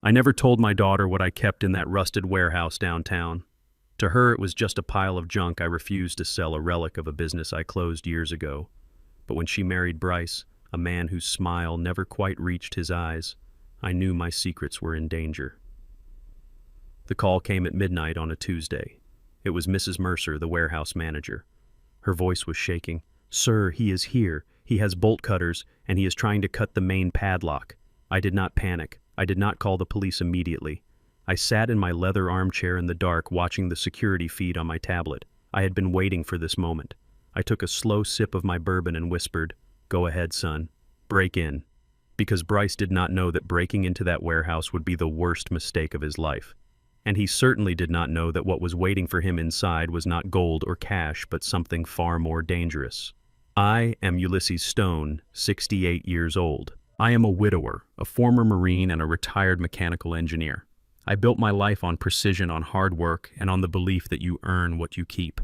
I never told my daughter what I kept in that rusted warehouse downtown. To her, it was just a pile of junk I refused to sell, a relic of a business I closed years ago. But when she married Bryce, a man whose smile never quite reached his eyes, I knew my secrets were in danger. The call came at midnight on a Tuesday. It was Mrs. Mercer, the warehouse manager. Her voice was shaking. "Sir, he is here. He has bolt cutters, and he is trying to cut the main padlock." I did not panic. I did not call the police immediately. I sat in my leather armchair in the dark, watching the security feed on my tablet. I had been waiting for this moment. I took a slow sip of my bourbon and whispered, "Go ahead, son. Break in." Because Bryce did not know that breaking into that warehouse would be the worst mistake of his life. And he certainly did not know that what was waiting for him inside was not gold or cash, but something far more dangerous. I am Ulysses Stone, 68 years old. I am a widower, a former Marine, and a retired mechanical engineer. I built my life on precision, on hard work, and on the belief that you earn what you keep.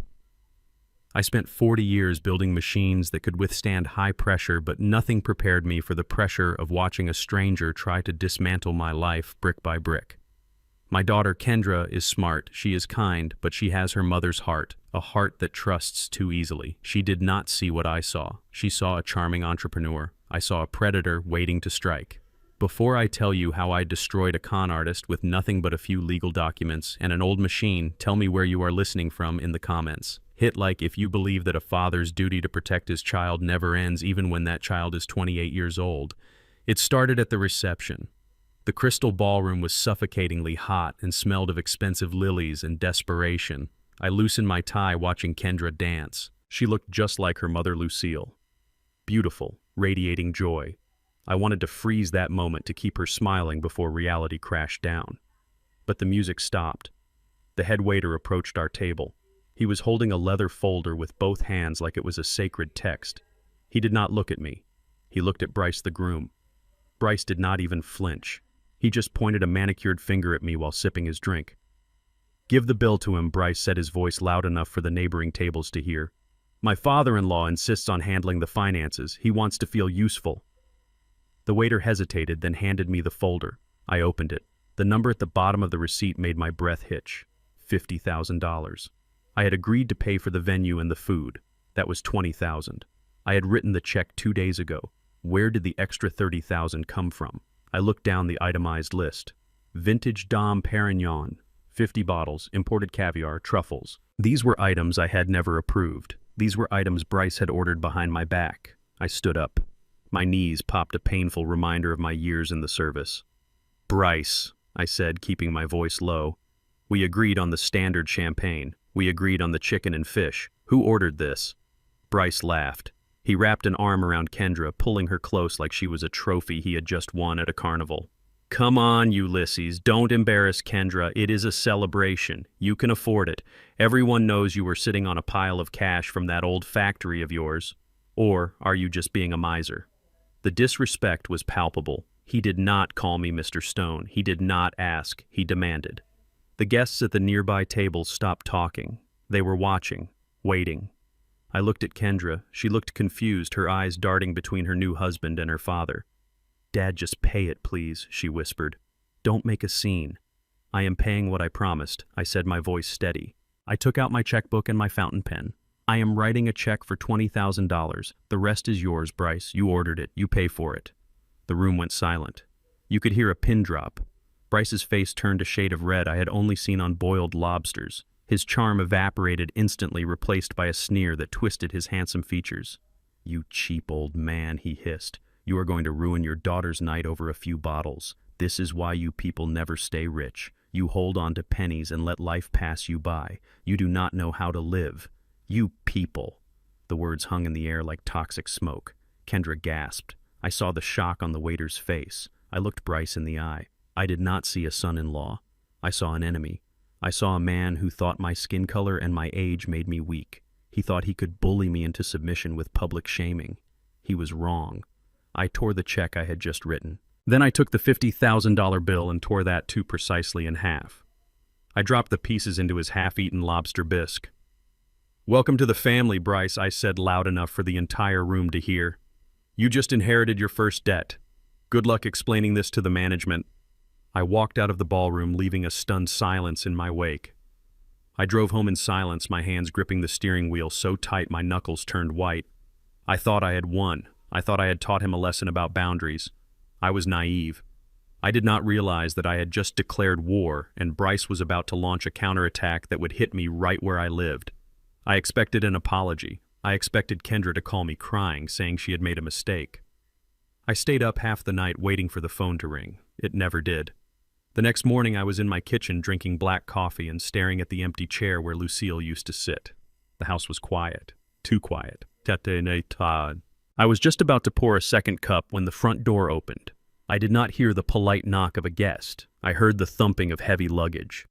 I spent 40 years building machines that could withstand high pressure, but nothing prepared me for the pressure of watching a stranger try to dismantle my life brick by brick. My daughter Kendra is smart, she is kind, but she has her mother's heart, a heart that trusts too easily. She did not see what I saw. She saw a charming entrepreneur. I saw a predator waiting to strike. Before I tell you how I destroyed a con artist with nothing but a few legal documents and an old machine, tell me where you are listening from in the comments. Hit like if you believe that a father's duty to protect his child never ends even when that child is 28 years old. It started at the reception. The crystal ballroom was suffocatingly hot and smelled of expensive lilies and desperation. I loosened my tie watching Kendra dance. She looked just like her mother Lucille. Beautiful, radiating joy. I wanted to freeze that moment to keep her smiling before reality crashed down. But the music stopped. The head waiter approached our table. He was holding a leather folder with both hands like it was a sacred text. He did not look at me. He looked at Bryce the groom. Bryce did not even flinch. He just pointed a manicured finger at me while sipping his drink. "Give the bill to him," Bryce said, his voice loud enough for the neighboring tables to hear. "My father-in-law insists on handling the finances. He wants to feel useful." The waiter hesitated, then handed me the folder. I opened it. The number at the bottom of the receipt made my breath hitch. $50,000. I had agreed to pay for the venue and the food. That was $20,000. I had written the check 2 days ago. Where did the extra $30,000 come from? I looked down the itemized list. Vintage Dom Perignon, 50 bottles, imported caviar, truffles. These were items I had never approved. These were items Bryce had ordered behind my back. I stood up. My knees popped, a painful reminder of my years in the service. "Bryce," I said, keeping my voice low. "We agreed on the standard champagne. We agreed on the chicken and fish. Who ordered this?" Bryce laughed. He wrapped an arm around Kendra, pulling her close like she was a trophy he had just won at a carnival. "Come on, Ulysses, don't embarrass Kendra. It is a celebration. You can afford it. Everyone knows you were sitting on a pile of cash from that old factory of yours. Or are you just being a miser?" The disrespect was palpable. He did not call me Mr. Stone. He did not ask. He demanded. The guests at the nearby table stopped talking. They were watching, waiting. I looked at Kendra. She looked confused, her eyes darting between her new husband and her father. "Dad, just pay it, please," she whispered. "Don't make a scene." "I am paying what I promised," I said, my voice steady. I took out my checkbook and my fountain pen. "I am writing a check for $20,000. The rest is yours, Bryce. You ordered it. You pay for it." The room went silent. You could hear a pin drop. Bryce's face turned a shade of red I had only seen on boiled lobsters. His charm evaporated instantly, replaced by a sneer that twisted his handsome features. "You cheap old man," he hissed. "You are going to ruin your daughter's night over a few bottles. This is why you people never stay rich. You hold on to pennies and let life pass you by. You do not know how to live. You people." The words hung in the air like toxic smoke. Kendra gasped. I saw the shock on the waiter's face. I looked Bryce in the eye. I did not see a son-in-law. I saw an enemy. I saw a man who thought my skin color and my age made me weak. He thought he could bully me into submission with public shaming. He was wrong. I tore the check I had just written. Then I took the $50,000 bill and tore that too precisely in half. I dropped the pieces into his half-eaten lobster bisque. "Welcome to the family, Bryce," I said loud enough for the entire room to hear. "You just inherited your first debt. Good luck explaining this to the management." I walked out of the ballroom, leaving a stunned silence in my wake. I drove home in silence, my hands gripping the steering wheel so tight my knuckles turned white. I thought I had won. I thought I had taught him a lesson about boundaries. I was naive. I did not realize that I had just declared war and Bryce was about to launch a counterattack that would hit me right where I lived. I expected an apology. I expected Kendra to call me crying, saying she had made a mistake. I stayed up half the night waiting for the phone to ring. It never did. The next morning I was in my kitchen drinking black coffee and staring at the empty chair where Lucille used to sit. The house was quiet. Too quiet. I was just about to pour a second cup when the front door opened. I did not hear the polite knock of a guest. I heard the thumping of heavy luggage.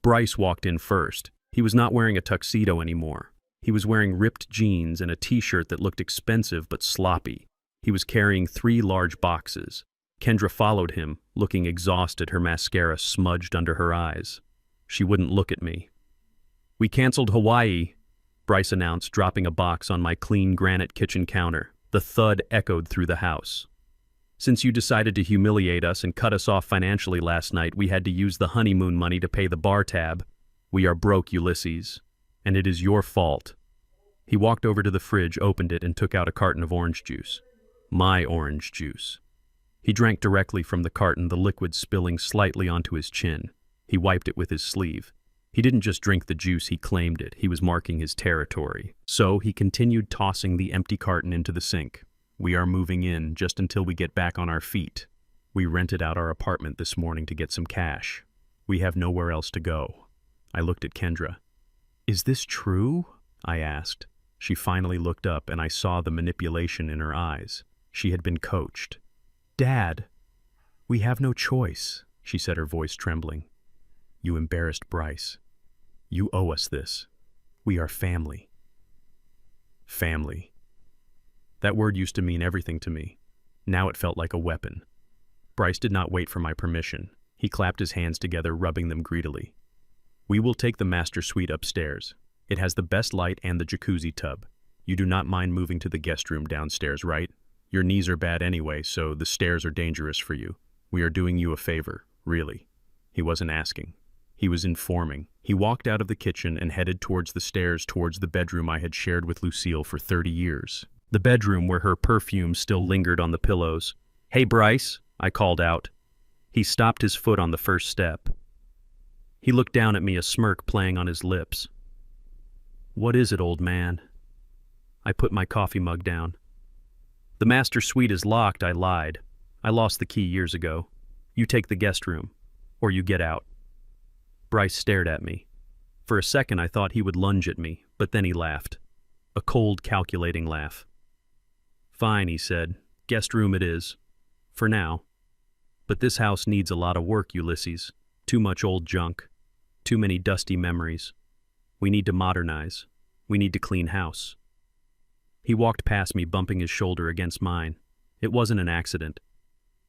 Bryce walked in first. He was not wearing a tuxedo anymore. He was wearing ripped jeans and a t-shirt that looked expensive but sloppy. He was carrying 3 large boxes. Kendra followed him, looking exhausted, her mascara smudged under her eyes. She wouldn't look at me. "We canceled Hawaii," Bryce announced, dropping a box on my clean granite kitchen counter. The thud echoed through the house. "Since you decided to humiliate us and cut us off financially last night, we had to use the honeymoon money to pay the bar tab. We are broke, Ulysses, and it is your fault." He walked over to the fridge, opened it, and took out a carton of orange juice. My orange juice. He drank directly from the carton, the liquid spilling slightly onto his chin. He wiped it with his sleeve. He didn't just drink the juice, he claimed it. He was marking his territory. So he continued tossing the empty carton into the sink. "We are moving in just until we get back on our feet. We rented out our apartment this morning to get some cash. We have nowhere else to go." I looked at Kendra. "Is this true?" I asked. She finally looked up and I saw the manipulation in her eyes. She had been coached. "Dad, we have no choice," she said, her voice trembling. "You embarrassed Bryce. You owe us this. We are family." Family. That word used to mean everything to me. Now it felt like a weapon. Bryce did not wait for my permission. He clapped his hands together, rubbing them greedily. "We will take the master suite upstairs. It has the best light and the jacuzzi tub. You do not mind moving to the guest room downstairs, right? Your knees are bad anyway, so the stairs are dangerous for you. We are doing you a favor, really." He wasn't asking. He was informing. He walked out of the kitchen and headed towards the stairs, towards the bedroom I had shared with Lucille for 30 years. The bedroom where her perfume still lingered on the pillows. "Hey, Bryce," I called out. He stopped his foot on the first step. He looked down at me, a smirk playing on his lips. "What is it, old man?" I put my coffee mug down. "The master suite is locked," I lied. "I lost the key years ago. You take the guest room, or you get out." Bryce stared at me. For a second I thought he would lunge at me, but then he laughed. A cold, calculating laugh. "Fine," he said. "Guest room it is. For now. But this house needs a lot of work, Ulysses. Too much old junk. Too many dusty memories. We need to modernize. We need to clean house." He walked past me, bumping his shoulder against mine. It wasn't an accident.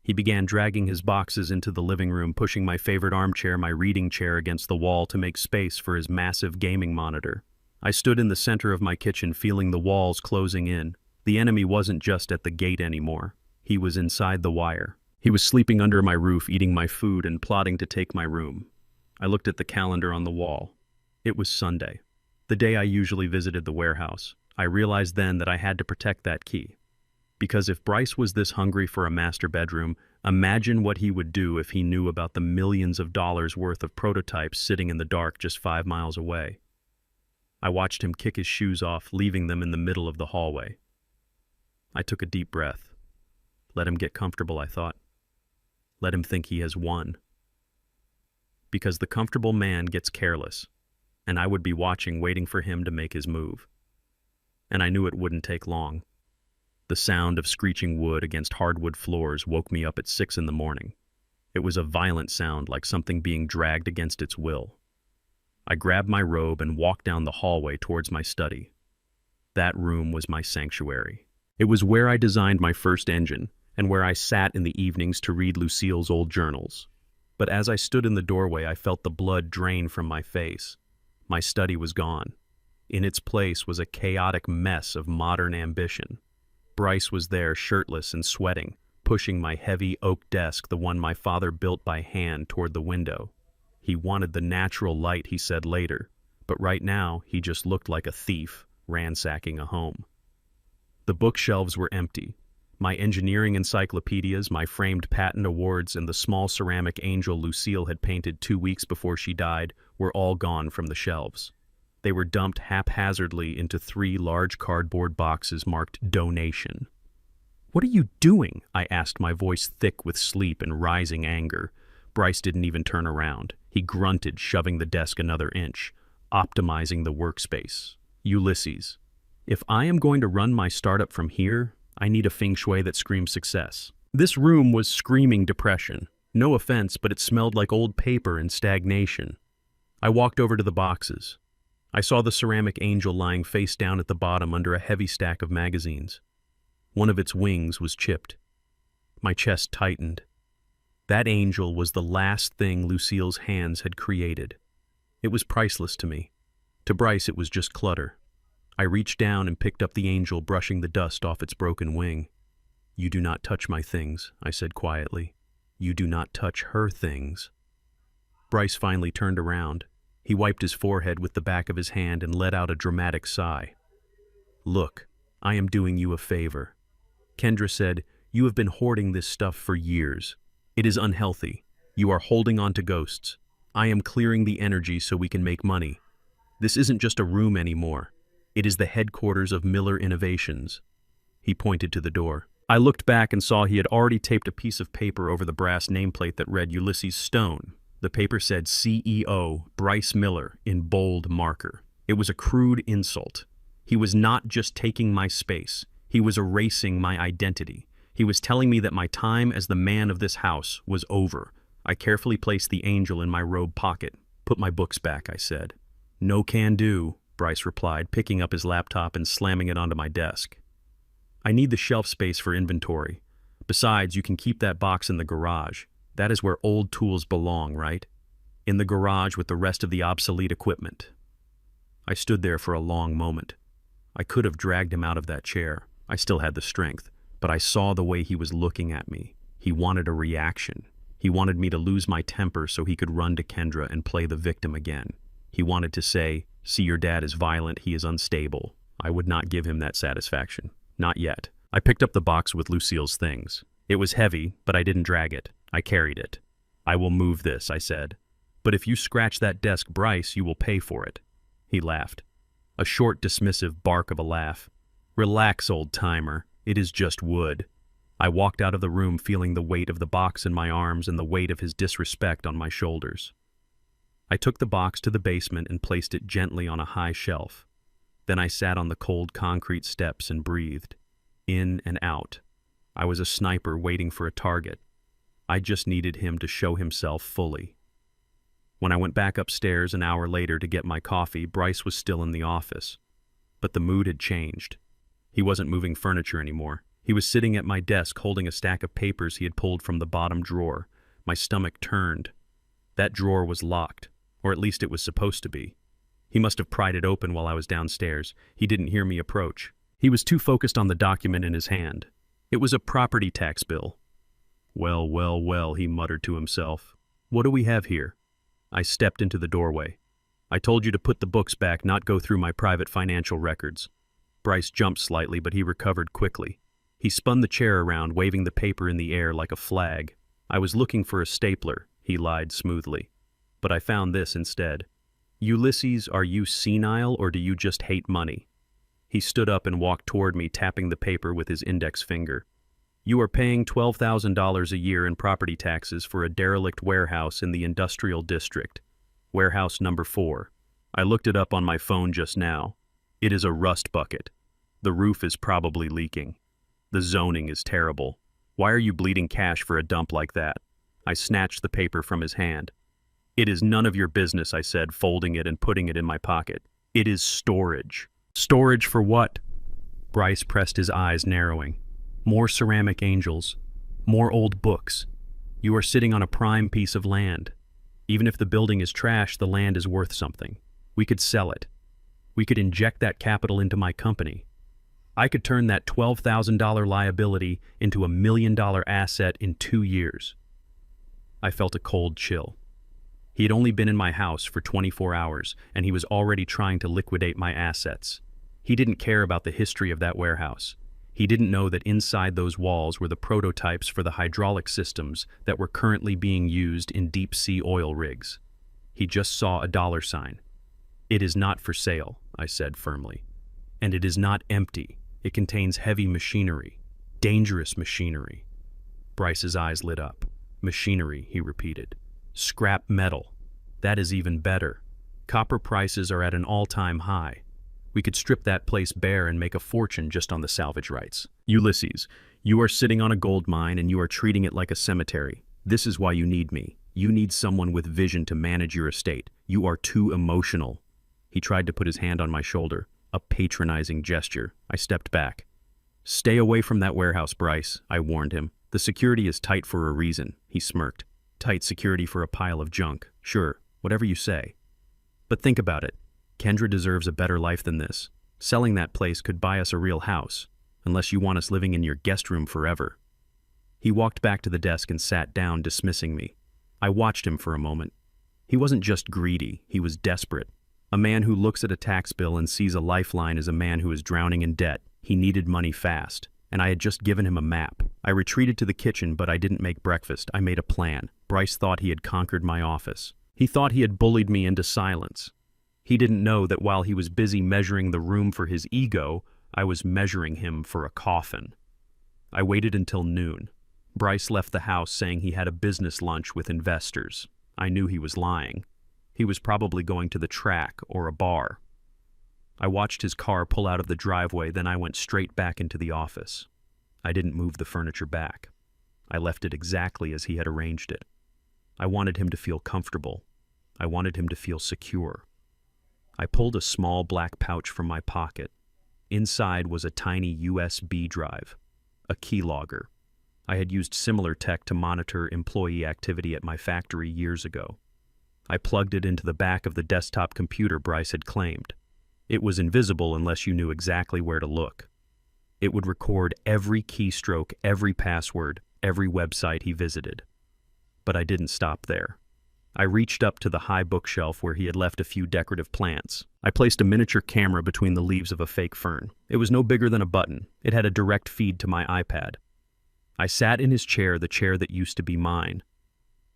He began dragging his boxes into the living room, pushing my favorite armchair, my reading chair, against the wall to make space for his massive gaming monitor. I stood in the center of my kitchen, feeling the walls closing in. The enemy wasn't just at the gate anymore. He was inside the wire. He was sleeping under my roof, eating my food, and plotting to take my room. I looked at the calendar on the wall. It was Sunday, the day I usually visited the warehouse. I realized then that I had to protect that key. Because if Bryce was this hungry for a master bedroom, imagine what he would do if he knew about the millions of dollars worth of prototypes sitting in the dark just 5 miles away. I watched him kick his shoes off, leaving them in the middle of the hallway. I took a deep breath. Let him get comfortable, I thought. Let him think he has won. Because the comfortable man gets careless, and I would be watching, waiting for him to make his move. And I knew it wouldn't take long. The sound of screeching wood against hardwood floors woke me up at 6 in the morning. It was a violent sound, like something being dragged against its will. I grabbed my robe and walked down the hallway towards my study. That room was my sanctuary. It was where I designed my first engine, and where I sat in the evenings to read Lucille's old journals. But as I stood in the doorway, I felt the blood drain from my face. My study was gone. In its place was a chaotic mess of modern ambition. Bryce was there, shirtless and sweating, pushing my heavy oak desk, the one my father built by hand, toward the window. He wanted the natural light, he said later, but right now he just looked like a thief ransacking a home. The bookshelves were empty. My engineering encyclopedias, my framed patent awards, and the small ceramic angel Lucille had painted 2 weeks before she died were all gone from the shelves. They were dumped haphazardly into 3 large cardboard boxes marked donation. "What are you doing?" I asked, my voice thick with sleep and rising anger. Bryce didn't even turn around. He grunted, shoving the desk another inch, optimizing the workspace. "Ulysses, if I am going to run my startup from here, I need a feng shui that screams success." This room was screaming depression. No offense, but it smelled like old paper and stagnation. I walked over to the boxes. I saw the ceramic angel lying face down at the bottom under a heavy stack of magazines. One of its wings was chipped. My chest tightened. That angel was the last thing Lucille's hands had created. It was priceless to me. To Bryce, it was just clutter. I reached down and picked up the angel, brushing the dust off its broken wing. "You do not touch my things," I said quietly. "You do not touch her things." Bryce finally turned around. He wiped his forehead with the back of his hand and let out a dramatic sigh. "Look, I am doing you a favor." Kendra said, "You have been hoarding this stuff for years. It is unhealthy. You are holding on to ghosts. I am clearing the energy so we can make money. This isn't just a room anymore. It is the headquarters of Miller Innovations." He pointed to the door. I looked back and saw he had already taped a piece of paper over the brass nameplate that read Ulysses Stone. The paper said CEO Bryce Miller in bold marker. It was a crude insult. He was not just taking my space. He was erasing my identity. He was telling me that my time as the man of this house was over. I carefully placed the angel in my robe pocket. "Put my books back," I said. "No can do," Bryce replied, picking up his laptop and slamming it onto my desk. "I need the shelf space for inventory. Besides, you can keep that box in the garage. That is where old tools belong, right? In the garage with the rest of the obsolete equipment." I stood there for a long moment. I could have dragged him out of that chair. I still had the strength, but I saw the way he was looking at me. He wanted a reaction. He wanted me to lose my temper so he could run to Kendra and play the victim again. He wanted to say, "See, your dad is violent, he is unstable." I would not give him that satisfaction. Not yet. I picked up the box with Lucille's things. It was heavy, but I didn't drag it. I carried it. "I will move this," I said. "But if you scratch that desk, Bryce, you will pay for it." He laughed. A short, dismissive bark of a laugh. "Relax, old timer. It is just wood." I walked out of the room feeling the weight of the box in my arms and the weight of his disrespect on my shoulders. I took the box to the basement and placed it gently on a high shelf. Then I sat on the cold concrete steps and breathed. In and out. I was a sniper waiting for a target. I just needed him to show himself fully. When I went back upstairs an hour later to get my coffee, Bryce was still in the office. But the mood had changed. He wasn't moving furniture anymore. He was sitting at my desk holding a stack of papers he had pulled from the bottom drawer. My stomach turned. That drawer was locked, or at least it was supposed to be. He must have pried it open while I was downstairs. He didn't hear me approach. He was too focused on the document in his hand. It was a property tax bill. "Well, well, well," he muttered to himself. "What do we have here?" I stepped into the doorway. "I told you to put the books back, not go through my private financial records." Bryce jumped slightly, but he recovered quickly. He spun the chair around, waving the paper in the air like a flag. "I was looking for a stapler," he lied smoothly. "But I found this instead." "Ulysses, are you senile or do you just hate money?" He stood up and walked toward me, tapping the paper with his index finger. "You are paying $12,000 a year in property taxes for a derelict warehouse in the industrial district. Warehouse number 4. I looked it up on my phone just now. It is a rust bucket. The roof is probably leaking. The zoning is terrible. Why are you bleeding cash for a dump like that?" I snatched the paper from his hand. "It is none of your business," I said, folding it and putting it in my pocket. "It is storage." "Storage for what?" Bryce pressed his eyes, narrowing. "More ceramic angels. More old books. You are sitting on a prime piece of land. Even if the building is trash, the land is worth something. We could sell it. We could inject that capital into my company." I could turn that $12,000 liability into $1 million asset in 2 years. I felt a cold chill. He had only been in my house for 24 hours, and he was already trying to liquidate my assets. He didn't care about the history of that warehouse. He didn't know that inside those walls were the prototypes for the hydraulic systems that were currently being used in deep-sea oil rigs. He just saw a dollar sign. "It is not for sale," I said firmly. "And it is not empty. It contains heavy machinery, dangerous machinery." Bryce's eyes lit up. "Machinery," he repeated. "Scrap metal. That is even better. Copper prices are at an all-time high. We could strip that place bare and make a fortune just on the salvage rights. Ulysses, you are sitting on a gold mine and you are treating it like a cemetery. This is why you need me. You need someone with vision to manage your estate. You are too emotional." He tried to put his hand on my shoulder, a patronizing gesture. I stepped back. "Stay away from that warehouse, Bryce," I warned him. "The security is tight for a reason." He smirked. "Tight security for a pile of junk. Sure, whatever you say. But think about it. Kendra deserves a better life than this. Selling that place could buy us a real house, unless you want us living in your guest room forever." He walked back to the desk and sat down, dismissing me. I watched him for a moment. He wasn't just greedy, he was desperate. A man who looks at a tax bill and sees a lifeline as a man who is drowning in debt. He needed money fast, and I had just given him a map. I retreated to the kitchen, but I didn't make breakfast. I made a plan. Bryce thought he had conquered my office. He thought he had bullied me into silence. He didn't know that while he was busy measuring the room for his ego, I was measuring him for a coffin. I waited until noon. Bryce left the house saying he had a business lunch with investors. I knew he was lying. He was probably going to the track or a bar. I watched his car pull out of the driveway, then I went straight back into the office. I didn't move the furniture back. I left it exactly as he had arranged it. I wanted him to feel comfortable. I wanted him to feel secure. I pulled a small black pouch from my pocket. Inside was a tiny USB drive, a keylogger. I had used similar tech to monitor employee activity at my factory years ago. I plugged it into the back of the desktop computer Bryce had claimed. It was invisible unless you knew exactly where to look. It would record every keystroke, every password, every website he visited. But I didn't stop there. I reached up to the high bookshelf where he had left a few decorative plants. I placed a miniature camera between the leaves of a fake fern. It was no bigger than a button. It had a direct feed to my iPad. I sat in his chair, the chair that used to be mine.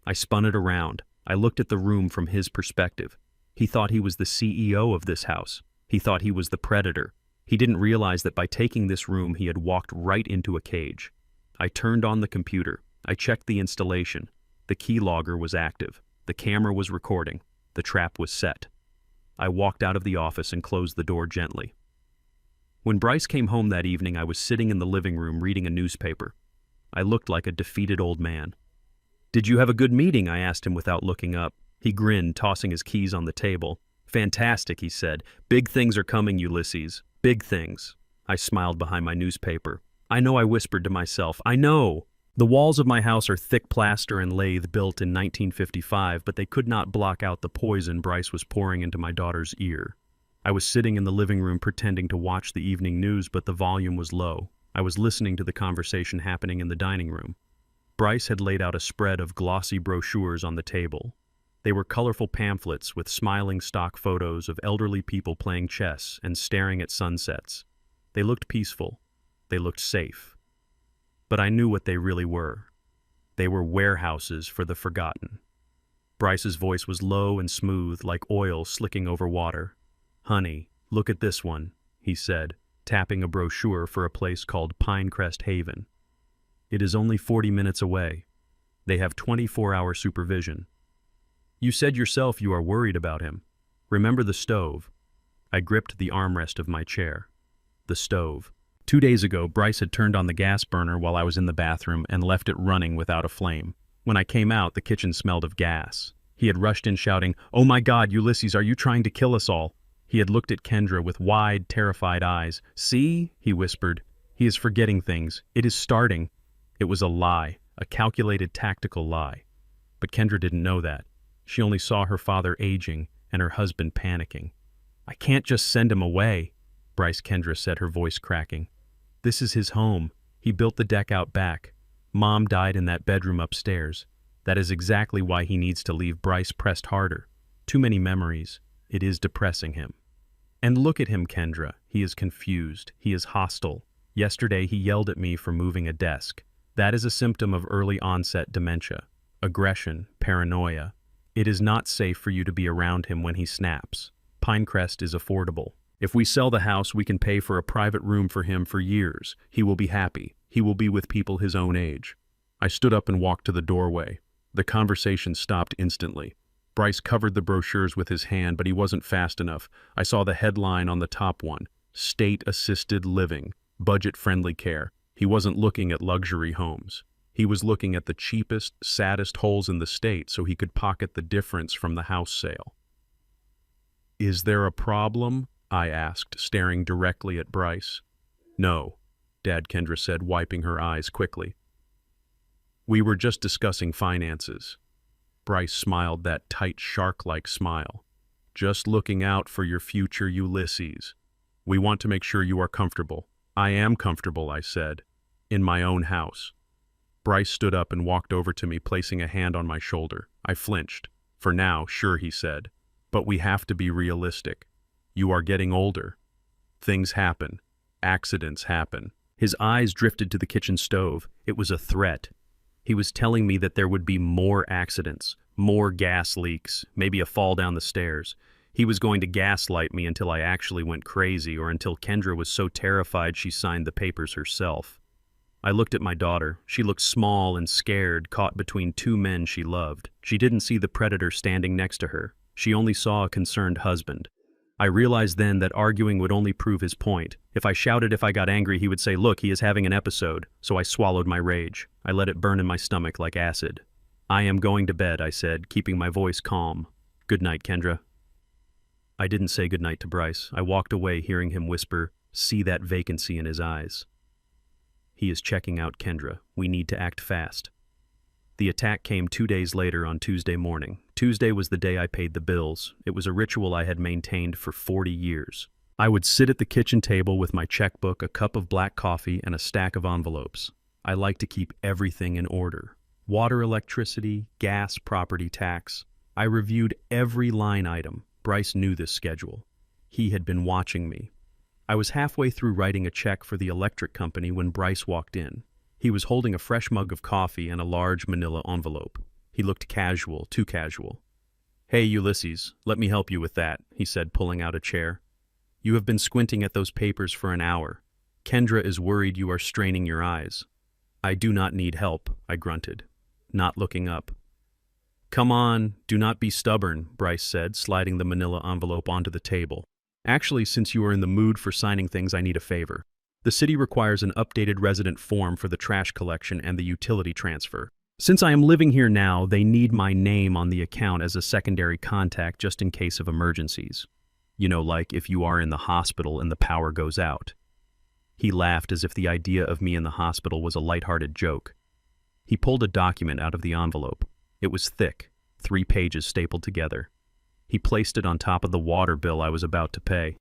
I spun it around. I looked at the room from his perspective. He thought he was the CEO of this house. He thought he was the predator. He didn't realize that by taking this room, he had walked right into a cage. I turned on the computer. I checked the installation. The keylogger was active. The camera was recording. The trap was set. I walked out of the office and closed the door gently. When Bryce came home that evening, I was sitting in the living room reading a newspaper. I looked like a defeated old man. "Did you have a good meeting?" I asked him without looking up. He grinned, tossing his keys on the table. "Fantastic," he said. "Big things are coming, Ulysses. Big things." I smiled behind my newspaper. "I know," I whispered to myself. "I know." The walls of my house are thick plaster and lath built in 1955, but they could not block out the poison Bryce was pouring into my daughter's ear. I was sitting in the living room pretending to watch the evening news, but the volume was low. I was listening to the conversation happening in the dining room. Bryce had laid out a spread of glossy brochures on the table. They were colorful pamphlets with smiling stock photos of elderly people playing chess and staring at sunsets. They looked peaceful. They looked safe. But I knew what they really were. They were warehouses for the forgotten. Bryce's voice was low and smooth, like oil slicking over water. "Honey, look at this one," he said, tapping a brochure for a place called Pinecrest Haven. "It is only 40 minutes away. They have 24-hour supervision. You said yourself you are worried about him. Remember the stove." I gripped the armrest of my chair. The stove. 2 days ago, Bryce had turned on the gas burner while I was in the bathroom and left it running without a flame. When I came out, the kitchen smelled of gas. He had rushed in shouting, "Oh my God, Ulysses, are you trying to kill us all?" He had looked at Kendra with wide, terrified eyes. "See?" he whispered. "He is forgetting things. It is starting." It was a lie, a calculated tactical lie. But Kendra didn't know that. She only saw her father aging and her husband panicking. "I can't just send him away." Bryce, Kendra said, her voice cracking. This is his home. He built the deck out back. Mom died in that bedroom upstairs. That is exactly why he needs to leave. Bryce pressed harder. Too many memories. It is depressing him. And look at him, Kendra. He is confused. He is hostile. Yesterday he yelled at me for moving a desk. That is a symptom of early onset dementia. Aggression, paranoia. It is not safe for you to be around him when he snaps. Pinecrest is affordable. If we sell the house, we can pay for a private room for him for years. He will be happy. He will be with people his own age. I stood up and walked to the doorway. The conversation stopped instantly. Bryce covered the brochures with his hand, but he wasn't fast enough. I saw the headline on the top one: State-Assisted Living, Budget-Friendly Care. He wasn't looking at luxury homes. He was looking at the cheapest, saddest holes in the state so he could pocket the difference from the house sale. Is there a problem? I asked, staring directly at Bryce. No, Dad, Kendra said, wiping her eyes quickly. We were just discussing finances. Bryce smiled that tight shark-like smile. Just looking out for your future Ulysses. We want to make sure you are comfortable. I am comfortable, I said, in my own house. Bryce stood up and walked over to me, placing a hand on my shoulder. I flinched. For now, sure, he said. But we have to be realistic. You are getting older. Things happen. Accidents happen. His eyes drifted to the kitchen stove. It was a threat. He was telling me that there would be more accidents, more gas leaks, maybe a fall down the stairs. He was going to gaslight me until I actually went crazy, or until Kendra was so terrified she signed the papers herself. I looked at my daughter. She looked small and scared, caught between two men she loved. She didn't see the predator standing next to her. She only saw a concerned husband. I realized then that arguing would only prove his point. If I shouted, if I got angry, he would say, look, he is having an episode. So I swallowed my rage. I let it burn in my stomach like acid. I am going to bed, I said, keeping my voice calm. Good night, Kendra. I didn't say good night to Bryce. I walked away, hearing him whisper, see that vacancy in his eyes. He is checking out Kendra. We need to act fast. The attack came 2 days later on Tuesday morning. Tuesday was the day I paid the bills. It was a ritual I had maintained for 40 years. I would sit at the kitchen table with my checkbook, a cup of black coffee, and a stack of envelopes. I like to keep everything in order. Water, electricity, gas, property tax. I reviewed every line item. Bryce knew this schedule. He had been watching me. I was halfway through writing a check for the electric company when Bryce walked in. He was holding a fresh mug of coffee and a large manila envelope. He looked casual, too casual. Hey, Ulysses, let me help you with that, he said, pulling out a chair. You have been squinting at those papers for an hour. Kendra is worried you are straining your eyes. I do not need help, I grunted, not looking up. Come on, do not be stubborn, Bryce said, sliding the manila envelope onto the table. Actually, since you are in the mood for signing things, I need a favor. The city requires an updated resident form for the trash collection and the utility transfer. Since I am living here now, they need my name on the account as a secondary contact just in case of emergencies. You know, like if you are in the hospital and the power goes out. He laughed as if the idea of me in the hospital was a lighthearted joke. He pulled a document out of the envelope. It was thick, 3 pages stapled together. He placed it on top of the water bill I was about to pay.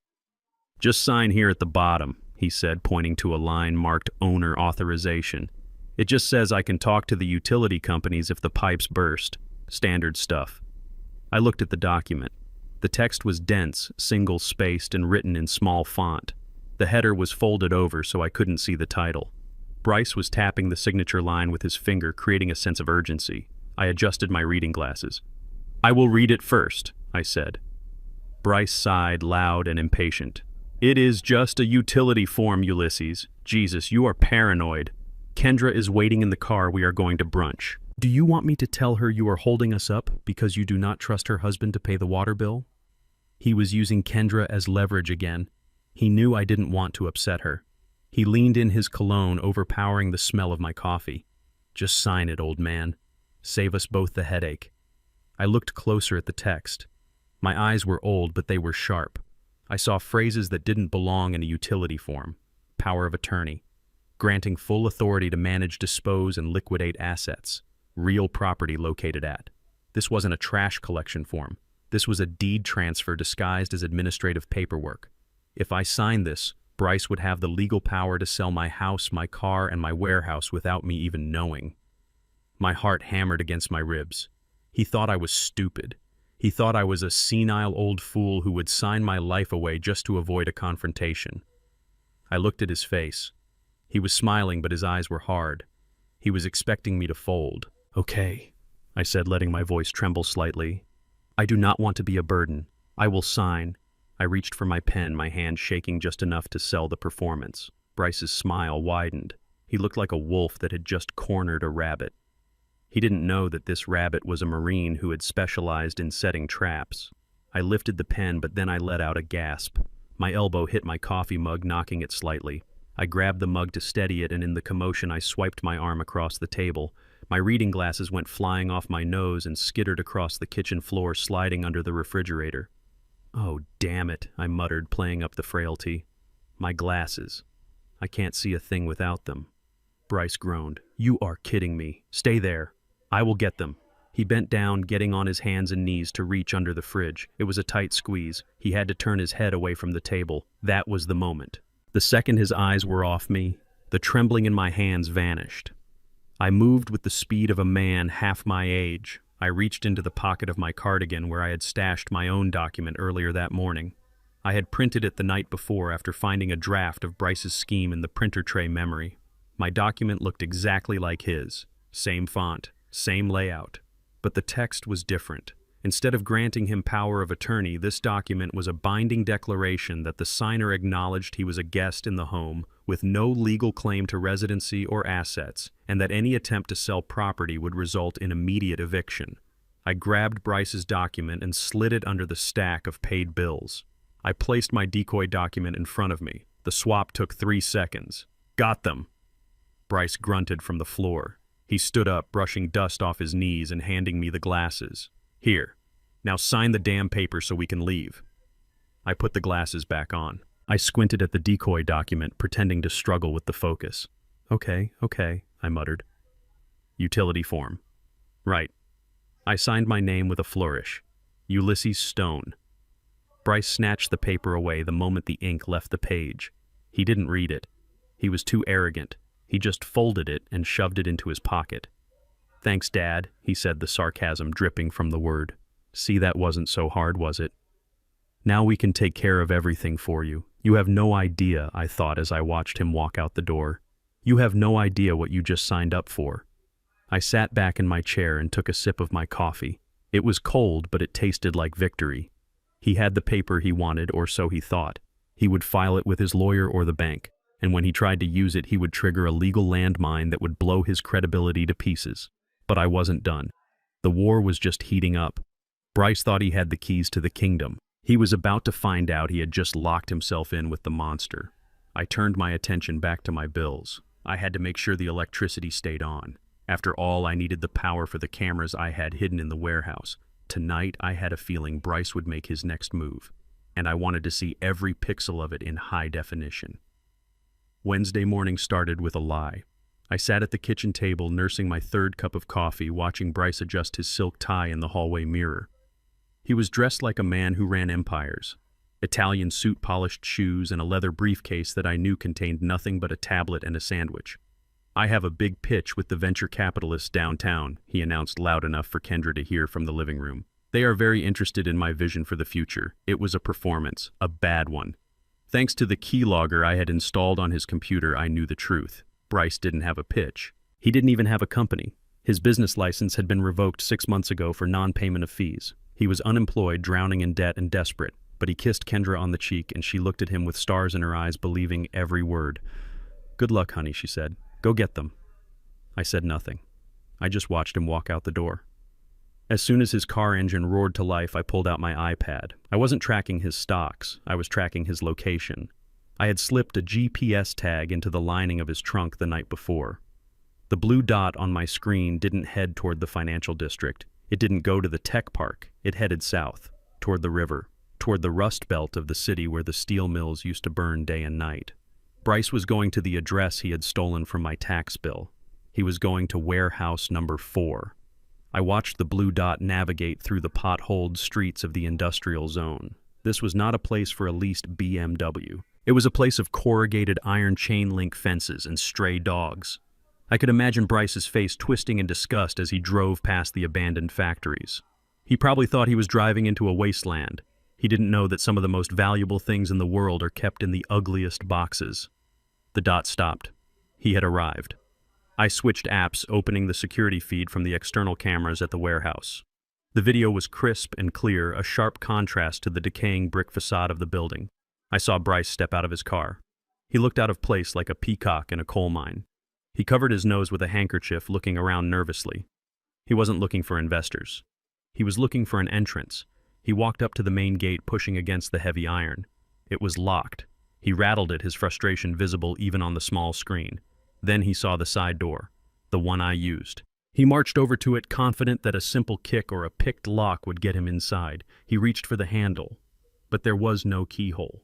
Just sign here at the bottom, he said, pointing to a line marked Owner Authorization. It just says I can talk to the utility companies if the pipes burst. Standard stuff. I looked at the document. The text was dense, single-spaced, and written in small font. The header was folded over so I couldn't see the title. Bryce was tapping the signature line with his finger, creating a sense of urgency. I adjusted my reading glasses. I will read it first, I said. Bryce sighed, loud and impatient. It is just a utility form, Ulysses. Jesus, you are paranoid. Kendra is waiting in the car. We are going to brunch. Do you want me to tell her you are holding us up because you do not trust her husband to pay the water bill? He was using Kendra as leverage again. He knew I didn't want to upset her. He leaned in, his cologne overpowering the smell of my coffee. Just sign it, old man. Save us both the headache. I looked closer at the text. My eyes were old, but they were sharp. I saw phrases that didn't belong in a utility form. Power of attorney. Granting full authority to manage, dispose, and liquidate assets. Real property located at. This wasn't a trash collection form. This was a deed transfer disguised as administrative paperwork. If I signed this, Bryce would have the legal power to sell my house, my car, and my warehouse without me even knowing. My heart hammered against my ribs. He thought I was stupid. He thought I was a senile old fool who would sign my life away just to avoid a confrontation. I looked at his face. He was smiling, but his eyes were hard. He was expecting me to fold. "Okay," I said, letting my voice tremble slightly. "I do not want to be a burden. I will sign." I reached for my pen, my hand shaking just enough to sell the performance. Bryce's smile widened. He looked like a wolf that had just cornered a rabbit. He didn't know that this rabbit was a Marine who had specialized in setting traps. I lifted the pen, but then I let out a gasp. My elbow hit my coffee mug, knocking it slightly. I grabbed the mug to steady it, and in the commotion I swiped my arm across the table. My reading glasses went flying off my nose and skittered across the kitchen floor, sliding under the refrigerator. "Oh, damn it," I muttered, playing up the frailty. "My glasses. I can't see a thing without them." Bryce groaned. "You are kidding me. Stay there. I will get them." He bent down, getting on his hands and knees to reach under the fridge. It was a tight squeeze. He had to turn his head away from the table. That was the moment. The second his eyes were off me, the trembling in my hands vanished. I moved with the speed of a man half my age. I reached into the pocket of my cardigan where I had stashed my own document earlier that morning. I had printed it the night before after finding a draft of Bryce's scheme in the printer tray memory. My document looked exactly like his. Same font, same layout. But the text was different. Instead of granting him power of attorney, this document was a binding declaration that the signer acknowledged he was a guest in the home with no legal claim to residency or assets, and that any attempt to sell property would result in immediate eviction. I grabbed Bryce's document and slid it under the stack of paid bills. I placed my decoy document in front of me. The swap took 3 seconds. "Got them." Bryce grunted from the floor. He stood up, brushing dust off his knees and handing me the glasses. "Here. Now sign the damn paper so we can leave." I put the glasses back on. I squinted at the decoy document, pretending to struggle with the focus. Okay, I muttered. "Utility form." "Right." I signed my name with a flourish. Ulysses Stone. Bryce snatched the paper away the moment the ink left the page. He didn't read it. He was too arrogant. He just folded it and shoved it into his pocket. "Thanks, Dad," he said, the sarcasm dripping from the word. "See, that wasn't so hard, was it? Now we can take care of everything for you. You have no idea," I thought as I watched him walk out the door. "You have no idea what you just signed up for." I sat back in my chair and took a sip of my coffee. It was cold, but it tasted like victory. He had the paper he wanted, or so he thought. He would file it with his lawyer or the bank, and when he tried to use it, he would trigger a legal landmine that would blow his credibility to pieces. But I wasn't done. The war was just heating up. Bryce thought he had the keys to the kingdom. He was about to find out he had just locked himself in with the monster. I turned my attention back to my bills. I had to make sure the electricity stayed on. After all, I needed the power for the cameras I had hidden in the warehouse. Tonight, I had a feeling Bryce would make his next move, and I wanted to see every pixel of it in high definition. Wednesday morning started with a lie. I sat at the kitchen table nursing my 3rd cup of coffee, watching Bryce adjust his silk tie in the hallway mirror. He was dressed like a man who ran empires. Italian suit, polished shoes, and a leather briefcase that I knew contained nothing but a tablet and a sandwich. "I have a big pitch with the venture capitalists downtown," he announced loud enough for Kendra to hear from the living room. "They are very interested in my vision for the future." It was a performance, a bad one. Thanks to the keylogger I had installed on his computer, I knew the truth. Bryce didn't have a pitch. He didn't even have a company. His business license had been revoked 6 months ago for non-payment of fees. He was unemployed, drowning in debt, and desperate. But he kissed Kendra on the cheek, and she looked at him with stars in her eyes, believing every word. "Good luck, honey," she said. "Go get them." I said nothing. I just watched him walk out the door. As soon as his car engine roared to life, I pulled out my iPad. I wasn't tracking his stocks. I was tracking his location. I had slipped a GPS tag into the lining of his trunk the night before. The blue dot on my screen didn't head toward the financial district. It didn't go to the tech park. It headed south, toward the river, toward the rust belt of the city where the steel mills used to burn day and night. Bryce was going to the address he had stolen from my tax bill. He was going to warehouse number 4. I watched the blue dot navigate through the potholed streets of the industrial zone. this was not a place for a leased BMW. It was a place of corrugated iron chain link fences and stray dogs. I could imagine Bryce's face twisting in disgust as he drove past the abandoned factories. He probably thought he was driving into a wasteland. He didn't know that some of the most valuable things in the world are kept in the ugliest boxes. The dot stopped. He had arrived. I switched apps, opening the security feed from the external cameras at the warehouse. The video was crisp and clear, a sharp contrast to the decaying brick facade of the building. I saw Bryce step out of his car. He looked out of place like a peacock in a coal mine. He covered his nose with a handkerchief, looking around nervously. He wasn't looking for investors. He was looking for an entrance. He walked up to the main gate, pushing against the heavy iron. It was locked. He rattled it, his frustration visible even on the small screen. Then he saw the side door, the one I used. He marched over to it, confident that a simple kick or a picked lock would get him inside. He reached for the handle, but there was no keyhole.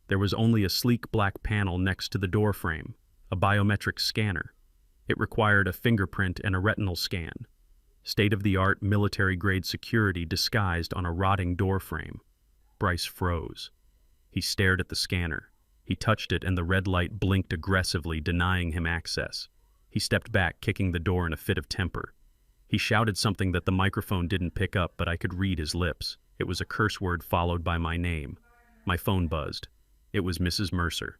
There was only a sleek black panel next to the door frame, a biometric scanner. It required a fingerprint and a retinal scan. State-of-the-art military-grade security disguised on a rotting door frame. Bryce froze. He stared at the scanner. He touched it and the red light blinked aggressively, denying him access. He stepped back, kicking the door in a fit of temper. He shouted something that the microphone didn't pick up, but I could read his lips. It was a curse word followed by my name. My phone buzzed. It was Mrs. Mercer.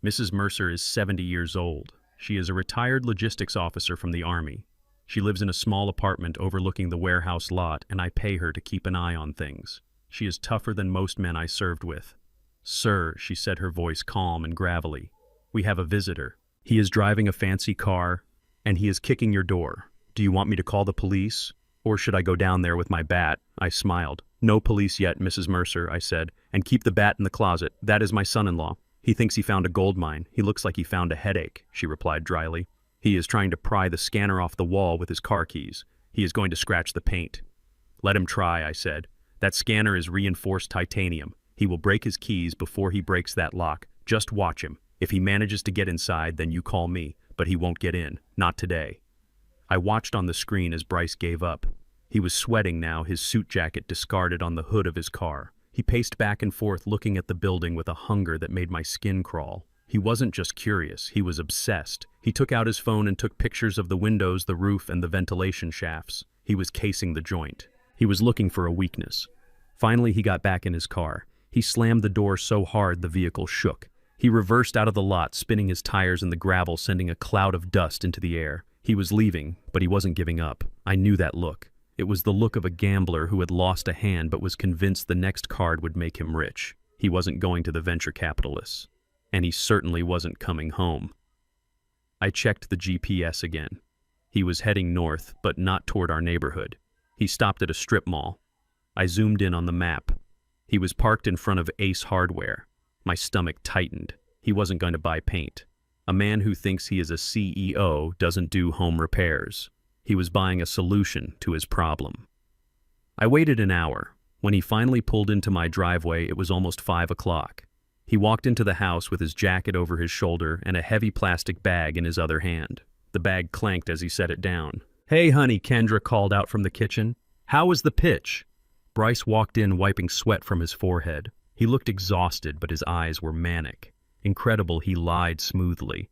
Mrs. Mercer is 70 years old. She is a retired logistics officer from the Army. She lives in a small apartment overlooking the warehouse lot, and I pay her to keep an eye on things. She is tougher than most men I served with. "Sir," she said, her voice calm and gravelly, "we have a visitor. He is driving a fancy car, and he is kicking your door. Do you want me to call the police, or should I go down there with my bat?" I smiled. "No police yet, Mrs. Mercer," I said, "and keep the bat in the closet. That is my son-in-law. He thinks he found a gold mine. He looks like he found a headache," she replied dryly. "He is trying to pry the scanner off the wall with his car keys. He is going to scratch the paint." "Let him try," I said. "That scanner is reinforced titanium. He will break his keys before he breaks that lock. Just watch him. If he manages to get inside, then you call me, but he won't get in. Not today." I watched on the screen as Bryce gave up. He was sweating now, his suit jacket discarded on the hood of his car. He paced back and forth, looking at the building with a hunger that made my skin crawl. He wasn't just curious, he was obsessed. He took out his phone and took pictures of the windows, the roof, and the ventilation shafts. He was casing the joint. He was looking for a weakness. Finally, he got back in his car. He slammed the door so hard the vehicle shook. He reversed out of the lot, spinning his tires in the gravel, sending a cloud of dust into the air. He was leaving, but he wasn't giving up. I knew that look. It was the look of a gambler who had lost a hand but was convinced the next card would make him rich. He wasn't going to the venture capitalists. And he certainly wasn't coming home. I checked the GPS again. He was heading north, but not toward our neighborhood. He stopped at a strip mall. I zoomed in on the map. He was parked in front of Ace Hardware. My stomach tightened. He wasn't going to buy paint. A man who thinks he is a CEO doesn't do home repairs. He was buying a solution to his problem. I waited an hour. When he finally pulled into my driveway, it was almost 5 o'clock. He walked into the house with his jacket over his shoulder and a heavy plastic bag in his other hand. The bag clanked as he set it down. "Hey, honey," Kendra called out from the kitchen. "How was the pitch?" Bryce walked in, wiping sweat from his forehead. He looked exhausted, but his eyes were manic. Incredible, he lied smoothly.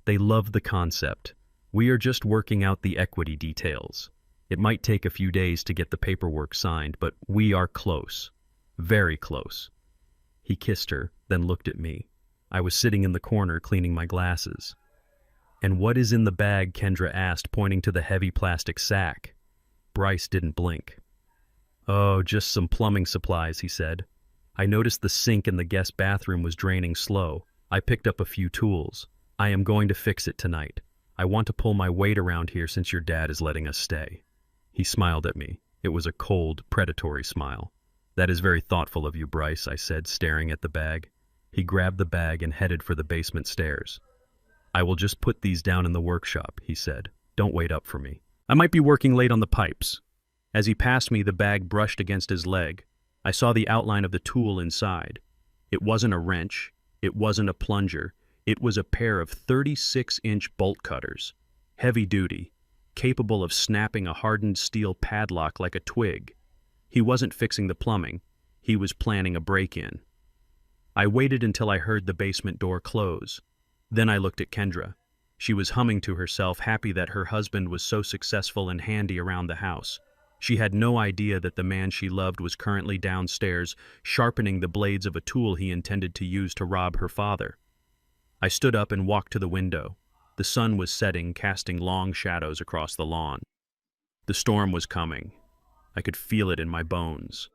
"They loved the concept. We are just working out the equity details. It might take a few days to get the paperwork signed, but we are close. Very close." He kissed her, then looked at me. I was sitting in the corner cleaning my glasses. "And what is in the bag?" Kendra asked, pointing to the heavy plastic sack. Bryce didn't blink. "Oh, just some plumbing supplies," he said. "I noticed the sink in the guest bathroom was draining slow. I picked up a few tools. I am going to fix it tonight. I want to pull my weight around here since your dad is letting us stay." He smiled at me. It was a cold, predatory smile. "That is very thoughtful of you, Bryce," I said, staring at the bag. He grabbed the bag and headed for the basement stairs. "I will just put these down in the workshop," he said. "Don't wait up for me. I might be working late on the pipes." As he passed me, the bag brushed against his leg. I saw the outline of the tool inside. It wasn't a wrench. It wasn't a plunger. It was a pair of 36-inch bolt cutters, heavy-duty, capable of snapping a hardened steel padlock like a twig. He wasn't fixing the plumbing. He was planning a break-in. I waited until I heard the basement door close. Then I looked at Kendra. She was humming to herself, happy that her husband was so successful and handy around the house. She had no idea that the man she loved was currently downstairs, sharpening the blades of a tool he intended to use to rob her father. I stood up and walked to the window. The sun was setting, casting long shadows across the lawn. The storm was coming. I could feel it in my bones.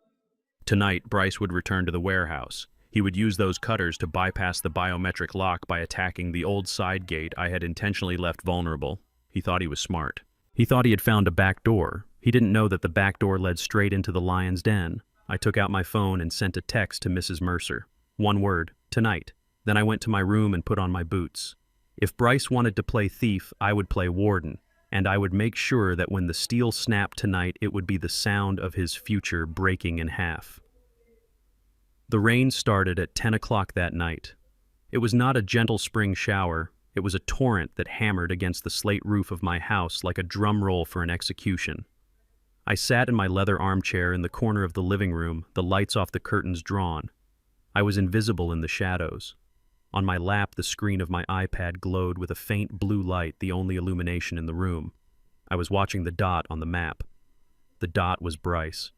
Tonight, Bryce would return to the warehouse. He would use those cutters to bypass the biometric lock by attacking the old side gate I had intentionally left vulnerable. He thought he was smart. He thought he had found a back door. He didn't know that the back door led straight into the lion's den. I took out my phone and sent a text to Mrs. Mercer. One word, tonight. Then I went to my room and put on my boots. If Bryce wanted to play thief, I would play warden, and I would make sure that when the steel snapped tonight, it would be the sound of his future breaking in half. The rain started at 10 o'clock that night. It was not a gentle spring shower. It was a torrent that hammered against the slate roof of my house like a drum roll for an execution. I sat in my leather armchair in the corner of the living room, the lights off the curtains drawn. I was invisible in the shadows. On my lap, the screen of my iPad glowed with a faint blue light, the only illumination in the room. I was watching the dot on the map. The dot was Bryce.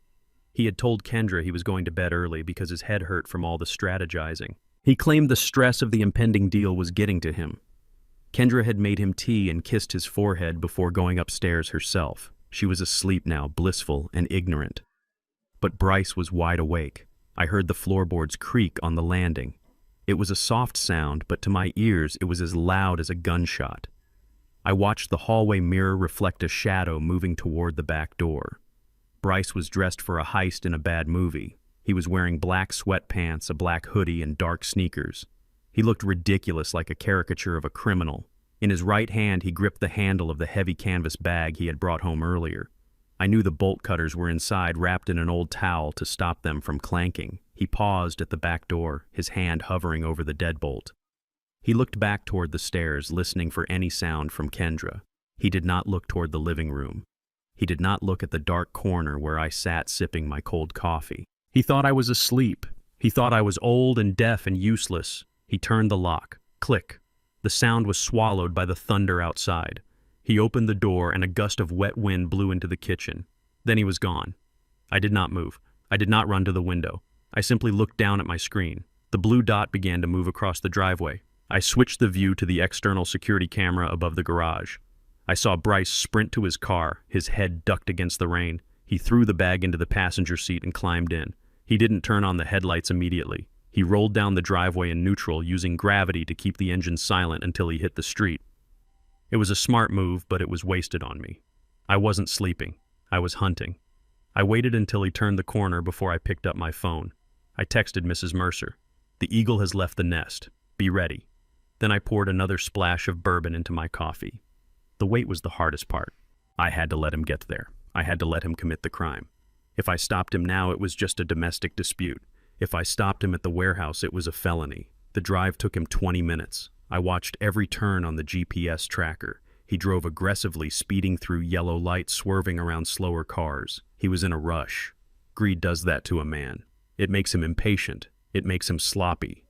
He had told Kendra he was going to bed early because his head hurt from all the strategizing. He claimed the stress of the impending deal was getting to him. Kendra had made him tea and kissed his forehead before going upstairs herself. She was asleep now, blissful and ignorant. But Bryce was wide awake. I heard the floorboards creak on the landing. It was a soft sound, but to my ears it was as loud as a gunshot. I watched the hallway mirror reflect a shadow moving toward the back door. Bryce was dressed for a heist in a bad movie. He was wearing black sweatpants, a black hoodie, and dark sneakers. He looked ridiculous, like a caricature of a criminal. In his right hand, he gripped the handle of the heavy canvas bag he had brought home earlier. I knew the bolt cutters were inside, wrapped in an old towel to stop them from clanking. He paused at the back door, his hand hovering over the deadbolt. He looked back toward the stairs, listening for any sound from Kendra. He did not look toward the living room. He did not look at the dark corner where I sat sipping my cold coffee. He thought I was asleep. He thought I was old and deaf and useless. He turned the lock. Click. The sound was swallowed by the thunder outside. He opened the door and a gust of wet wind blew into the kitchen. Then he was gone. I did not move. I did not run to the window. I simply looked down at my screen. The blue dot began to move across the driveway. I switched the view to the external security camera above the garage. I saw Bryce sprint to his car, his head ducked against the rain. He threw the bag into the passenger seat and climbed in. He didn't turn on the headlights immediately. He rolled down the driveway in neutral, using gravity to keep the engine silent until he hit the street. It was a smart move, but it was wasted on me. I wasn't sleeping. I was hunting. I waited until he turned the corner before I picked up my phone. I texted Mrs. Mercer. "The eagle has left the nest. Be ready." Then I poured another splash of bourbon into my coffee. The wait was the hardest part. I had to let him get there. I had to let him commit the crime. If I stopped him now, it was just a domestic dispute. If I stopped him at the warehouse, it was a felony. The drive took him 20 minutes. I watched every turn on the GPS tracker. He drove aggressively, speeding through yellow lights, swerving around slower cars. He was in a rush. Greed does that to a man. It makes him impatient. It makes him sloppy.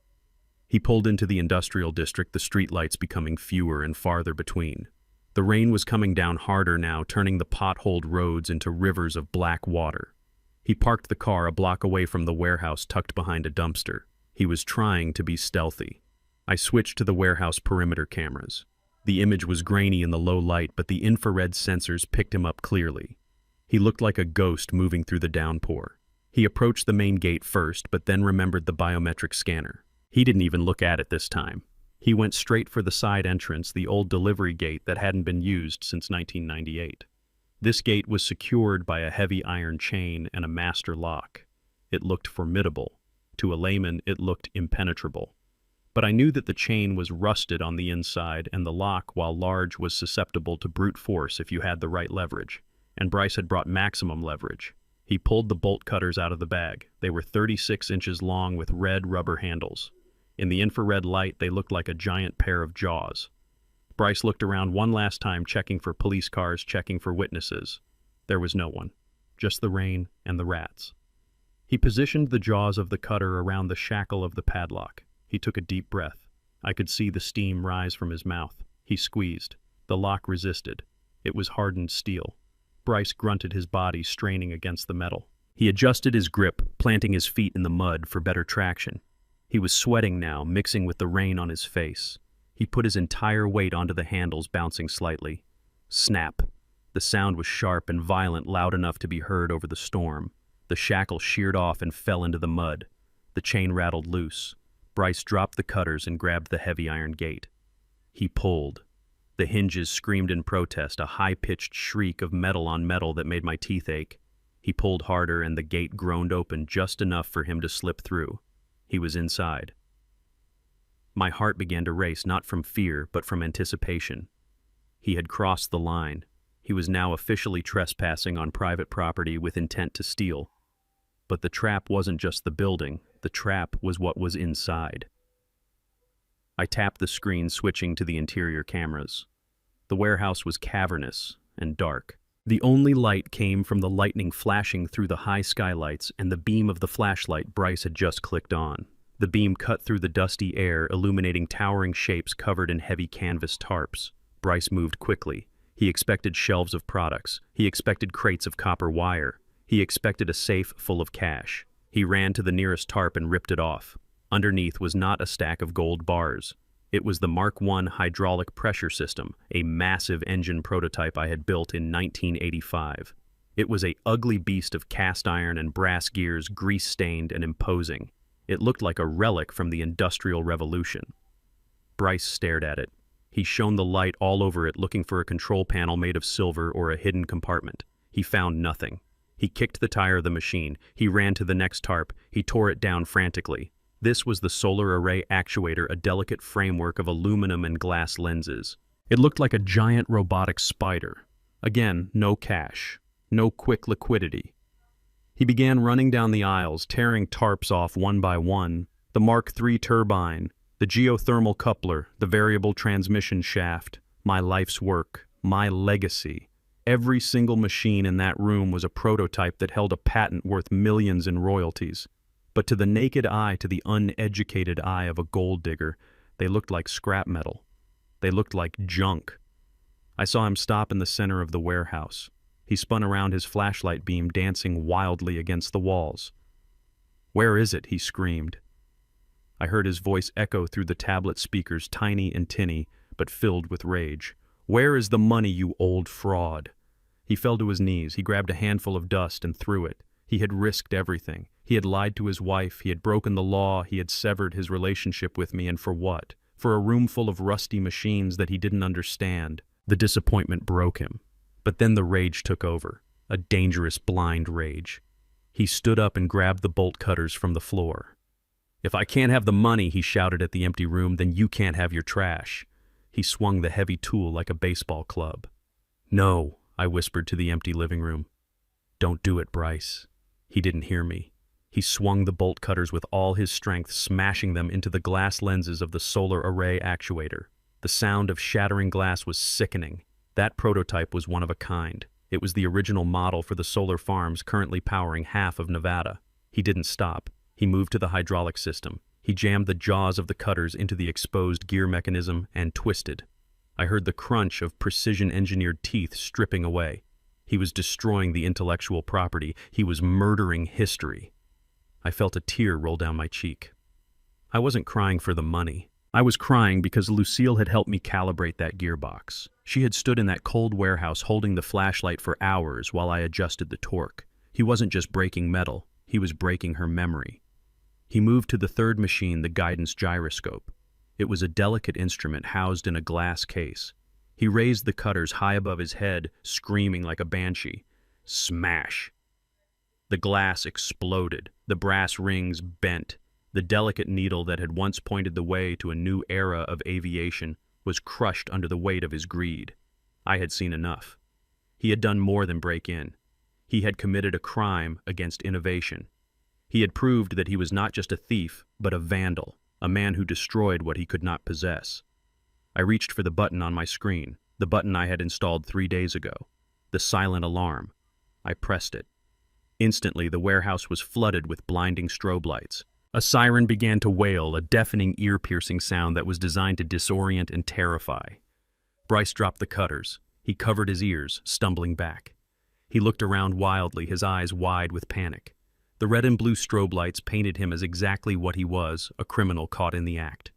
He pulled into the industrial district, the streetlights becoming fewer and farther between. The rain was coming down harder now, turning the potholed roads into rivers of black water. He parked the car a block away from the warehouse, tucked behind a dumpster. He was trying to be stealthy. I switched to the warehouse perimeter cameras. The image was grainy in the low light, but the infrared sensors picked him up clearly. He looked like a ghost moving through the downpour. He approached the main gate first, but then remembered the biometric scanner. He didn't even look at it this time. He went straight for the side entrance, the old delivery gate that hadn't been used since 1998. This gate was secured by a heavy iron chain and a master lock. It looked formidable. To a layman, it looked impenetrable. But I knew that the chain was rusted on the inside, and the lock, while large, was susceptible to brute force if you had the right leverage. And Bryce had brought maximum leverage. He pulled the bolt cutters out of the bag. They were 36 inches long with red rubber handles. In the infrared light, they looked like a giant pair of jaws. Bryce looked around one last time, checking for police cars, checking for witnesses. There was no one. Just the rain and the rats. He positioned the jaws of the cutter around the shackle of the padlock. He took a deep breath. I could see the steam rise from his mouth. He squeezed. The lock resisted. It was hardened steel. Bryce grunted, his body straining against the metal. He adjusted his grip, planting his feet in the mud for better traction. He was sweating now, mixing with the rain on his face. He put his entire weight onto the handles, bouncing slightly. Snap. The sound was sharp and violent, loud enough to be heard over the storm. The shackle sheared off and fell into the mud. The chain rattled loose. Bryce dropped the cutters and grabbed the heavy iron gate. He pulled. The hinges screamed in protest, a high-pitched shriek of metal on metal that made my teeth ache. He pulled harder and the gate groaned open just enough for him to slip through. He was inside. My heart began to race, not from fear, but from anticipation. He had crossed the line. He was now officially trespassing on private property with intent to steal. But the trap wasn't just the building. The trap was what was inside. I tapped the screen, switching to the interior cameras. The warehouse was cavernous and dark. The only light came from the lightning flashing through the high skylights and the beam of the flashlight Bryce had just clicked on. The beam cut through the dusty air, illuminating towering shapes covered in heavy canvas tarps. Bryce moved quickly. He expected shelves of products. He expected crates of copper wire. He expected a safe full of cash. He ran to the nearest tarp and ripped it off. Underneath was not a stack of gold bars. It was the Mark I hydraulic pressure system, a massive engine prototype I had built in 1985. It was an ugly beast of cast iron and brass gears, grease-stained and imposing. It looked like a relic from the Industrial Revolution. Bryce stared at it. He shone the light all over it, looking for a control panel made of silver or a hidden compartment. He found nothing. He kicked the tire of the machine. He ran to the next tarp. He tore it down frantically. This was the solar array actuator, a delicate framework of aluminum and glass lenses. It looked like a giant robotic spider. Again, no cash. No quick liquidity. He began running down the aisles, tearing tarps off one by one. The Mark III turbine, the geothermal coupler, the variable transmission shaft, my life's work, my legacy. Every single machine in that room was a prototype that held a patent worth millions in royalties. But to the naked eye, to the uneducated eye of a gold digger, they looked like scrap metal. They looked like junk. I saw him stop in the center of the warehouse. He spun around, his flashlight beam dancing wildly against the walls. "Where is it?" he screamed. I heard his voice echo through the tablet speakers, tiny and tinny, but filled with rage. "Where is the money, you old fraud?" He fell to his knees. He grabbed a handful of dust and threw it. He had risked everything. He had lied to his wife. He had broken the law. He had severed his relationship with me. And for what? For a room full of rusty machines that he didn't understand. The disappointment broke him. But then the rage took over. A dangerous, blind rage. He stood up and grabbed the bolt cutters from the floor. "If I can't have the money," he shouted at the empty room, "then you can't have your trash." He swung the heavy tool like a baseball club. "No," I whispered to the empty living room. "Don't do it, Bryce." He didn't hear me. He swung the bolt cutters with all his strength, smashing them into the glass lenses of the solar array actuator. The sound of shattering glass was sickening. That prototype was one of a kind. It was the original model for the solar farms currently powering half of Nevada. He didn't stop. He moved to the hydraulic system. He jammed the jaws of the cutters into the exposed gear mechanism and twisted. I heard the crunch of precision-engineered teeth stripping away. He was destroying the intellectual property. He was murdering history. I felt a tear roll down my cheek. I wasn't crying for the money. I was crying because Lucille had helped me calibrate that gearbox. She had stood in that cold warehouse holding the flashlight for hours while I adjusted the torque. He wasn't just breaking metal, he was breaking her memory. He moved to the third machine, the guidance gyroscope. It was a delicate instrument housed in a glass case. He raised the cutters high above his head, screaming like a banshee. Smash! The glass exploded. The brass rings bent. The delicate needle that had once pointed the way to a new era of aviation was crushed under the weight of his greed. I had seen enough. He had done more than break in. He had committed a crime against innovation. He had proved that he was not just a thief, but a vandal, a man who destroyed what he could not possess. I reached for the button on my screen, the button I had installed 3 days ago, the silent alarm. I pressed it. Instantly, the warehouse was flooded with blinding strobe lights. A siren began to wail, a deafening, ear-piercing sound that was designed to disorient and terrify. Bryce dropped the cutters. He covered his ears, stumbling back. He looked around wildly, his eyes wide with panic. The red and blue strobe lights painted him as exactly what he was, a criminal caught in the act.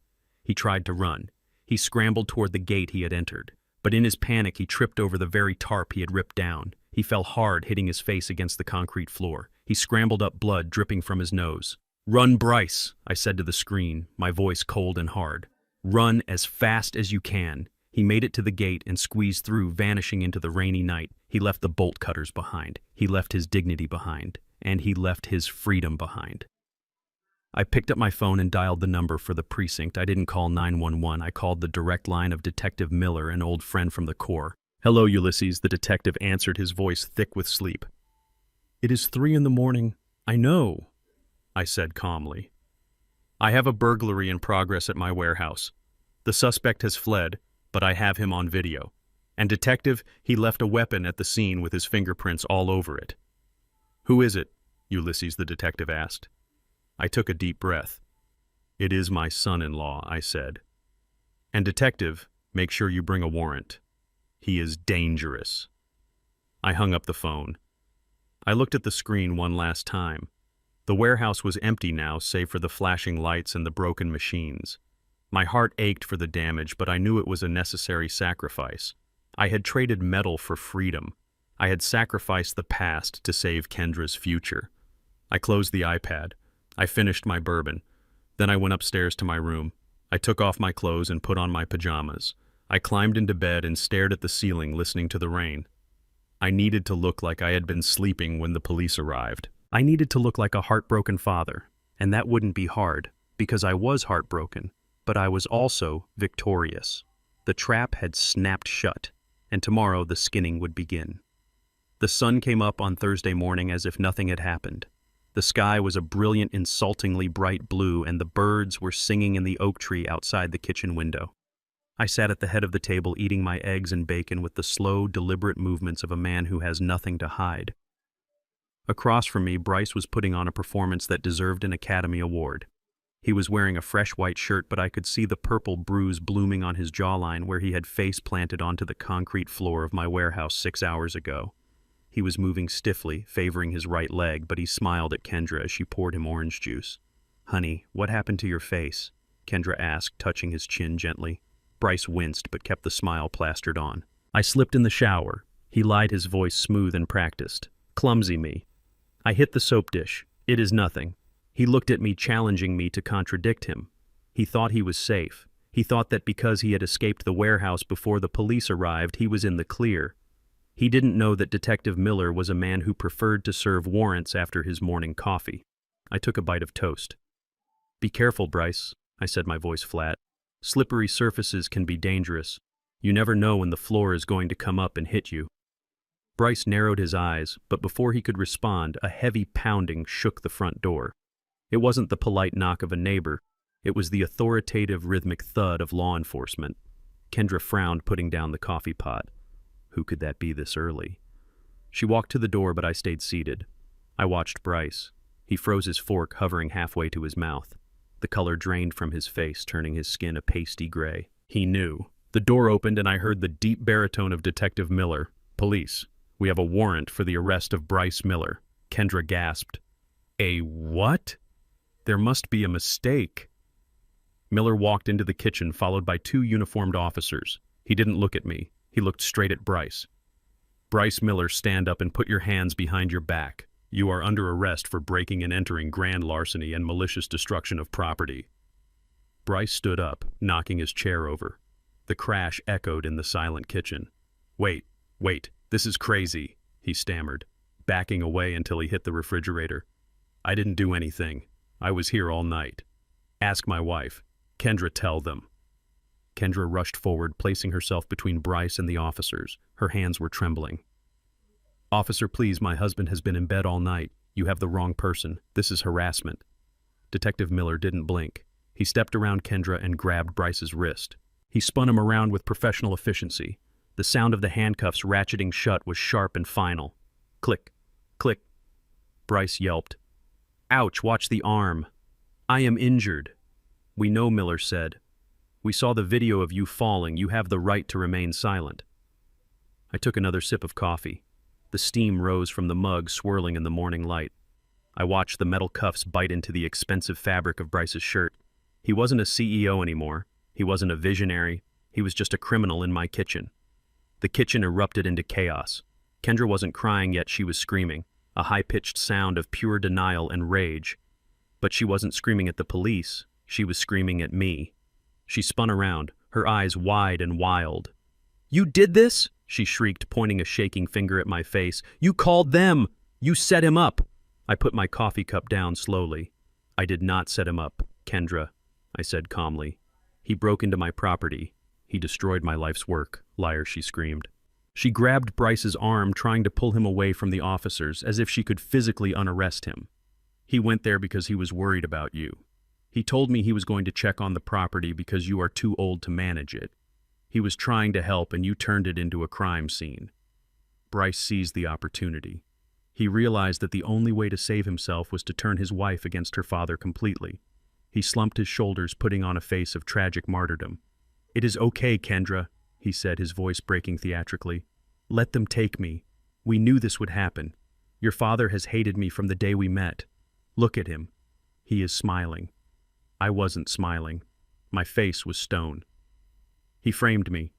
He tried to run. He scrambled toward the gate he had entered. But in his panic, he tripped over the very tarp he had ripped down. He fell hard, hitting his face against the concrete floor. He scrambled up, blood dripping from his nose. "Run, Bryce," I said to the screen, my voice cold and hard. "Run as fast as you can." He made it to the gate and squeezed through, vanishing into the rainy night. He left the bolt cutters behind. He left his dignity behind. And he left his freedom behind. I picked up my phone and dialed the number for the precinct. I didn't call 911. I called the direct line of Detective Miller, an old friend from the Corps. "Hello, Ulysses," the detective answered, his voice thick with sleep. "It is 3 a.m. I know," I said calmly. "I have a burglary in progress at my warehouse. The suspect has fled, but I have him on video. And detective, he left a weapon at the scene with his fingerprints all over it." "Who is it?" Ulysses the detective asked. I took a deep breath. "It is my son-in-law," I said. "And detective, make sure you bring a warrant. He is dangerous." I hung up the phone. I looked at the screen one last time. The warehouse was empty now, save for the flashing lights and the broken machines. My heart ached for the damage, but I knew it was a necessary sacrifice. I had traded metal for freedom. I had sacrificed the past to save Kendra's future. I closed the iPad. I finished my bourbon. Then I went upstairs to my room. I took off my clothes and put on my pajamas. I climbed into bed and stared at the ceiling, listening to the rain. I needed to look like I had been sleeping when the police arrived. I needed to look like a heartbroken father, and that wouldn't be hard, because I was heartbroken, but I was also victorious. The trap had snapped shut, and tomorrow the skinning would begin. The sun came up on Thursday morning as if nothing had happened. The sky was a brilliant, insultingly bright blue, and the birds were singing in the oak tree outside the kitchen window. I sat at the head of the table eating my eggs and bacon with the slow, deliberate movements of a man who has nothing to hide. Across from me, Bryce was putting on a performance that deserved an Academy Award. He was wearing a fresh white shirt, but I could see the purple bruise blooming on his jawline where he had face planted onto the concrete floor of my warehouse 6 hours ago. He was moving stiffly, favoring his right leg, but he smiled at Kendra as she poured him orange juice. "Honey, what happened to your face?" Kendra asked, touching his chin gently. Bryce winced, but kept the smile plastered on. "I slipped in the shower." He lied, his voice smooth and practiced. "Clumsy me. I hit the soap dish. It is nothing." He looked at me, challenging me to contradict him. He thought he was safe. He thought that because he had escaped the warehouse before the police arrived, he was in the clear. He didn't know that Detective Miller was a man who preferred to serve warrants after his morning coffee. I took a bite of toast. "Be careful, Bryce," I said, my voice flat. "Slippery surfaces can be dangerous. You never know when the floor is going to come up and hit you." Bryce narrowed his eyes, but before he could respond, a heavy pounding shook the front door. It wasn't the polite knock of a neighbor. It was the authoritative, rhythmic thud of law enforcement. Kendra frowned, putting down the coffee pot. Who could that be this early? She walked to the door, but I stayed seated. I watched Bryce. He froze his fork, hovering halfway to his mouth. The color drained from his face, turning his skin a pasty gray. He knew. The door opened and I heard the deep baritone of Detective Miller. "Police, we have a warrant for the arrest of Bryce Miller." Kendra gasped. "A what?" "There must be a mistake." Miller walked into the kitchen, followed by 2 uniformed officers. He didn't look at me. He looked straight at Bryce. "Bryce Miller, stand up and put your hands behind your back. You are under arrest for breaking and entering grand larceny and malicious destruction of property." Bryce stood up, knocking his chair over. The crash echoed in the silent kitchen. Wait, this is crazy," he stammered, backing away until he hit the refrigerator. "I didn't do anything. I was here all night. Ask my wife. Kendra, tell them." Kendra rushed forward, placing herself between Bryce and the officers. Her hands were trembling. "Officer, please, my husband has been in bed all night. You have the wrong person. This is harassment." Detective Miller didn't blink. He stepped around Kendra and grabbed Bryce's wrist. He spun him around with professional efficiency. The sound of the handcuffs ratcheting shut was sharp and final. Click, click. Bryce yelped. Ouch, watch the arm. I am injured. We know, Miller said. We saw the video of you falling. You have the right to remain silent. I took another sip of coffee. The steam rose from the mug, swirling in the morning light. I watched the metal cuffs bite into the expensive fabric of Bryce's shirt. He wasn't a CEO anymore. He wasn't a visionary. He was just a criminal in my kitchen. The kitchen erupted into chaos. Kendra wasn't crying yet, she was screaming, a high-pitched sound of pure denial and rage. But she wasn't screaming at the police. She was screaming at me. She spun around, her eyes wide and wild. You did this? She shrieked, pointing a shaking finger at my face. You called them! You set him up! I put my coffee cup down slowly. I did not set him up, Kendra, I said calmly. He broke into my property. He destroyed my life's work, liar, she screamed. She grabbed Bryce's arm, trying to pull him away from the officers, as if she could physically unarrest him. He went there because he was worried about you. He told me he was going to check on the property because you are too old to manage it. He was trying to help and you turned it into a crime scene. Bryce seized the opportunity. He realized that the only way to save himself was to turn his wife against her father completely. He slumped his shoulders, putting on a face of tragic martyrdom. It is okay, Kendra, he said, his voice breaking theatrically. Let them take me. We knew this would happen. Your father has hated me from the day we met. Look at him. He is smiling. I wasn't smiling. My face was stone. He framed me.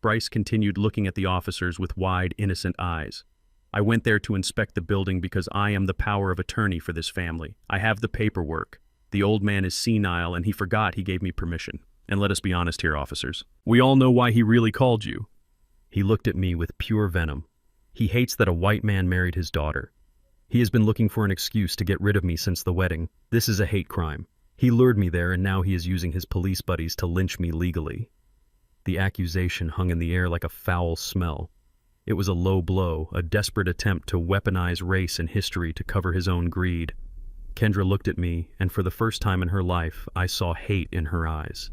Bryce continued looking at the officers with wide, innocent eyes. I went there to inspect the building because I am the power of attorney for this family. I have the paperwork. The old man is senile and he forgot he gave me permission. And let us be honest here, officers. We all know why he really called you. He looked at me with pure venom. He hates that a white man married his daughter. He has been looking for an excuse to get rid of me since the wedding. This is a hate crime. He lured me there and now he is using his police buddies to lynch me legally. The accusation hung in the air like a foul smell. It was a low blow, a desperate attempt to weaponize race and history to cover his own greed. Kendra looked at me, and for the first time in her life, I saw hate in her eyes.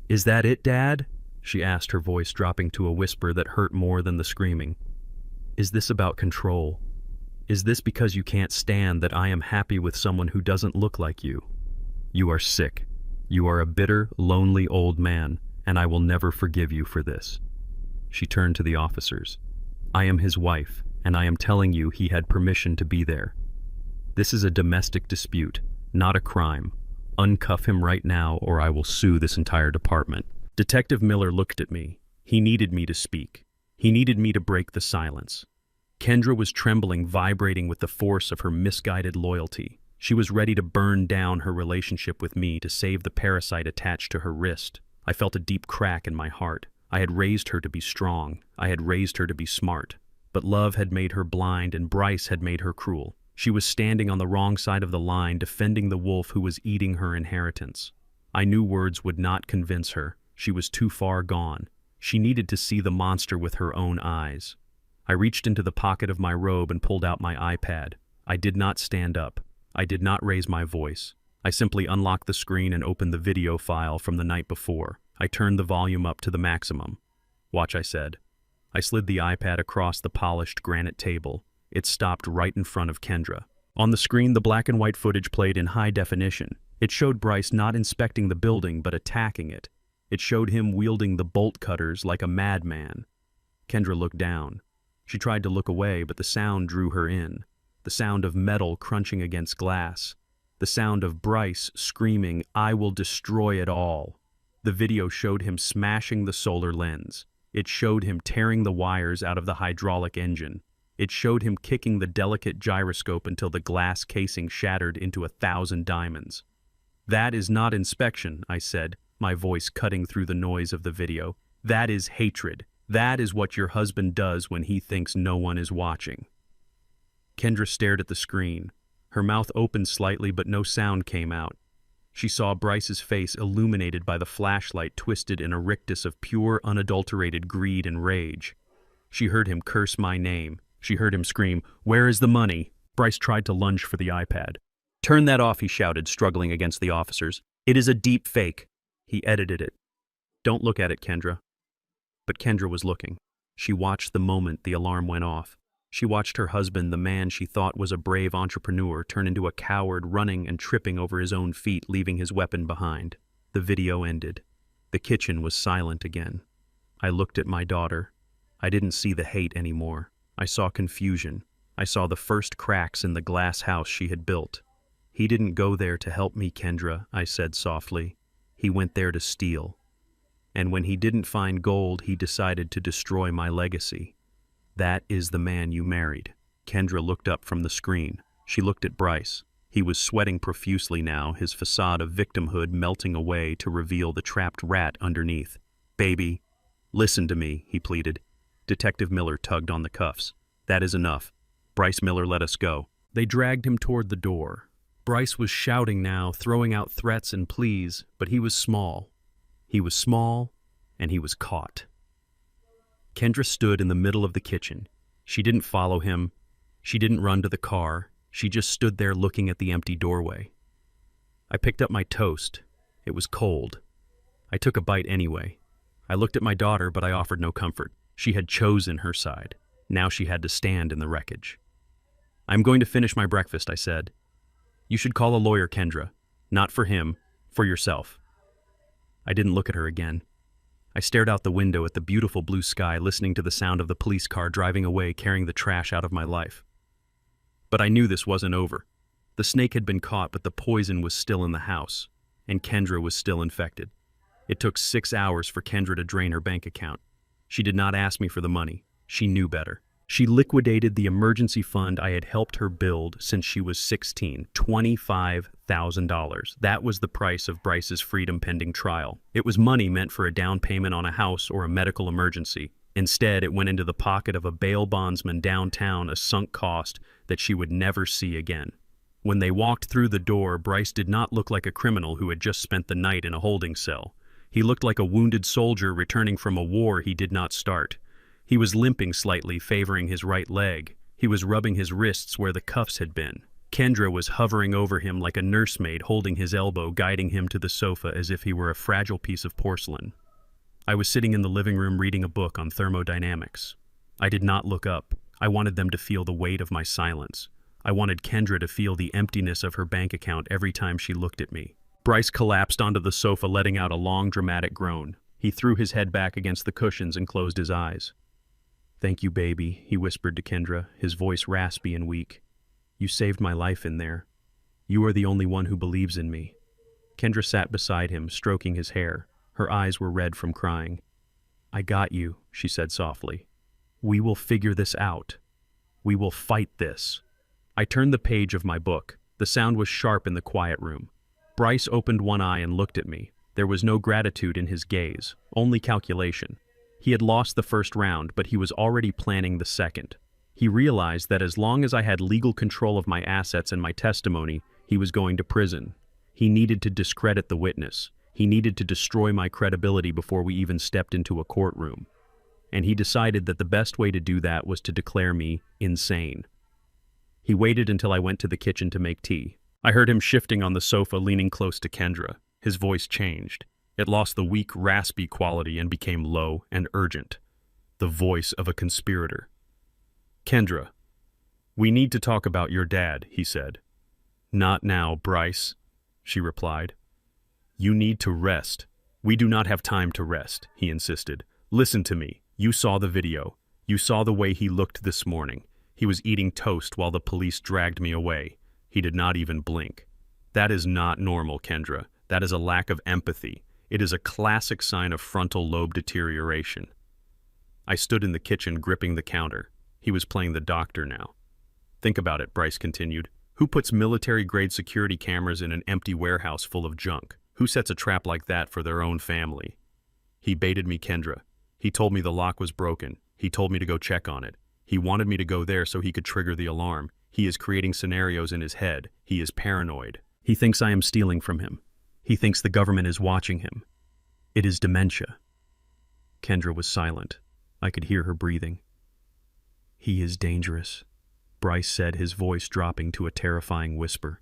Is that it, Dad? She asked, her voice dropping to a whisper that hurt more than the screaming. Is this about control? Is this because you can't stand that I am happy with someone who doesn't look like you? You are sick. You are a bitter, lonely old man, and I will never forgive you for this. She turned to the officers. I am his wife, and I am telling you he had permission to be there. This is a domestic dispute, not a crime. Uncuff him right now or I will sue this entire department. Detective Miller looked at me. He needed me to speak. He needed me to break the silence. Kendra was trembling, vibrating with the force of her misguided loyalty. She was ready to burn down her relationship with me to save the parasite attached to her wrist. I felt a deep crack in my heart. I had raised her to be strong. I had raised her to be smart. But love had made her blind and Bryce had made her cruel. She was standing on the wrong side of the line, defending the wolf who was eating her inheritance. I knew words would not convince her. She was too far gone. She needed to see the monster with her own eyes. I reached into the pocket of my robe and pulled out my iPad. I did not stand up. I did not raise my voice. I simply unlocked the screen and opened the video file from the night before. I turned the volume up to the maximum. Watch, I said. I slid the iPad across the polished granite table. It stopped right in front of Kendra. On the screen, the black and white footage played in high definition. It showed Bryce not inspecting the building, but attacking it. It showed him wielding the bolt cutters like a madman. Kendra looked down. She tried to look away, but the sound drew her in. The sound of metal crunching against glass. The sound of Bryce screaming, "I will destroy it all." The video showed him smashing the solar lens. It showed him tearing the wires out of the hydraulic engine. It showed him kicking the delicate gyroscope until the glass casing shattered into 1,000 diamonds. That is not inspection, I said, my voice cutting through the noise of the video. That is hatred. That is what your husband does when he thinks no one is watching. Kendra stared at the screen. Her mouth opened slightly, but no sound came out. She saw Bryce's face illuminated by the flashlight twisted in a rictus of pure, unadulterated greed and rage. She heard him curse my name. She heard him scream, "Where is the money?" Bryce tried to lunge for the iPad. "Turn that off," he shouted, struggling against the officers. "It is a deep fake." He edited it. "Don't look at it, Kendra." But Kendra was looking. She watched the moment the alarm went off. She watched her husband, the man she thought was a brave entrepreneur, turn into a coward, running and tripping over his own feet, leaving his weapon behind. The video ended. The kitchen was silent again. I looked at my daughter. I didn't see the hate anymore. I saw confusion. I saw the first cracks in the glass house she had built. "He didn't go there to help me, Kendra," I said softly. "He went there to steal. And when he didn't find gold, he decided to destroy my legacy. That is the man you married." Kendra looked up from the screen. She looked at Bryce. He was sweating profusely now, his facade of victimhood melting away to reveal the trapped rat underneath. "Baby, listen to me," he pleaded. Detective Miller tugged on the cuffs. "That is enough. Bryce Miller, let us go." They dragged him toward the door. Bryce was shouting now, throwing out threats and pleas, but he was small. He was small, and he was caught. Kendra stood in the middle of the kitchen. She didn't follow him. She didn't run to the car. She just stood there looking at the empty doorway. I picked up my toast. It was cold. I took a bite anyway. I looked at my daughter, but I offered no comfort. She had chosen her side. Now she had to stand in the wreckage. "I'm going to finish my breakfast," I said. "You should call a lawyer, Kendra. Not for him, for yourself." I didn't look at her again. I stared out the window at the beautiful blue sky, listening to the sound of the police car driving away, carrying the trash out of my life. But I knew this wasn't over. The snake had been caught, but the poison was still in the house, and Kendra was still infected. It took 6 hours for Kendra to drain her bank account. She did not ask me for the money. She knew better. She liquidated the emergency fund I had helped her build since she was 16, $25,000. That was the price of Bryce's freedom pending trial. It was money meant for a down payment on a house or a medical emergency. Instead, it went into the pocket of a bail bondsman downtown, a sunk cost that she would never see again. When they walked through the door, Bryce did not look like a criminal who had just spent the night in a holding cell. He looked like a wounded soldier returning from a war he did not start. He was limping slightly, favoring his right leg. He was rubbing his wrists where the cuffs had been. Kendra was hovering over him like a nursemaid, holding his elbow, guiding him to the sofa as if he were a fragile piece of porcelain. I was sitting in the living room reading a book on thermodynamics. I did not look up. I wanted them to feel the weight of my silence. I wanted Kendra to feel the emptiness of her bank account every time she looked at me. Bryce collapsed onto the sofa, letting out a long, dramatic groan. He threw his head back against the cushions and closed his eyes. "Thank you, baby," he whispered to Kendra, his voice raspy and weak. "You saved my life in there. You are the only one who believes in me." Kendra sat beside him, stroking his hair. Her eyes were red from crying. "I got you," she said softly. "We will figure this out. We will fight this." I turned the page of my book. The sound was sharp in the quiet room. Bryce opened one eye and looked at me. There was no gratitude in his gaze, only calculation. He had lost the first round, but he was already planning the second. He realized that as long as I had legal control of my assets and my testimony, he was going to prison. He needed to discredit the witness. He needed to destroy my credibility before we even stepped into a courtroom. And he decided that the best way to do that was to declare me insane. He waited until I went to the kitchen to make tea. I heard him shifting on the sofa, leaning close to Kendra. His voice changed. It lost the weak, raspy quality and became low and urgent. The voice of a conspirator. "Kendra, we need to talk about your dad," he said. "Not now, Bryce," she replied. "You need to rest." "We do not have time to rest," he insisted. "Listen to me. You saw the video. You saw the way he looked this morning. He was eating toast while the police dragged me away. He did not even blink. That is not normal, Kendra. That is a lack of empathy. It is a classic sign of frontal lobe deterioration." I stood in the kitchen, gripping the counter. He was playing the doctor now. "Think about it," Bryce continued. "Who puts military-grade security cameras in an empty warehouse full of junk? Who sets a trap like that for their own family?" He baited me, Kendra. He told me the lock was broken. He told me to go check on it. He wanted me to go there so he could trigger the alarm. He is creating scenarios in his head. He is paranoid. He thinks I am stealing from him. He thinks the government is watching him. It is dementia. Kendra was silent. I could hear her breathing. "He is dangerous," Bryce said, his voice dropping to a terrifying whisper.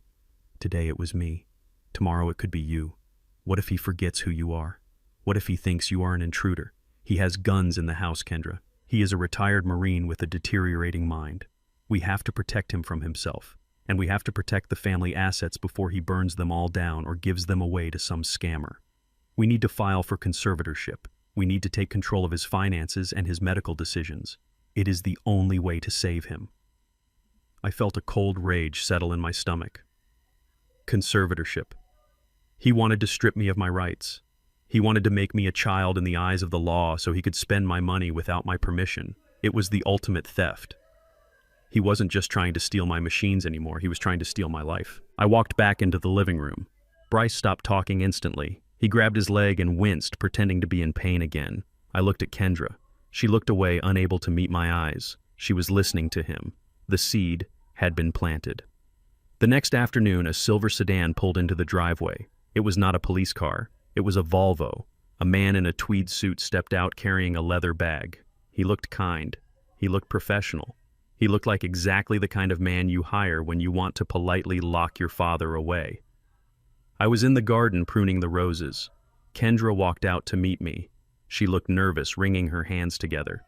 "Today it was me. Tomorrow it could be you. What if he forgets who you are? What if he thinks you are an intruder? He has guns in the house, Kendra. He is a retired Marine with a deteriorating mind. We have to protect him from himself, and we have to protect the family assets before he burns them all down or gives them away to some scammer. We need to file for conservatorship. We need to take control of his finances and his medical decisions. It is the only way to save him. I felt a cold rage settle in my stomach. Conservatorship. He wanted to strip me of my rights. He wanted to make me a child in the eyes of the law so he could spend my money without my permission. It was the ultimate theft. He wasn't just trying to steal my machines anymore, he was trying to steal my life. I walked back into the living room. Bryce stopped talking instantly. He grabbed his leg and winced, pretending to be in pain again. I looked at Kendra. She looked away, unable to meet my eyes. She was listening to him. The seed had been planted. The next afternoon, a silver sedan pulled into the driveway. It was not a police car. It was a Volvo. A man in a tweed suit stepped out carrying a leather bag. He looked kind. He looked professional. He looked like exactly the kind of man you hire when you want to politely lock your father away. I was in the garden pruning the roses. Kendra walked out to meet me. She looked nervous, wringing her hands together.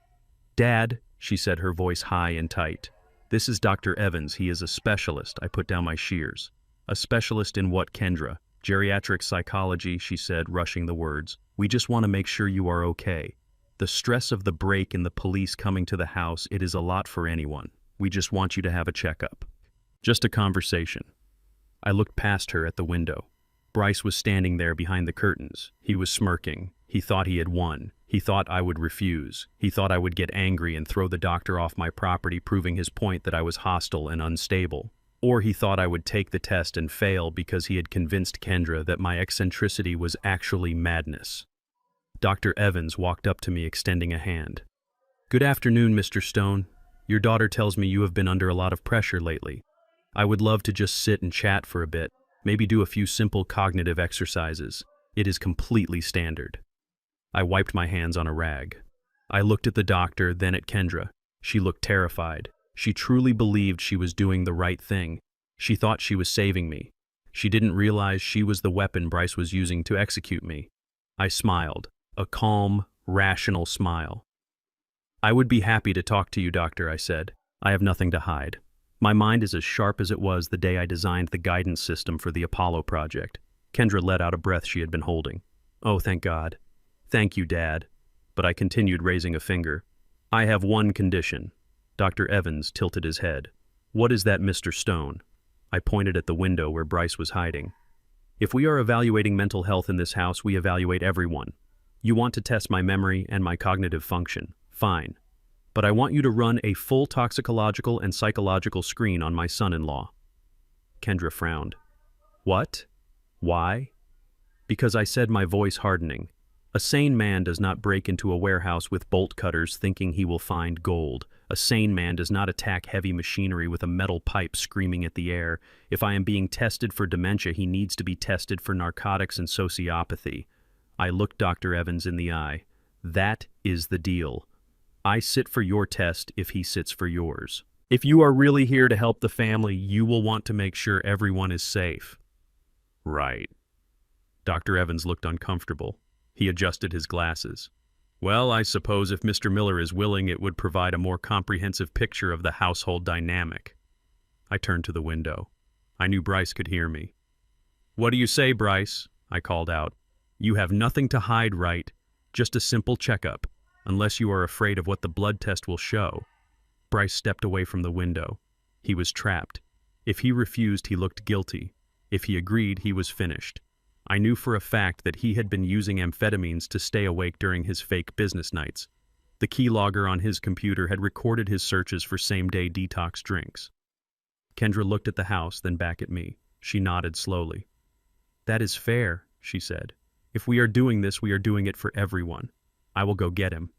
"Dad," she said, her voice high and tight. "This is Dr. Evans. He is a specialist." I put down my shears. "A specialist in what, Kendra?" "Geriatric psychology," she said, rushing the words. "We just want to make sure you are okay. The stress of the break and the police coming to the house, it is a lot for anyone. We just want you to have a checkup. Just a conversation." I looked past her at the window. Bryce was standing there behind the curtains. He was smirking. He thought he had won. He thought I would refuse. He thought I would get angry and throw the doctor off my property, proving his point that I was hostile and unstable. Or he thought I would take the test and fail because he had convinced Kendra that my eccentricity was actually madness. Dr. Evans walked up to me, extending a hand. "Good afternoon, Mr. Stone. Your daughter tells me you have been under a lot of pressure lately. I would love to just sit and chat for a bit, maybe do a few simple cognitive exercises. It is completely standard." I wiped my hands on a rag. I looked at the doctor, then at Kendra. She looked terrified. She truly believed she was doing the right thing. She thought she was saving me. She didn't realize she was the weapon Bryce was using to execute me. I smiled, a calm, rational smile. "I would be happy to talk to you, doctor," I said. "I have nothing to hide. My mind is as sharp as it was the day I designed the guidance system for the Apollo project." Kendra let out a breath she had been holding. "Oh, thank God. Thank you, Dad." But I continued, raising a finger. "I have one condition." Dr. Evans tilted his head. "What is that, Mr. Stone?" I pointed at the window where Bryce was hiding. "If we are evaluating mental health in this house, we evaluate everyone. You want to test my memory and my cognitive function. Fine. But I want you to run a full toxicological and psychological screen on my son-in-law." Kendra frowned. "What? Why?" "Because," I said, my voice hardening, "a sane man does not break into a warehouse with bolt cutters thinking he will find gold. A sane man does not attack heavy machinery with a metal pipe screaming at the air. If I am being tested for dementia, he needs to be tested for narcotics and sociopathy." I looked Dr. Evans in the eye. "That is the deal. I sit for your test if he sits for yours. If you are really here to help the family, you will want to make sure everyone is safe." "Right." Dr. Evans looked uncomfortable. He adjusted his glasses. "Well, I suppose if Mr. Miller is willing, it would provide a more comprehensive picture of the household dynamic." I turned to the window. I knew Bryce could hear me. "What do you say, Bryce?" I called out. "You have nothing to hide, right? Just a simple checkup, unless you are afraid of what the blood test will show." Bryce stepped away from the window. He was trapped. If he refused, he looked guilty. If he agreed, he was finished. I knew for a fact that he had been using amphetamines to stay awake during his fake business nights. The keylogger on his computer had recorded his searches for same-day detox drinks. Kendra looked at the house, then back at me. She nodded slowly. "That is fair," she said. "If we are doing this, we are doing it for everyone. I will go get him."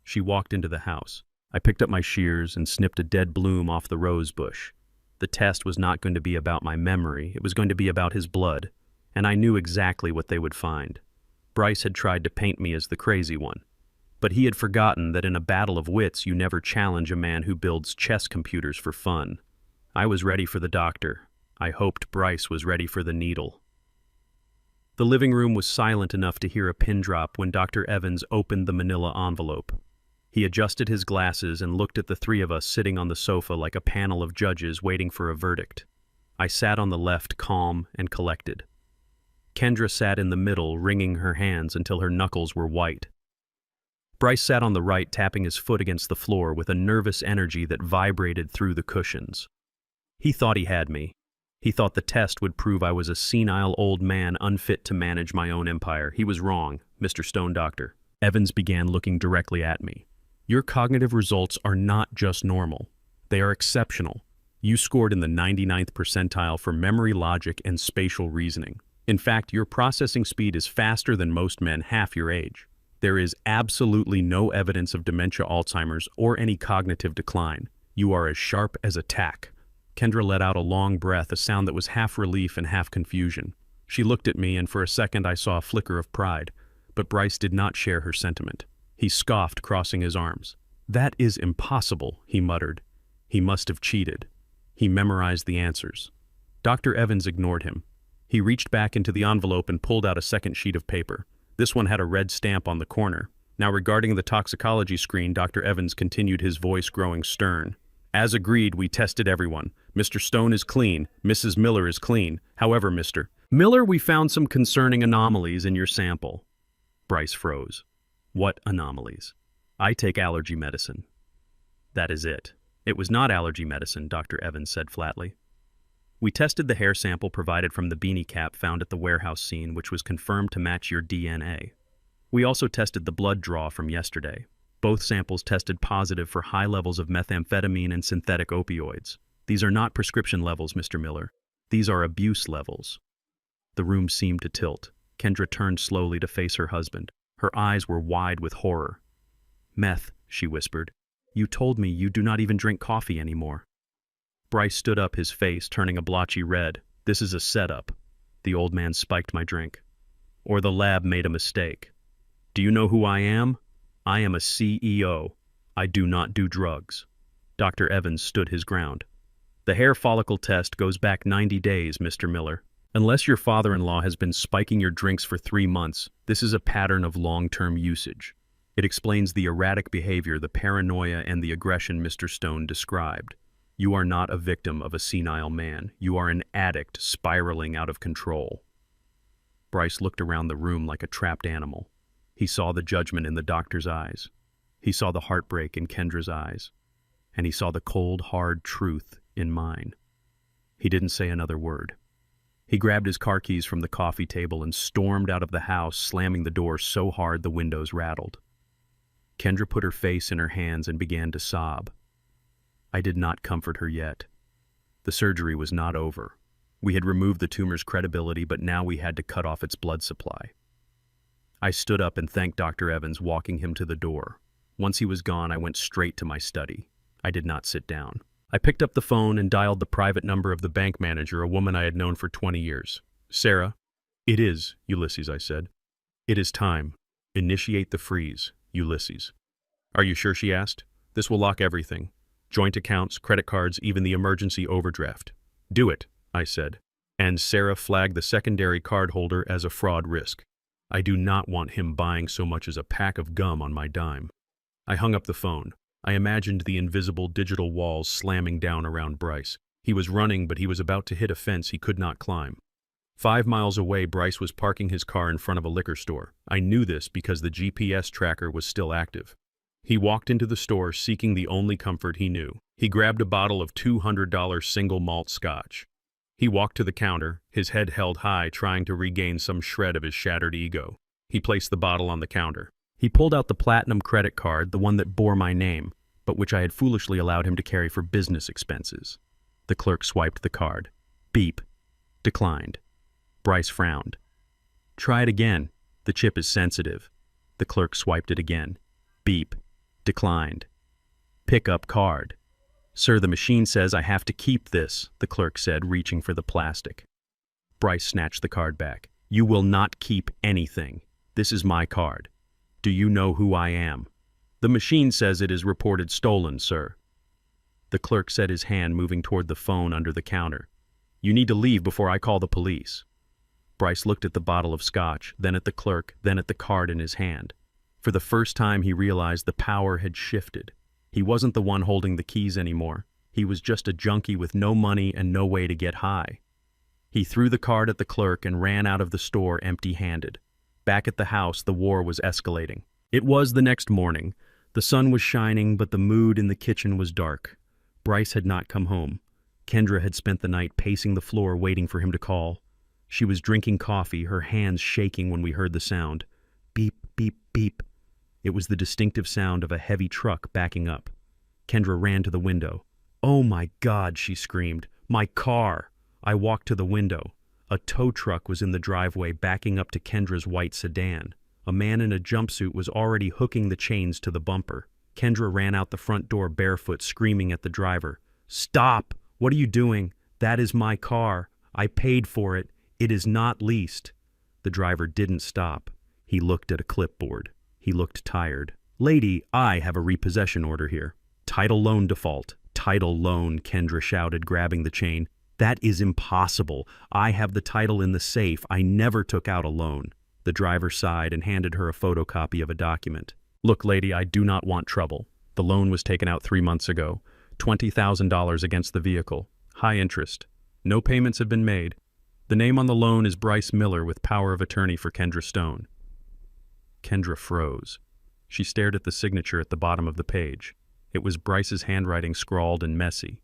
She walked into the house. I picked up my shears and snipped a dead bloom off the rose bush. The test was not going to be about my memory. It was going to be about his blood. And I knew exactly what they would find. Bryce had tried to paint me as the crazy one. But he had forgotten that in a battle of wits, you never challenge a man who builds chess computers for fun. I was ready for the doctor. I hoped Bryce was ready for the needle. The living room was silent enough to hear a pin drop when Dr. Evans opened the manila envelope. He adjusted his glasses and looked at the three of us sitting on the sofa like a panel of judges waiting for a verdict. I sat on the left, calm and collected. Kendra sat in the middle, wringing her hands until her knuckles were white. Bryce sat on the right, tapping his foot against the floor with a nervous energy that vibrated through the cushions. He thought he had me. He thought the test would prove I was a senile old man unfit to manage my own empire. He was wrong, Mr. Stone Doctor. Evans began looking directly at me. Your cognitive results are not just normal. They are exceptional. You scored in the 99th percentile for memory, logic, and spatial reasoning. In fact, your processing speed is faster than most men half your age. There is absolutely no evidence of dementia, Alzheimer's, or any cognitive decline. You are as sharp as a tack. Kendra let out a long breath, a sound that was half relief and half confusion. She looked at me, and for a second I saw a flicker of pride. But Bryce did not share her sentiment. He scoffed, crossing his arms. That is impossible, he muttered. He must have cheated. He memorized the answers. Dr. Evans ignored him. He reached back into the envelope and pulled out a second sheet of paper. This one had a red stamp on the corner. Now, regarding the toxicology screen, Dr. Evans continued, his voice growing stern. As agreed, we tested everyone. Mr. Stone is clean. Mrs. Miller is clean. However, Mr. Miller, we found some concerning anomalies in your sample. Bryce froze. What anomalies? I take allergy medicine. That is it. It was not allergy medicine, Dr. Evans said flatly. We tested the hair sample provided from the beanie cap found at the warehouse scene, which was confirmed to match your DNA. We also tested the blood draw from yesterday. Both samples tested positive for high levels of methamphetamine and synthetic opioids. These are not prescription levels, Mr. Miller. These are abuse levels. The room seemed to tilt. Kendra turned slowly to face her husband. Her eyes were wide with horror. Meth, she whispered. You told me you do not even drink coffee anymore. Bryce stood up, his face turning a blotchy red. This is a setup. The old man spiked my drink. Or the lab made a mistake. Do you know who I am? I am a CEO. I do not do drugs. Dr. Evans stood his ground. The hair follicle test goes back 90 days, Mr. Miller. Unless your father-in-law has been spiking your drinks for 3 months, this is a pattern of long-term usage. It explains the erratic behavior, the paranoia, and the aggression Mr. Stone described. You are not a victim of a senile man. You are an addict spiraling out of control. Bryce looked around the room like a trapped animal. He saw the judgment in the doctor's eyes. He saw the heartbreak in Kendra's eyes. And he saw the cold, hard truth in mine. He didn't say another word. He grabbed his car keys from the coffee table and stormed out of the house, slamming the door so hard the windows rattled. Kendra put her face in her hands and began to sob. I did not comfort her yet. The surgery was not over. We had removed the tumor's credibility, but now we had to cut off its blood supply. I stood up and thanked Dr. Evans, walking him to the door. Once he was gone, I went straight to my study. I did not sit down. I picked up the phone and dialed the private number of the bank manager, a woman I had known for 20 years. Sarah. It is, Ulysses, I said. It is time. Initiate the freeze, Ulysses. Are you sure, she asked. This will lock everything. Joint accounts, credit cards, even the emergency overdraft. Do it, I said. And Sarah flagged the secondary card holder as a fraud risk. I do not want him buying so much as a pack of gum on my dime. I hung up the phone. I imagined the invisible digital walls slamming down around Bryce. He was running, but he was about to hit a fence he could not climb. 5 miles away, Bryce was parking his car in front of a liquor store. I knew this because the GPS tracker was still active. He walked into the store seeking the only comfort he knew. He grabbed a bottle of $200 single malt scotch. He walked to the counter, his head held high, trying to regain some shred of his shattered ego. He placed the bottle on the counter. He pulled out the platinum credit card, the one that bore my name, but which I had foolishly allowed him to carry for business expenses. The clerk swiped the card. Beep. Declined. Bryce frowned. Try it again. The chip is sensitive. The clerk swiped it again. Beep. Declined. Pick up card. Sir, the machine says I have to keep this, the clerk said, reaching for the plastic. Bryce snatched the card back. You will not keep anything. This is my card. Do you know who I am? The machine says it is reported stolen, sir. The clerk set his hand, moving toward the phone under the counter. You need to leave before I call the police. Bryce looked at the bottle of scotch, then at the clerk, then at the card in his hand. For For the first time, he realized the power had shifted. He wasn't the one holding the keys anymore. He was just a junkie with no money and no way to get high. He threw the card at the clerk and ran out of the store empty-handed. Back at the house, the war was escalating. It was the next morning. The sun was shining, but the mood in the kitchen was dark. Bryce had not come home. Kendra had spent the night pacing the floor waiting for him to call. She was drinking coffee, her hands shaking when we heard the sound. Beep, beep, beep. It was the distinctive sound of a heavy truck backing up. Kendra ran to the window. "Oh my God," she screamed. "My car!" I walked to the window. A tow truck was in the driveway backing up to Kendra's white sedan. A man in a jumpsuit was already hooking the chains to the bumper. Kendra ran out the front door barefoot, screaming at the driver. "Stop! What are you doing? That is my car. I paid for it. It is not leased." The driver didn't stop. He looked at a clipboard. He looked tired. "Lady, I have a repossession order here." "Title loan default." "Title loan," Kendra shouted, grabbing the chain. "That is impossible. I have the title in the safe. I never took out a loan." The driver sighed and handed her a photocopy of a document. "Look, lady, I do not want trouble. The loan was taken out 3 months ago. $20,000 against the vehicle. High interest. No payments have been made. The name on the loan is Bryce Miller with power of attorney for Kendra Stone." Kendra froze. She stared at the signature at the bottom of the page. It was Bryce's handwriting, scrawled and messy.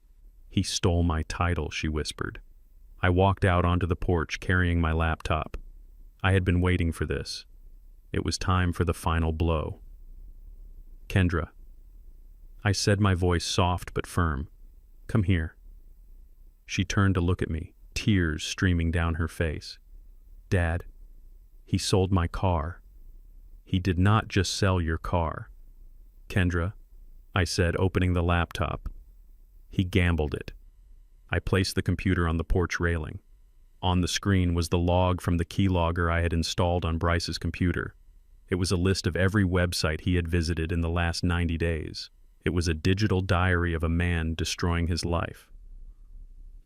"He stole my title," she whispered. I walked out onto the porch carrying my laptop. I had been waiting for this. It was time for the final blow. "Kendra," I said, my voice soft but firm. "Come here." She turned to look at me, tears streaming down her face. "Dad, he sold my car." "He did not just sell your car." "Kendra," I said, opening the laptop. "He gambled it." I placed the computer on the porch railing. On the screen was the log from the keylogger I had installed on Bryce's computer. It was a list of every website he had visited in the last 90 days. It was a digital diary of a man destroying his life.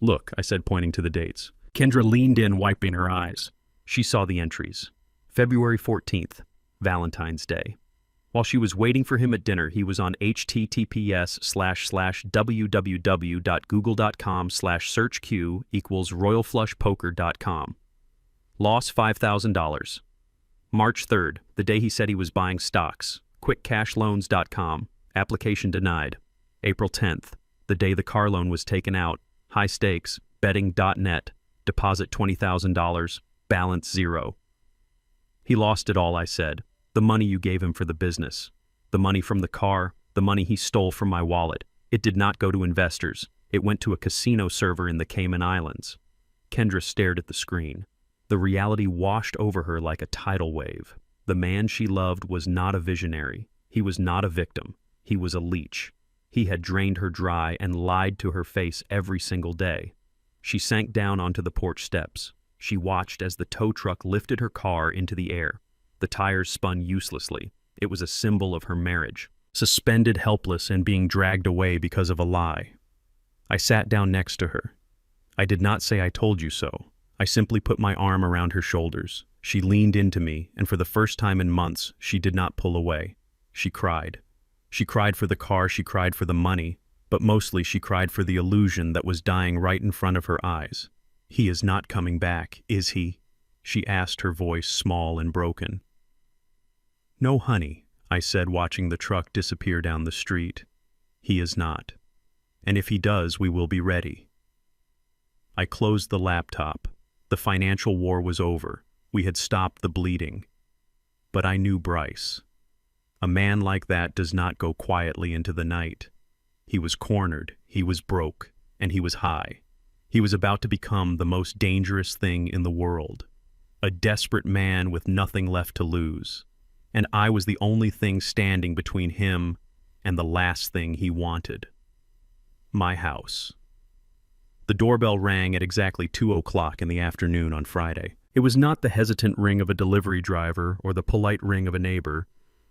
"Look," I said, pointing to the dates. Kendra leaned in, wiping her eyes. She saw the entries. February 14th, Valentine's Day. While she was waiting for him at dinner, he was on https://www.google.com/searchq=royalflushpoker.com. Loss $5,000. March 3rd, the day he said he was buying stocks. quickcashloans.com. Application denied. April 10th, the day the car loan was taken out. High stakes, betting.net. Deposit $20,000. Balance 0. "He lost it all," I said. "The money you gave him for the business. The money from the car. The money he stole from my wallet. It did not go to investors. It went to a casino server in the Cayman Islands." Kendra stared at the screen. The reality washed over her like a tidal wave. The man she loved was not a visionary. He was not a victim. He was a leech. He had drained her dry and lied to her face every single day. She sank down onto the porch steps. She watched as the tow truck lifted her car into the air. The tires spun uselessly. It was a symbol of her marriage, suspended helpless and being dragged away because of a lie. I sat down next to her. I did not say "I told you so." I simply put my arm around her shoulders. She leaned into me, and for the first time in months, she did not pull away. She cried. She cried for the car, she cried for the money, but mostly she cried for the illusion that was dying right in front of her eyes. "He is not coming back, is he?" she asked, her voice small and broken. "No, honey," I said, watching the truck disappear down the street. "He is not. And if he does, we will be ready." I closed the laptop. The financial war was over. We had stopped the bleeding. But I knew Bryce. A man like that does not go quietly into the night. He was cornered, he was broke, and he was high. He was about to become the most dangerous thing in the world. A desperate man with nothing left to lose. And I was the only thing standing between him and the last thing he wanted. My house. The doorbell rang at exactly 2:00 in the afternoon on Friday. It was not the hesitant ring of a delivery driver or the polite ring of a neighbor.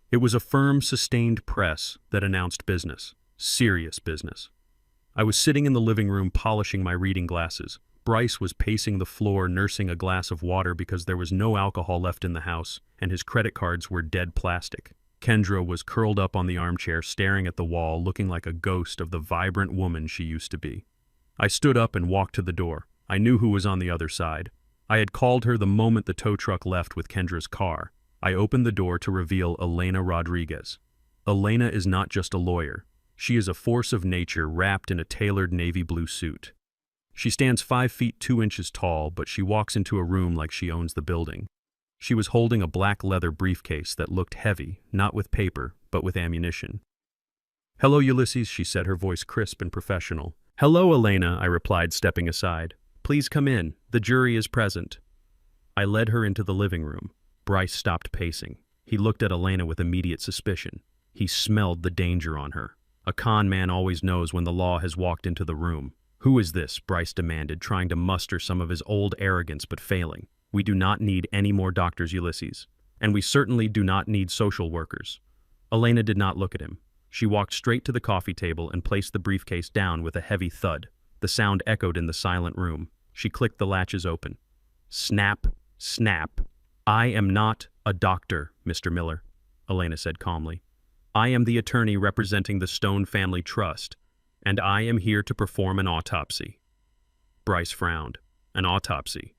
It was a firm, sustained press that announced business. Serious business. I was sitting in the living room polishing my reading glasses. Bryce was pacing the floor, nursing a glass of water because there was no alcohol left in the house, and his credit cards were dead plastic. Kendra was curled up on the armchair, staring at the wall, looking like a ghost of the vibrant woman she used to be. I stood up and walked to the door. I knew who was on the other side. I had called her the moment the tow truck left with Kendra's car. I opened the door to reveal Elena Rodriguez. Elena is not just a lawyer. She is a force of nature wrapped in a tailored navy blue suit. She stands 5 feet 2 inches tall, but she walks into a room like she owns the building. She was holding a black leather briefcase that looked heavy, not with paper, but with ammunition. "Hello, Ulysses," she said, her voice crisp and professional. "Hello, Elena," I replied, stepping aside. "Please come in. The jury is present." I led her into the living room. Bryce stopped pacing. He looked at Elena with immediate suspicion. He smelled the danger on her. A con man always knows when the law has walked into the room. "Who is this?" Bryce demanded, trying to muster some of his old arrogance but failing. "We do not need any more doctors, Ulysses. And we certainly do not need social workers." Elena did not look at him. She walked straight to the coffee table and placed the briefcase down with a heavy thud. The sound echoed in the silent room. She clicked the latches open. Snap, snap. "I am not a doctor, Mr. Miller," Elena said calmly. "I am the attorney representing the Stone Family Trust, and I am here to perform an autopsy." Bryce frowned. "An autopsy?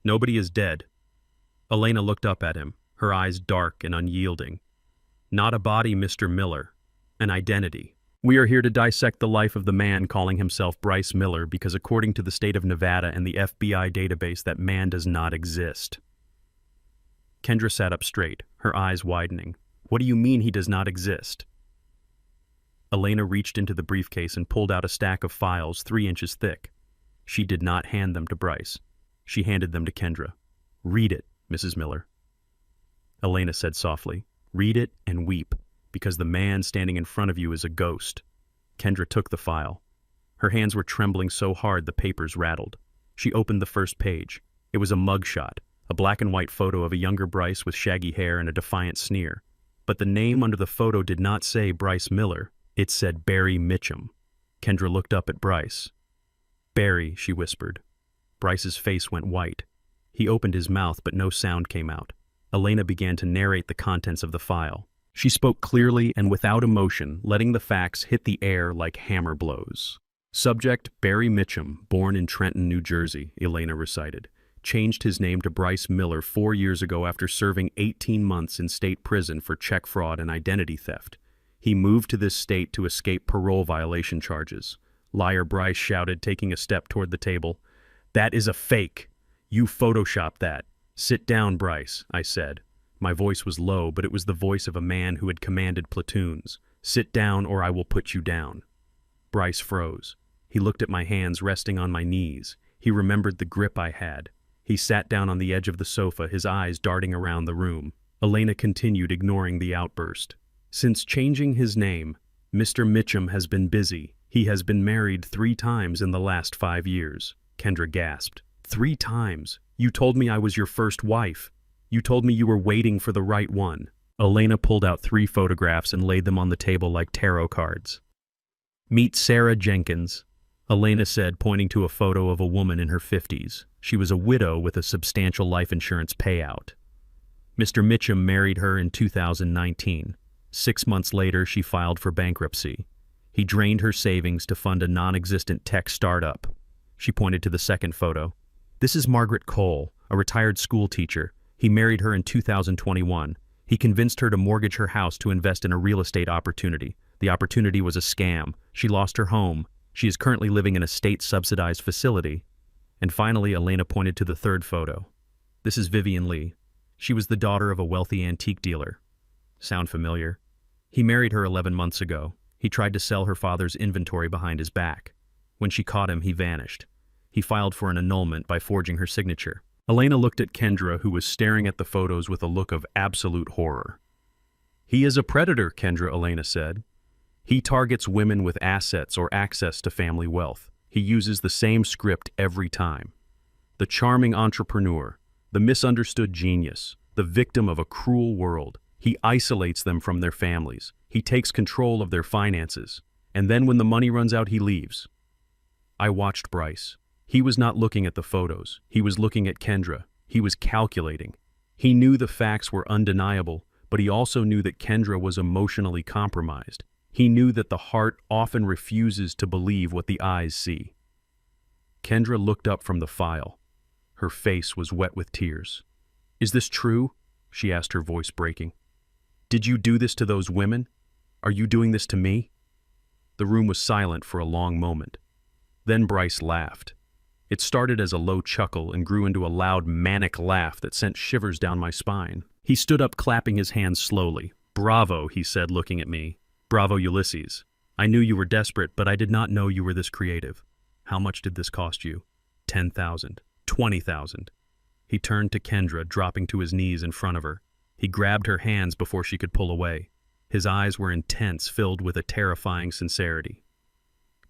Nobody is dead." Elena looked up at him, her eyes dark and unyielding. "Not a body, Mr. Miller. An identity. We are here to dissect the life of the man calling himself Bryce Miller because according to the state of Nevada and the FBI database, that man does not exist." Kendra sat up straight, her eyes widening. "What do you mean he does not exist?" Elena reached into the briefcase and pulled out a stack of files 3 inches thick. She did not hand them to Bryce. She handed them to Kendra. "Read it, Mrs. Miller." Elena said softly, "Read it and weep, because the man standing in front of you is a ghost." Kendra took the file. Her hands were trembling so hard the papers rattled. She opened the first page. It was a mugshot, a black and white photo of a younger Bryce with shaggy hair and a defiant sneer. But the name under the photo did not say Bryce Miller. It said Barry Mitchum. Kendra looked up at Bryce. "Barry," she whispered. Bryce's face went white. He opened his mouth, but no sound came out. Elena began to narrate the contents of the file. She spoke clearly and without emotion, letting the facts hit the air like hammer blows. "Subject, Barry Mitchum, born in Trenton, New Jersey," Elena recited. "Changed his name to Bryce Miller 4 years ago after serving 18 months in state prison for check fraud and identity theft. He moved to this state to escape parole violation charges." Liar, Bryce shouted, taking a step toward the table. "That is a fake. You photoshopped that." "Sit down, Bryce," I said. My voice was low, but it was the voice of a man who had commanded platoons. "Sit down or I will put you down." Bryce froze. He looked at my hands resting on my knees. He remembered the grip I had. He sat down on the edge of the sofa, his eyes darting around the room. Elena continued, ignoring the outburst. "Since changing his name, Mr. Mitchum has been busy. He has been married 3 times in the last 5 years. Kendra gasped. 3 times? You told me I was your first wife. You told me you were waiting for the right one." Elena pulled out 3 photographs and laid them on the table like tarot cards. "Meet Sarah Jenkins," Elena said, pointing to a photo of a woman in her 50s. She was a widow with a substantial life insurance payout. Mr. Mitchum married her in 2019. 6 months later, she filed for bankruptcy. He drained her savings to fund a non-existent tech startup. She pointed to the second photo. "This is Margaret Cole, a retired school teacher. He married her in 2021. He convinced her to mortgage her house to invest in a real estate opportunity. The opportunity was a scam. She lost her home. She is currently living in a state-subsidized facility." And finally, Elena pointed to the third photo. "This is Vivian Lee. She was the daughter of a wealthy antique dealer." Sound familiar? He married her 11 months ago. He tried to sell her father's inventory behind his back. When she caught him, he vanished. He filed for an annulment by forging her signature. Elena looked at Kendra, who was staring at the photos with a look of absolute horror. "He is a predator," Kendra, Elena said. "He targets women with assets or access to family wealth. He uses the same script every time. The charming entrepreneur, the misunderstood genius, the victim of a cruel world. He isolates them from their families. He takes control of their finances. And then when the money runs out, he leaves." I watched Bryce. He was not looking at the photos. He was looking at Kendra. He was calculating. He knew the facts were undeniable, but he also knew that Kendra was emotionally compromised. He knew that the heart often refuses to believe what the eyes see. Kendra looked up from the file. Her face was wet with tears. "Is this true?" she asked, her voice breaking. "Did you do this to those women? Are you doing this to me?" The room was silent for a long moment. Then Bryce laughed. It started as a low chuckle and grew into a loud, manic laugh that sent shivers down my spine. He stood up, clapping his hands slowly. "Bravo," he said, looking at me. "Bravo, Ulysses. I knew you were desperate, but I did not know you were this creative. How much did this cost you? 10,000. 20,000. He turned to Kendra, dropping to his knees in front of her. He grabbed her hands before she could pull away. His eyes were intense, filled with a terrifying sincerity.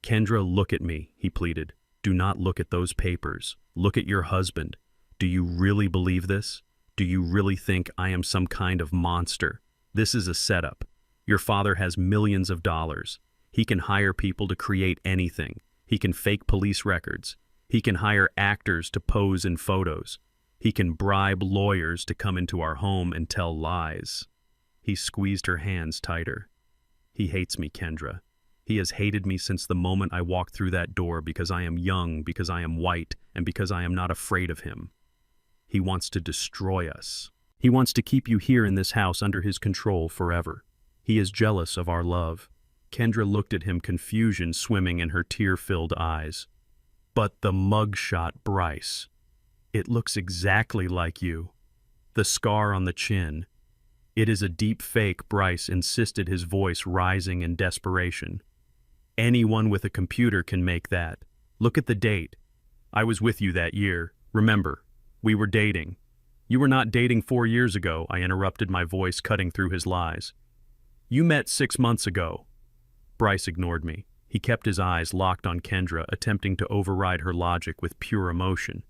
"Kendra, look at me," he pleaded. "Do not look at those papers. Look at your husband. Do you really believe this? Do you really think I am some kind of monster? This is a setup. Your father has millions of dollars. He can hire people to create anything. He can fake police records. He can hire actors to pose in photos. He can bribe lawyers to come into our home and tell lies." He squeezed her hands tighter. "He hates me, Kendra. He has hated me since the moment I walked through that door because I am young, because I am white, and because I am not afraid of him. He wants to destroy us. He wants to keep you here in this house under his control forever. He is jealous of our love." Kendra looked at him, confusion swimming in her tear-filled eyes. "But the mugshot, Bryce. It looks exactly like you. The scar on the chin. It is a deep fake," Bryce insisted, his voice rising in desperation. "Anyone with a computer can make that. Look at the date. I was with you that year. Remember, we were dating." "You were not dating 4 years ago," I interrupted, my voice cutting through his lies. "You met 6 months ago." Bryce ignored me. He kept his eyes locked on Kendra, attempting to override her logic with pure emotion.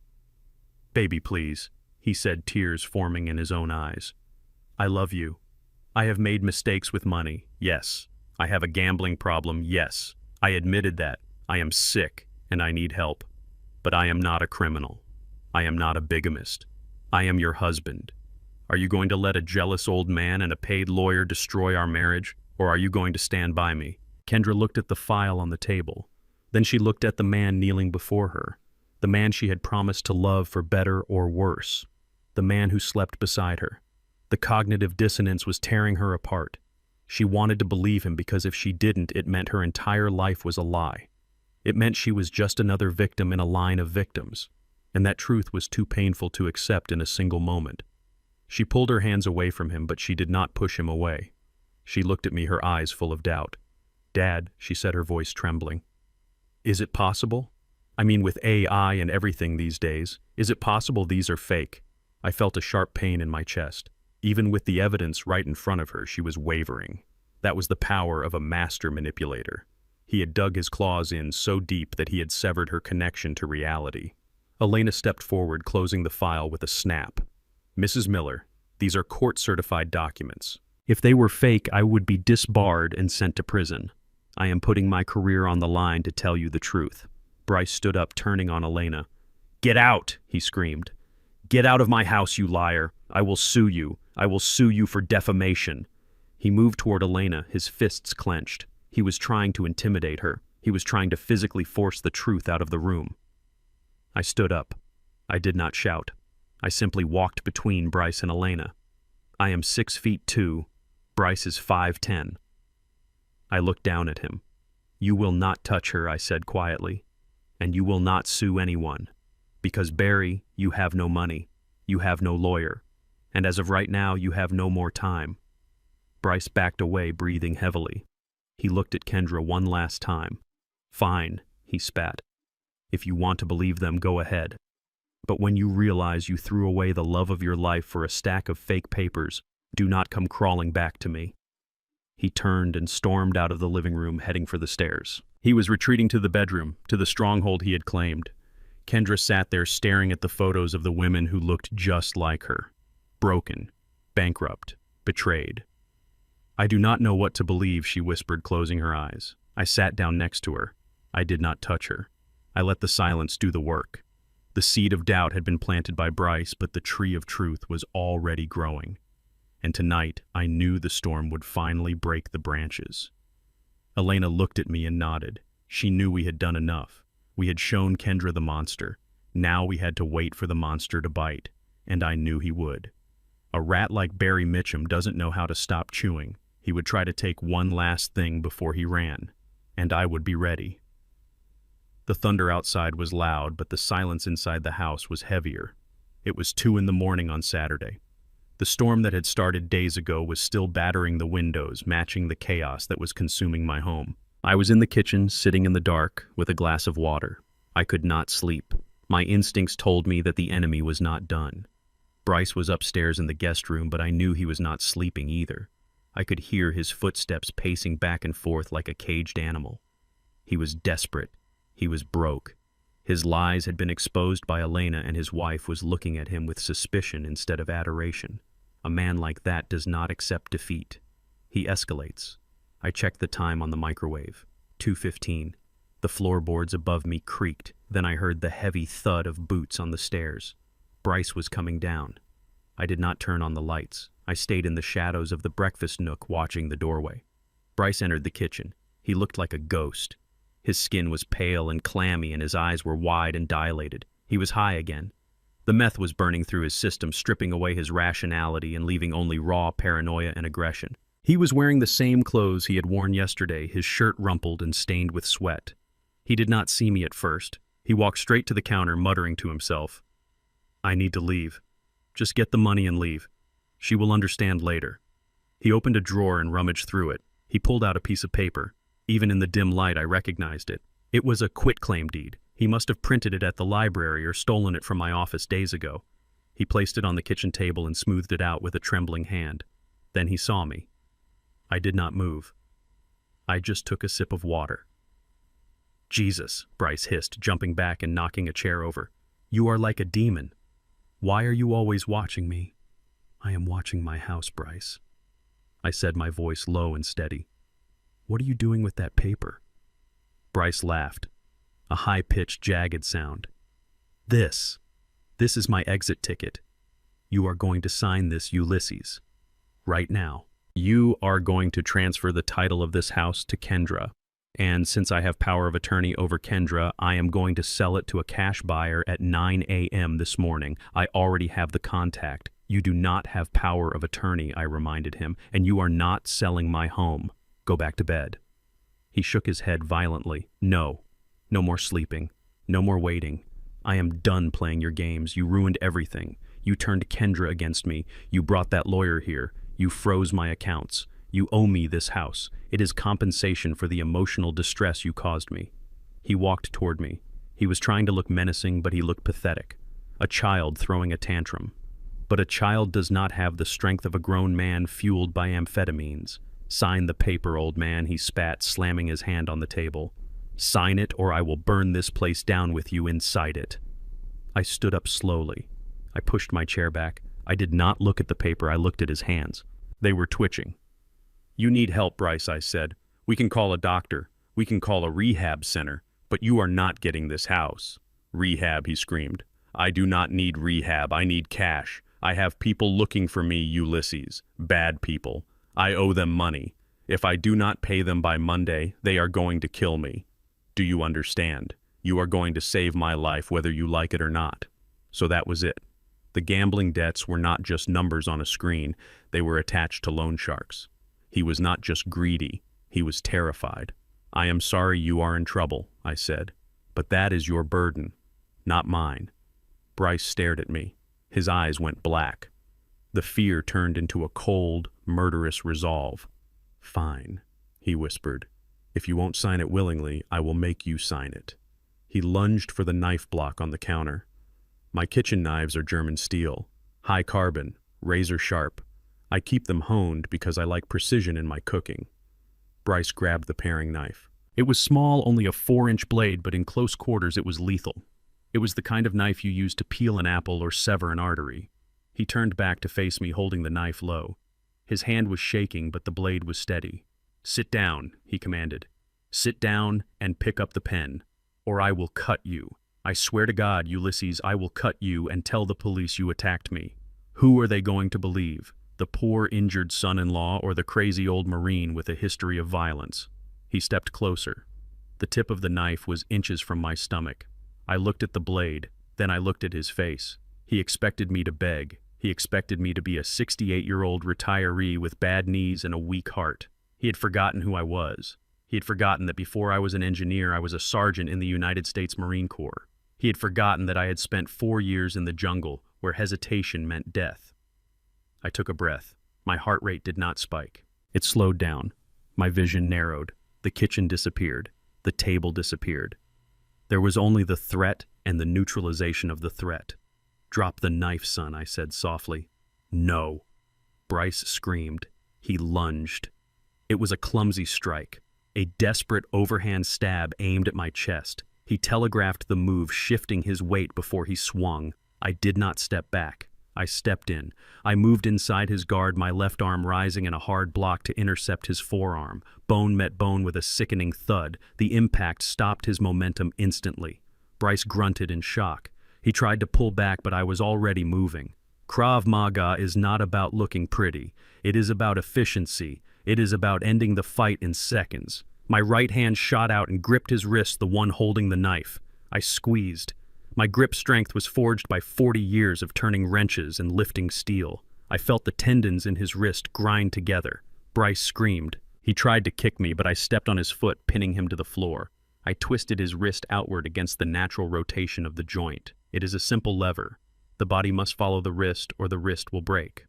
"Baby, please," he said, tears forming in his own eyes. "I love you. I have made mistakes with money, yes. I have a gambling problem, yes. I admitted that. I am sick, and I need help. But I am not a criminal. I am not a bigamist. I am your husband. Are you going to let a jealous old man and a paid lawyer destroy our marriage, or are you going to stand by me?" Kendra looked at the file on the table. Then she looked at the man kneeling before her, the man she had promised to love for better or worse, the man who slept beside her. The cognitive dissonance was tearing her apart. She wanted to believe him because if she didn't, it meant her entire life was a lie. It meant she was just another victim in a line of victims, and that truth was too painful to accept in a single moment. She pulled her hands away from him, but she did not push him away. She looked at me, her eyes full of doubt. "Dad," she said, her voice trembling. "Is it possible? I mean, with AI and everything these days, is it possible these are fake?" I felt a sharp pain in my chest. Even with the evidence right in front of her, she was wavering. That was the power of a master manipulator. He had dug his claws in so deep that he had severed her connection to reality. Elena stepped forward, closing the file with a snap. "Mrs. Miller, these are court-certified documents. If they were fake, I would be disbarred and sent to prison. I am putting my career on the line to tell you the truth." Bryce stood up, turning on Elena. "Get out!" he screamed. "Get out of my house, you liar! I will sue you. I will sue you for defamation." He moved toward Elena, his fists clenched. He was trying to intimidate her. He was trying to physically force the truth out of the room. I stood up. I did not shout. I simply walked between Bryce and Elena. I am 6'2". Bryce is 5'10". I looked down at him. "You will not touch her," I said quietly. "And you will not sue anyone. Because, Barry, you have no money. You have no lawyer. And as of right now, you have no more time." Bryce backed away, breathing heavily. He looked at Kendra one last time. "Fine," he spat. "If you want to believe them, go ahead. But when you realize you threw away the love of your life for a stack of fake papers, do not come crawling back to me." He turned and stormed out of the living room, heading for the stairs. He was retreating to the bedroom, to the stronghold he had claimed. Kendra sat there staring at the photos of the women who looked just like her. Broken, bankrupt, betrayed. "I do not know what to believe," she whispered, closing her eyes. I sat down next to her. I did not touch her. I let the silence do the work. The seed of doubt had been planted by Bryce, but the tree of truth was already growing. and tonight I knew the storm would finally break the branches. Elena looked at me and nodded. She knew we had done enough. We had shown Kendra the monster. Now we had to wait for the monster to bite, and I knew he would. A rat like Barry Mitchum doesn't know how to stop chewing. He would try to take one last thing before he ran, and I would be ready. The thunder outside was loud, but the silence inside the house was heavier. It was 2 a.m. on Saturday. The storm that had started days ago was still battering the windows, matching the chaos that was consuming my home. I was in the kitchen, sitting in the dark, with a glass of water. I could not sleep. My instincts told me that the enemy was not done. Bryce was upstairs in the guest room, but I knew he was not sleeping either. I could hear his footsteps pacing back and forth like a caged animal. He was desperate. He was broke. His lies had been exposed by Elena, and his wife was looking at him with suspicion instead of adoration. A man like that does not accept defeat. He escalates. I checked the time on the microwave. 2:15. The floorboards above me creaked. Then I heard the heavy thud of boots on the stairs. Bryce was coming down. I did not turn on the lights. I stayed in the shadows of the breakfast nook watching the doorway. Bryce entered the kitchen. He looked like a ghost. His skin was pale and clammy, and his eyes were wide and dilated. He was high again. The meth was burning through his system, stripping away his rationality and leaving only raw paranoia and aggression. He was wearing the same clothes he had worn yesterday, his shirt rumpled and stained with sweat. He did not see me at first. He walked straight to the counter, muttering to himself, "I need to leave. Just get the money and leave. She will understand later." He opened a drawer and rummaged through it. He pulled out a piece of paper. Even in the dim light, I recognized it. It was a quitclaim deed. He must have printed it at the library or stolen it from my office days ago. He placed it on the kitchen table and smoothed it out with a trembling hand. Then he saw me. I did not move. I just took a sip of water. "Jesus," Bryce hissed, jumping back and knocking a chair over. "You are like a demon. Why are you always watching me?" "I am watching my house, Bryce," I said, my voice low and steady. "What are you doing with that paper?" Bryce laughed, a high-pitched, jagged sound. This is my exit ticket. You are going to sign this, Ulysses. Right now. You are going to transfer the title of this house to Kendra. And since I have power of attorney over Kendra, I am going to sell it to a cash buyer at 9 a.m. this morning. I already have the contact. You do not have power of attorney, I reminded him, and you are not selling my home. Go back to bed. He shook his head violently. No more sleeping. No more waiting. I am done playing your games. You ruined everything. You turned Kendra against me. You brought that lawyer here. You froze my accounts. You owe me this house. It is compensation for the emotional distress you caused me. He walked toward me. He was trying to look menacing, but he looked pathetic. A child throwing a tantrum. But a child does not have the strength of a grown man fueled by amphetamines. Sign the paper, old man, he spat, slamming his hand on the table. Sign it, or I will burn this place down with you inside it. I stood up slowly. I pushed my chair back. I did not look at the paper. I looked at his hands. They were twitching. You need help, Bryce, I said. We can call a doctor. We can call a rehab center. But you are not getting this house. Rehab, he screamed. I do not need rehab. I need cash. I have people looking for me, Ulysses. Bad people. I owe them money. If I do not pay them by Monday, they are going to kill me. Do you understand? You are going to save my life whether you like it or not. So that was it. The gambling debts were not just numbers on a screen. They were attached to loan sharks. He was not just greedy. He was terrified. I am sorry you are in trouble, I said. But that is your burden, not mine. Bryce stared at me. His eyes went black. The fear turned into a cold, murderous resolve. Fine, he whispered. If you won't sign it willingly, I will make you sign it. He lunged for the knife block on the counter. My kitchen knives are German steel, high carbon, razor sharp. I keep them honed because I like precision in my cooking. Bryce grabbed the paring knife. It was small, only a 4-inch blade, but in close quarters it was lethal. It was the kind of knife you use to peel an apple or sever an artery. He turned back to face me, holding the knife low. His hand was shaking, but the blade was steady. Sit down, he commanded. Sit down and pick up the pen, or I will cut you. I swear to God, Ulysses, I will cut you and tell the police you attacked me. Who are they going to believe? The poor, injured son-in-law or the crazy old Marine with a history of violence? He stepped closer. The tip of the knife was inches from my stomach. I looked at the blade, then I looked at his face. He expected me to beg. He expected me to be a 68-year-old retiree with bad knees and a weak heart. He had forgotten who I was. He had forgotten that before I was an engineer, I was a sergeant in the United States Marine Corps. He had forgotten that I had spent 4 years in the jungle, where hesitation meant death. I took a breath. My heart rate did not spike. It slowed down. My vision narrowed. The kitchen disappeared. The table disappeared. There was only the threat and the neutralization of the threat. "Drop the knife, son," I said softly. "No." Bryce screamed. He lunged. It was a clumsy strike, a desperate overhand stab aimed at my chest. He telegraphed the move, shifting his weight before he swung. I did not step back. I stepped in. I moved inside his guard, my left arm rising in a hard block to intercept his forearm. Bone met bone with a sickening thud. The impact stopped his momentum instantly. Bryce grunted in shock. He tried to pull back, but I was already moving. Krav Maga is not about looking pretty. It is about efficiency. It is about ending the fight in seconds. My right hand shot out and gripped his wrist, the one holding the knife. I squeezed. My grip strength was forged by 40 years of turning wrenches and lifting steel. I felt the tendons in his wrist grind together. Bryce screamed. He tried to kick me, but I stepped on his foot, pinning him to the floor. I twisted his wrist outward against the natural rotation of the joint. It is a simple lever. The body must follow the wrist or the wrist will break.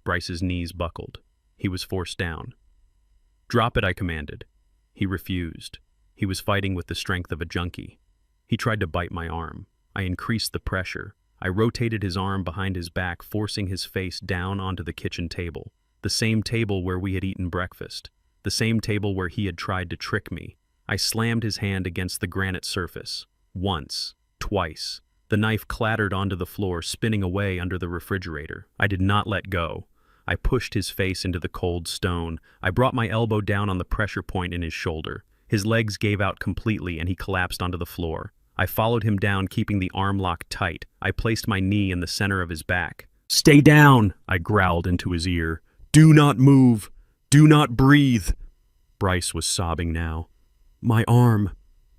Bryce's knees buckled. He was forced down. "Drop it," I commanded. He refused. He was fighting with the strength of a junkie. He tried to bite my arm. I increased the pressure. I rotated his arm behind his back, forcing his face down onto the kitchen table. The same table where we had eaten breakfast. The same table where he had tried to trick me. I slammed his hand against the granite surface. Once. Twice. The knife clattered onto the floor, spinning away under the refrigerator. I did not let go. I pushed his face into the cold stone. I brought my elbow down on the pressure point in his shoulder. His legs gave out completely and he collapsed onto the floor. I followed him down, keeping the arm lock tight. I placed my knee in the center of his back. "Stay down," I growled into his ear. "Do not move. Do not breathe." Bryce was sobbing now. "My arm.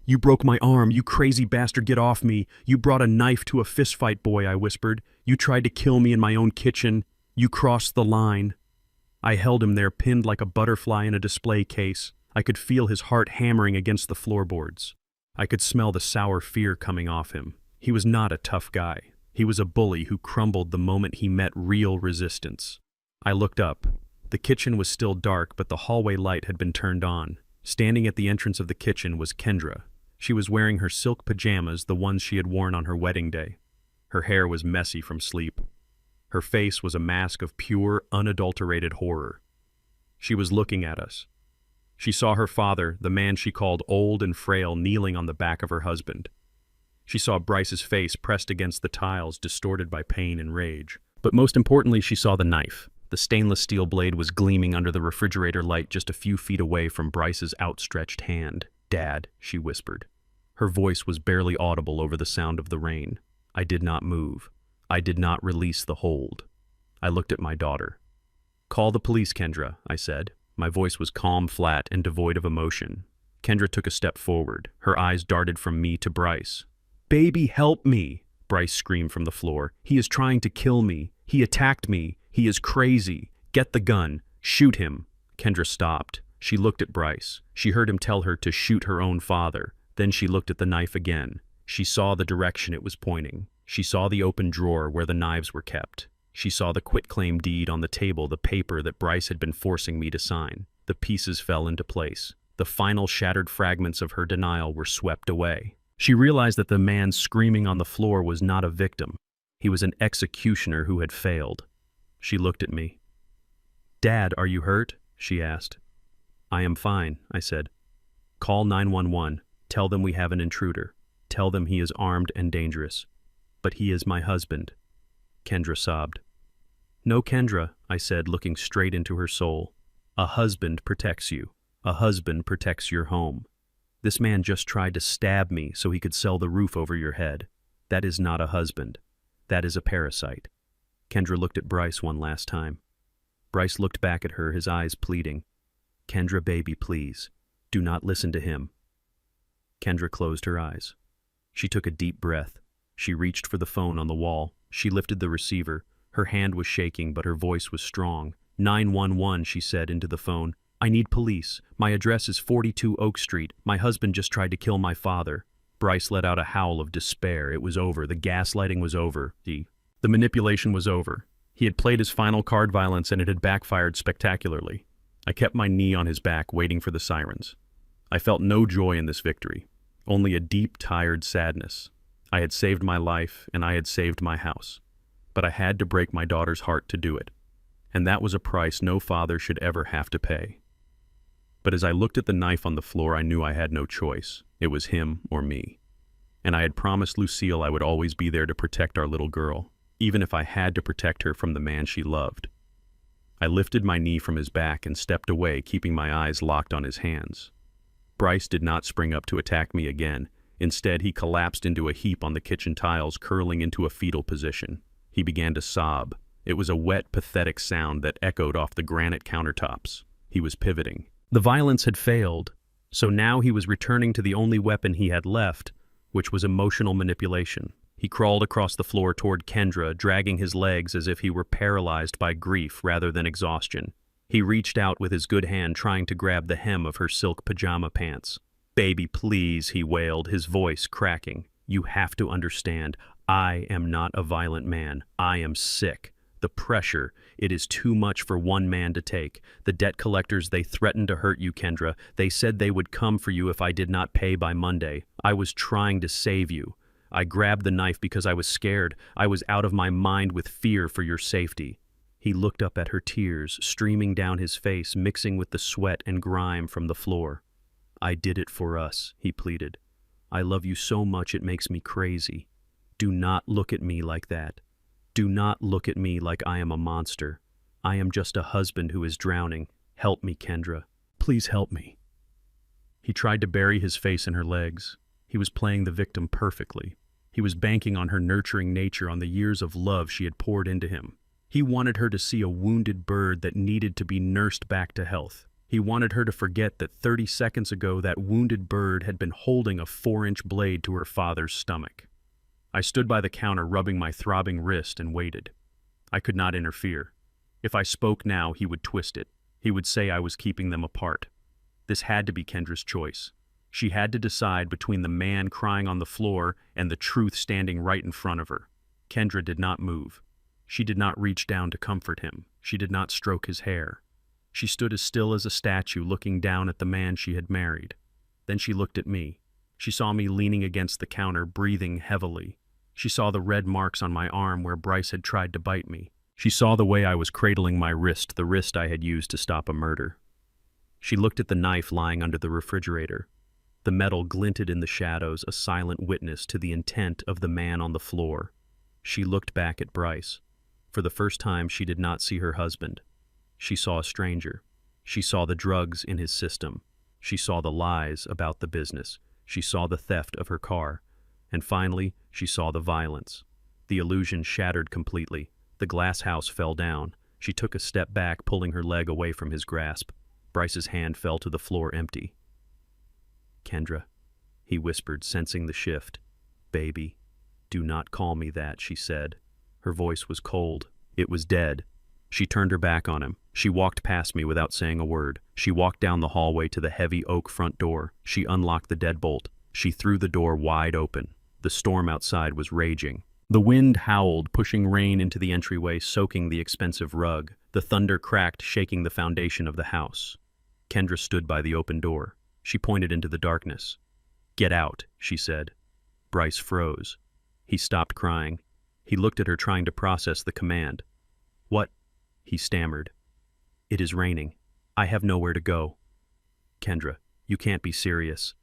You broke my arm. You crazy bastard, get off me. You brought a knife to a fistfight, boy," I whispered. "You tried to kill me in my own kitchen. You crossed the line." I held him there, pinned like a butterfly in a display case. I could feel his heart hammering against the floorboards. I could smell the sour fear coming off him. He was not a tough guy. He was a bully who crumbled the moment he met real resistance. I looked up. The kitchen was still dark, but the hallway light had been turned on. Standing at the entrance of the kitchen was Kendra. She was wearing her silk pajamas, the ones she had worn on her wedding day. Her hair was messy from sleep. Her face was a mask of pure, unadulterated horror. She was looking at us. She saw her father, the man she called old and frail, kneeling on the back of her husband. She saw Bryce's face pressed against the tiles, distorted by pain and rage. But most importantly, she saw the knife. The stainless steel blade was gleaming under the refrigerator light just a few feet away from Bryce's outstretched hand. "Dad," she whispered. Her voice was barely audible over the sound of the rain. I did not move. I did not release the hold. I looked at my daughter. "Call the police, Kendra," I said. My voice was calm, flat, and devoid of emotion. Kendra took a step forward. Her eyes darted from me to Bryce. "Baby, help me!" Bryce screamed from the floor. "He is trying to kill me. He attacked me. He is crazy. Get the gun. Shoot him." Kendra stopped. She looked at Bryce. She heard him tell her to shoot her own father. Then she looked at the knife again. She saw the direction it was pointing. She saw the open drawer where the knives were kept. She saw the quitclaim deed on the table, the paper that Bryce had been forcing me to sign. The pieces fell into place. The final shattered fragments of her denial were swept away. She realized that the man screaming on the floor was not a victim. He was an executioner who had failed. She looked at me. "Dad, are you hurt?" she asked. "I am fine," I said. "Call 911. Tell them we have an intruder. Tell them he is armed and dangerous. But he is my husband." Kendra sobbed. "No, Kendra," I said, looking straight into her soul. "A husband protects you. A husband protects your home. This man just tried to stab me so he could sell the roof over your head. That is not a husband. That is a parasite." Kendra looked at Bryce one last time. Bryce looked back at her, his eyes pleading. Kendra, baby, please. Do not listen to him. Kendra closed her eyes. She took a deep breath. She reached for the phone on the wall. She lifted the receiver. Her hand was shaking, but her voice was strong. 911, she said into the phone. I need police. My address is 42 Oak Street. My husband just tried to kill my father. Bryce let out a howl of despair. It was over. The gaslighting was over. The manipulation was over. He had played his final card, violence, and it had backfired spectacularly. I kept my knee on his back, waiting for the sirens. I felt no joy in this victory, only a deep, tired sadness. I had saved my life, and I had saved my house. But I had to break my daughter's heart to do it. And that was a price no father should ever have to pay. But as I looked at the knife on the floor, I knew I had no choice. It was him or me. And I had promised Lucille I would always be there to protect our little girl, even if I had to protect her from the man she loved. I lifted my knee from his back and stepped away, keeping my eyes locked on his hands. Bryce did not spring up to attack me again. Instead, he collapsed into a heap on the kitchen tiles, curling into a fetal position. He began to sob. It was a wet, pathetic sound that echoed off the granite countertops. He was pivoting. The violence had failed, so now he was returning to the only weapon he had left, which was emotional manipulation. He crawled across the floor toward Kendra, dragging his legs as if he were paralyzed by grief rather than exhaustion. He reached out with his good hand, trying to grab the hem of her silk pajama pants. Baby, please, he wailed, his voice cracking. You have to understand, I am not a violent man. I am sick. The pressure, it is too much for one man to take. The debt collectors, they threatened to hurt you, Kendra. They said they would come for you if I did not pay by Monday. I was trying to save you. I grabbed the knife because I was scared. I was out of my mind with fear for your safety. He looked up at her, tears streaming down his face, mixing with the sweat and grime from the floor. I did it for us, he pleaded. I love you so much it makes me crazy. Do not look at me like that. Do not look at me like I am a monster. I am just a husband who is drowning. Help me, Kendra. Please help me. He tried to bury his face in her legs. He was playing the victim perfectly. He was banking on her nurturing nature, on the years of love she had poured into him. He wanted her to see a wounded bird that needed to be nursed back to health. He wanted her to forget that 30 seconds ago that wounded bird had been holding a 4-inch blade to her father's stomach. I stood by the counter, rubbing my throbbing wrist, and waited. I could not interfere. If I spoke now, he would twist it. He would say I was keeping them apart. This had to be Kendra's choice. She had to decide between the man crying on the floor and the truth standing right in front of her. Kendra did not move. She did not reach down to comfort him. She did not stroke his hair. She stood as still as a statue, looking down at the man she had married. Then she looked at me. She saw me leaning against the counter, breathing heavily. She saw the red marks on my arm where Bryce had tried to bite me. She saw the way I was cradling my wrist, the wrist I had used to stop a murder. She looked at the knife lying under the refrigerator. The metal glinted in the shadows, a silent witness to the intent of the man on the floor. She looked back at Bryce. For the first time, she did not see her husband. She saw a stranger. She saw the drugs in his system. She saw the lies about the business. She saw the theft of her car. And finally, she saw the violence. The illusion shattered completely. The glass house fell down. She took a step back, pulling her leg away from his grasp. Bryce's hand fell to the floor empty. Kendra, he whispered, sensing the shift. Baby, do not call me that, she said. Her voice was cold. It was dead. She turned her back on him. She walked past me without saying a word. She walked down the hallway to the heavy oak front door. She unlocked the deadbolt. She threw the door wide open. The storm outside was raging. The wind howled, pushing rain into the entryway, soaking the expensive rug. The thunder cracked, shaking the foundation of the house. Kendra stood by the open door. She pointed into the darkness. Get out, she said. Bryce froze. He stopped crying. He looked at her, trying to process the command. What? He stammered. It is raining. I have nowhere to go. Kendra, you can't be serious.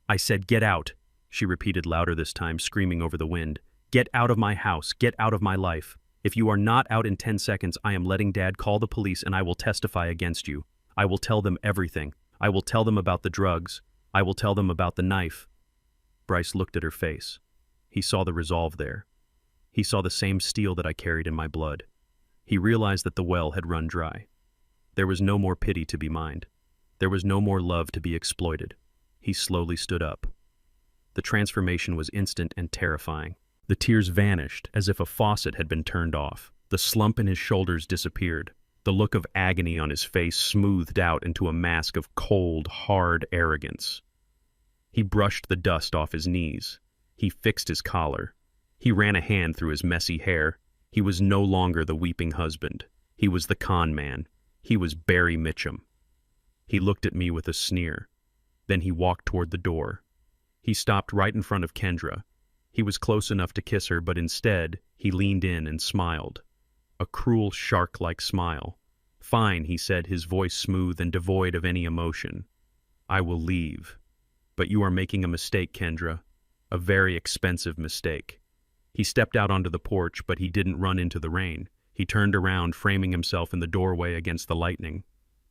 I said get out, she repeated louder this time, screaming over the wind. Get out of my house. Get out of my life. If you are not out in 10 seconds, I am letting Dad call the police and I will testify against you. I will tell them everything. I will tell them about the drugs. I will tell them about the knife. Bryce looked at her face. He saw the resolve there. He saw the same steel that I carried in my blood. He realized that the well had run dry. There was no more pity to be mined. There was no more love to be exploited. He slowly stood up. The transformation was instant and terrifying. The tears vanished as if a faucet had been turned off. The slump in his shoulders disappeared. The look of agony on his face smoothed out into a mask of cold, hard arrogance. He brushed the dust off his knees. He fixed his collar. He ran a hand through his messy hair. He was no longer the weeping husband. He was the con man. He was Barry Mitchum. He looked at me with a sneer. Then he walked toward the door. He stopped right in front of Kendra. He was close enough to kiss her, but instead, he leaned in and smiled. A cruel, shark-like smile. "Fine," he said, his voice smooth and devoid of any emotion. "I will leave. But you are making a mistake, Kendra. A very expensive mistake." He stepped out onto the porch, but he didn't run into the rain. He turned around, framing himself in the doorway against the lightning.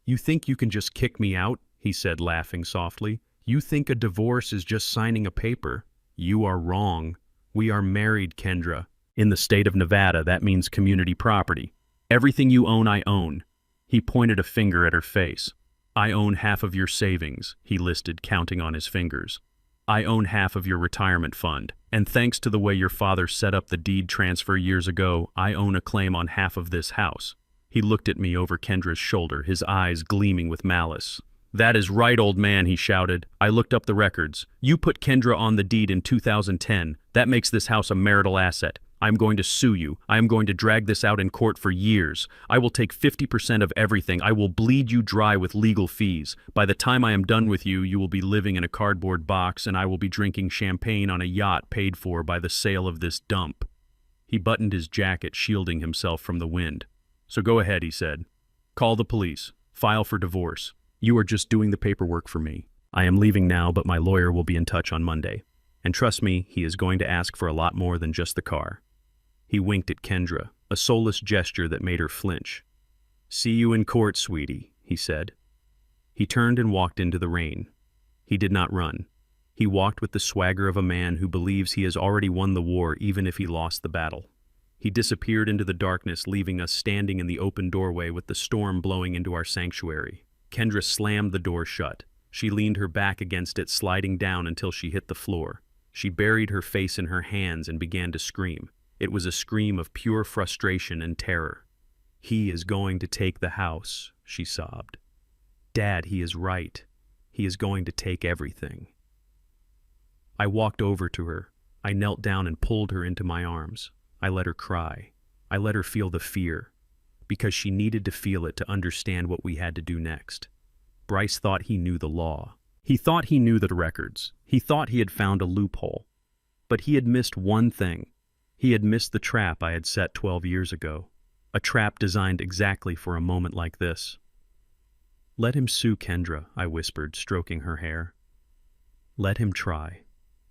"You think you can just kick me out?" he said, laughing softly. "You think a divorce is just signing a paper? You are wrong. We are married, Kendra. In the state of Nevada, that means community property. Everything you own, I own." He pointed a finger at her face. "I own half of your savings," he listed, counting on his fingers. "I own half of your retirement fund. And thanks to the way your father set up the deed transfer years ago, I own a claim on half of this house." He looked at me over Kendra's shoulder, his eyes gleaming with malice. "That is right, old man," he shouted. "I looked up the records. You put Kendra on the deed in 2010. That makes this house a marital asset. I'm going to sue you. I am going to drag this out in court for years. I will take 50% of everything. I will bleed you dry with legal fees. By the time I am done with you, you will be living in a cardboard box, and I will be drinking champagne on a yacht paid for by the sale of this dump." He buttoned his jacket, shielding himself from the wind. "So go ahead," he said. "Call the police. File for divorce. You are just doing the paperwork for me. I am leaving now, but my lawyer will be in touch on Monday. And trust me, he is going to ask for a lot more than just the car." He winked at Kendra, a soulless gesture that made her flinch. "See you in court, sweetie," he said. He turned and walked into the rain. He did not run. He walked with the swagger of a man who believes he has already won the war even if he lost the battle. He disappeared into the darkness, leaving us standing in the open doorway with the storm blowing into our sanctuary. Kendra slammed the door shut. She leaned her back against it, sliding down until she hit the floor. She buried her face in her hands and began to scream. It was a scream of pure frustration and terror. "He is going to take the house," she sobbed. "Dad, he is right. He is going to take everything." I walked over to her. I knelt down and pulled her into my arms. I let her cry. I let her feel the fear, because she needed to feel it to understand what we had to do next. Bryce thought he knew the law. He thought he knew the records. He thought he had found a loophole. But he had missed one thing. He had missed the trap I had set 12 years ago. A trap designed exactly for a moment like this. "Let him sue Kendra," I whispered, stroking her hair. "Let him try.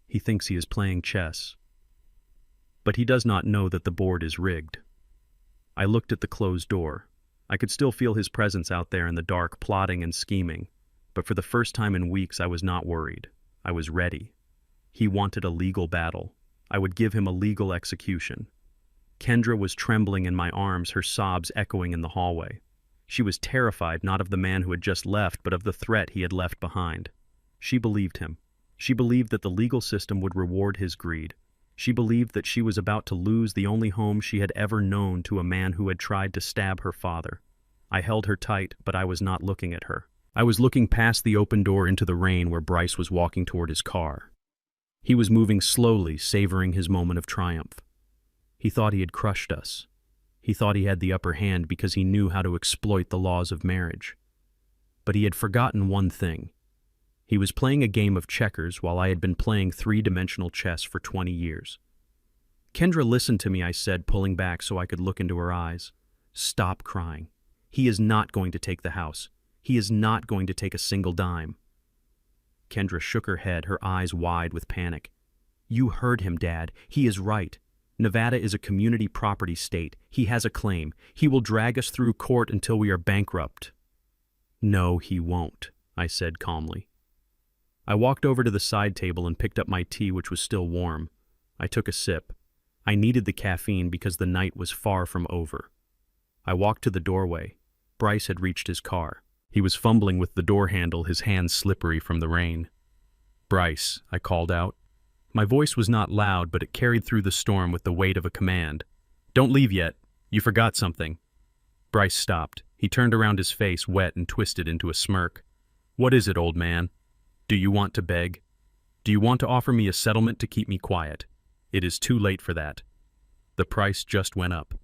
He thinks he is playing chess. But he does not know that the board is rigged." I looked at the closed door. I could still feel his presence out there in the dark, plotting and scheming. But for the first time in weeks, I was not worried. I was ready. He wanted a legal battle. I would give him a legal execution. Kendra was trembling in my arms, her sobs echoing in the hallway. She was terrified not of the man who had just left, but of the threat he had left behind. She believed him. She believed that the legal system would reward his greed. She believed that she was about to lose the only home she had ever known to a man who had tried to stab her father. I held her tight, but I was not looking at her. I was looking past the open door into the rain where Bryce was walking toward his car. He was moving slowly, savoring his moment of triumph. He thought he had crushed us. He thought he had the upper hand because he knew how to exploit the laws of marriage. But he had forgotten one thing. He was playing a game of checkers while I had been playing three-dimensional chess for 20 years. "Kendra, listen to me," I said, pulling back so I could look into her eyes. "Stop crying. He is not going to take the house. He is not going to take a single dime." Kendra shook her head, her eyes wide with panic. "You heard him, Dad. He is right. Nevada is a community property state. He has a claim. He will drag us through court until we are bankrupt." "No, he won't," I said calmly. I walked over to the side table and picked up my tea, which was still warm. I took a sip. I needed the caffeine because the night was far from over. I walked to the doorway. Bryce had reached his car. He was fumbling with the door handle, his hands slippery from the rain. "Bryce," I called out. My voice was not loud, but it carried through the storm with the weight of a command. "Don't leave yet. You forgot something." Bryce stopped. He turned around, his face wet and twisted into a smirk. "What is it, old man? Do you want to beg? Do you want to offer me a settlement to keep me quiet? It is too late for that." The price just went up.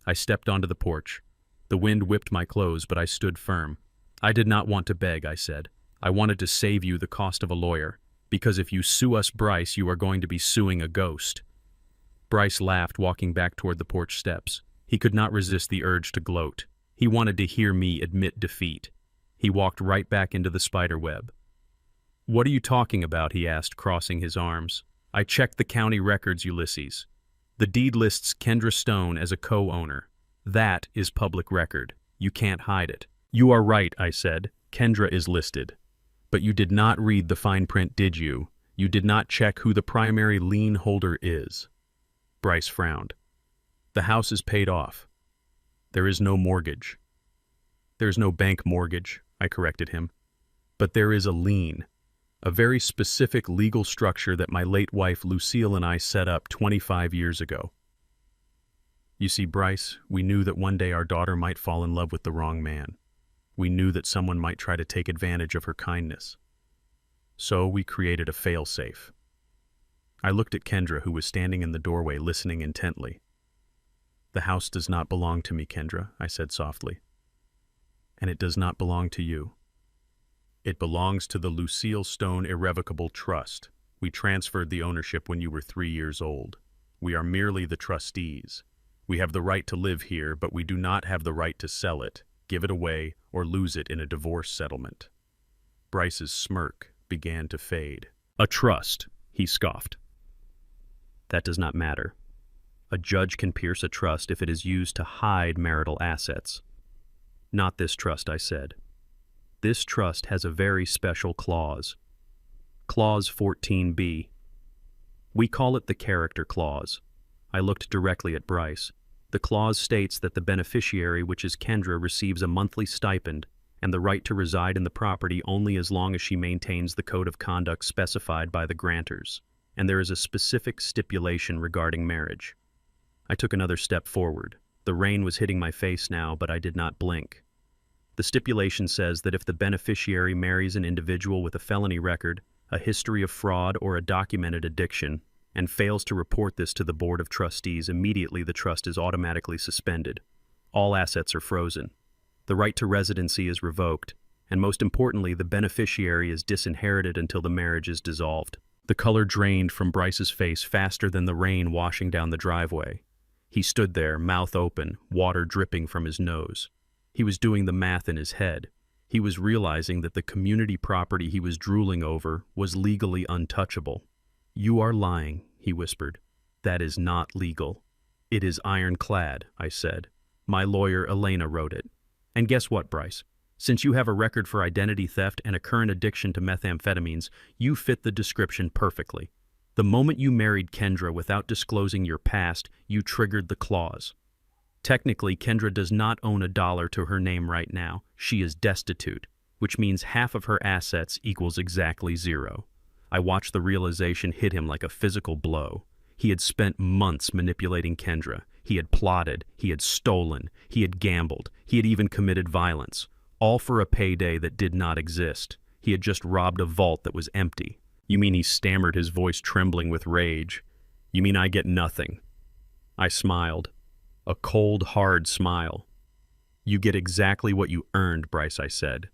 I stepped onto the porch. The wind whipped my clothes, but I stood firm. "I did not want to beg," I said. "I wanted to save you the cost of a lawyer, because if you sue us, Bryce, you are going to be suing a ghost." Bryce laughed, walking back toward the porch steps. He could not resist the urge to gloat. He wanted to hear me admit defeat. He walked right back into the spider web. "What are you talking about?" he asked, crossing his arms. "I checked the county records, Ulysses. The deed lists Kendra Stone as a co-owner. That is public record. You can't hide it." "You are right," I said. "Kendra is listed. But you did not read the fine print, did you? You did not check who the primary lien holder is." Bryce frowned. "The house is paid off. There is no mortgage." "There is no bank mortgage," I corrected him. "But there is a lien, a very specific legal structure that my late wife Lucille and I set up 25 years ago. You see, Bryce, we knew that one day our daughter might fall in love with the wrong man. We knew that someone might try to take advantage of her kindness. So we created a fail-safe." I looked at Kendra, who was standing in the doorway listening intently. "The house does not belong to me, Kendra," I said softly. "And it does not belong to you. It belongs to the Lucille Stone Irrevocable Trust. We transferred the ownership when you were 3 years old. We are merely the trustees. We have the right to live here, but we do not have the right to sell it, give it away, or lose it in a divorce settlement." Bryce's smirk began to fade. "A trust," he scoffed. "That does not matter. A judge can pierce a trust if it is used to hide marital assets." "Not this trust," I said. "This trust has a very special clause. Clause 14B. We call it the character clause." I looked directly at Bryce. "The clause states that the beneficiary, which is Kendra, receives a monthly stipend and the right to reside in the property only as long as she maintains the code of conduct specified by the grantors, and there is a specific stipulation regarding marriage." I took another step forward. The rain was hitting my face now, but I did not blink. "The stipulation says that if the beneficiary marries an individual with a felony record, a history of fraud, or a documented addiction, and fails to report this to the Board of Trustees, immediately the trust is automatically suspended. All assets are frozen. The right to residency is revoked, and most importantly, the beneficiary is disinherited until the marriage is dissolved." The color drained from Bryce's face faster than the rain washing down the driveway. He stood there, mouth open, water dripping from his nose. He was doing the math in his head. He was realizing that the community property he was drooling over was legally untouchable. "You are lying," he whispered. "That is not legal." "It is ironclad," I said. "My lawyer, Elena, wrote it. And guess what, Bryce? Since you have a record for identity theft and a current addiction to methamphetamines, you fit the description perfectly. The moment you married Kendra without disclosing your past, you triggered the clause. Technically, Kendra does not own a dollar to her name right now. She is destitute, which means half of her assets equals exactly zero." I watched the realization hit him like a physical blow. He had spent months manipulating Kendra. He had plotted, he had stolen, he had gambled, he had even committed violence, all for a payday that did not exist. He had just robbed a vault that was empty. "You mean," he stammered, his voice trembling with rage, "you mean I get nothing?" I smiled. A cold, hard smile. "You get exactly what you earned, Bryce," I said.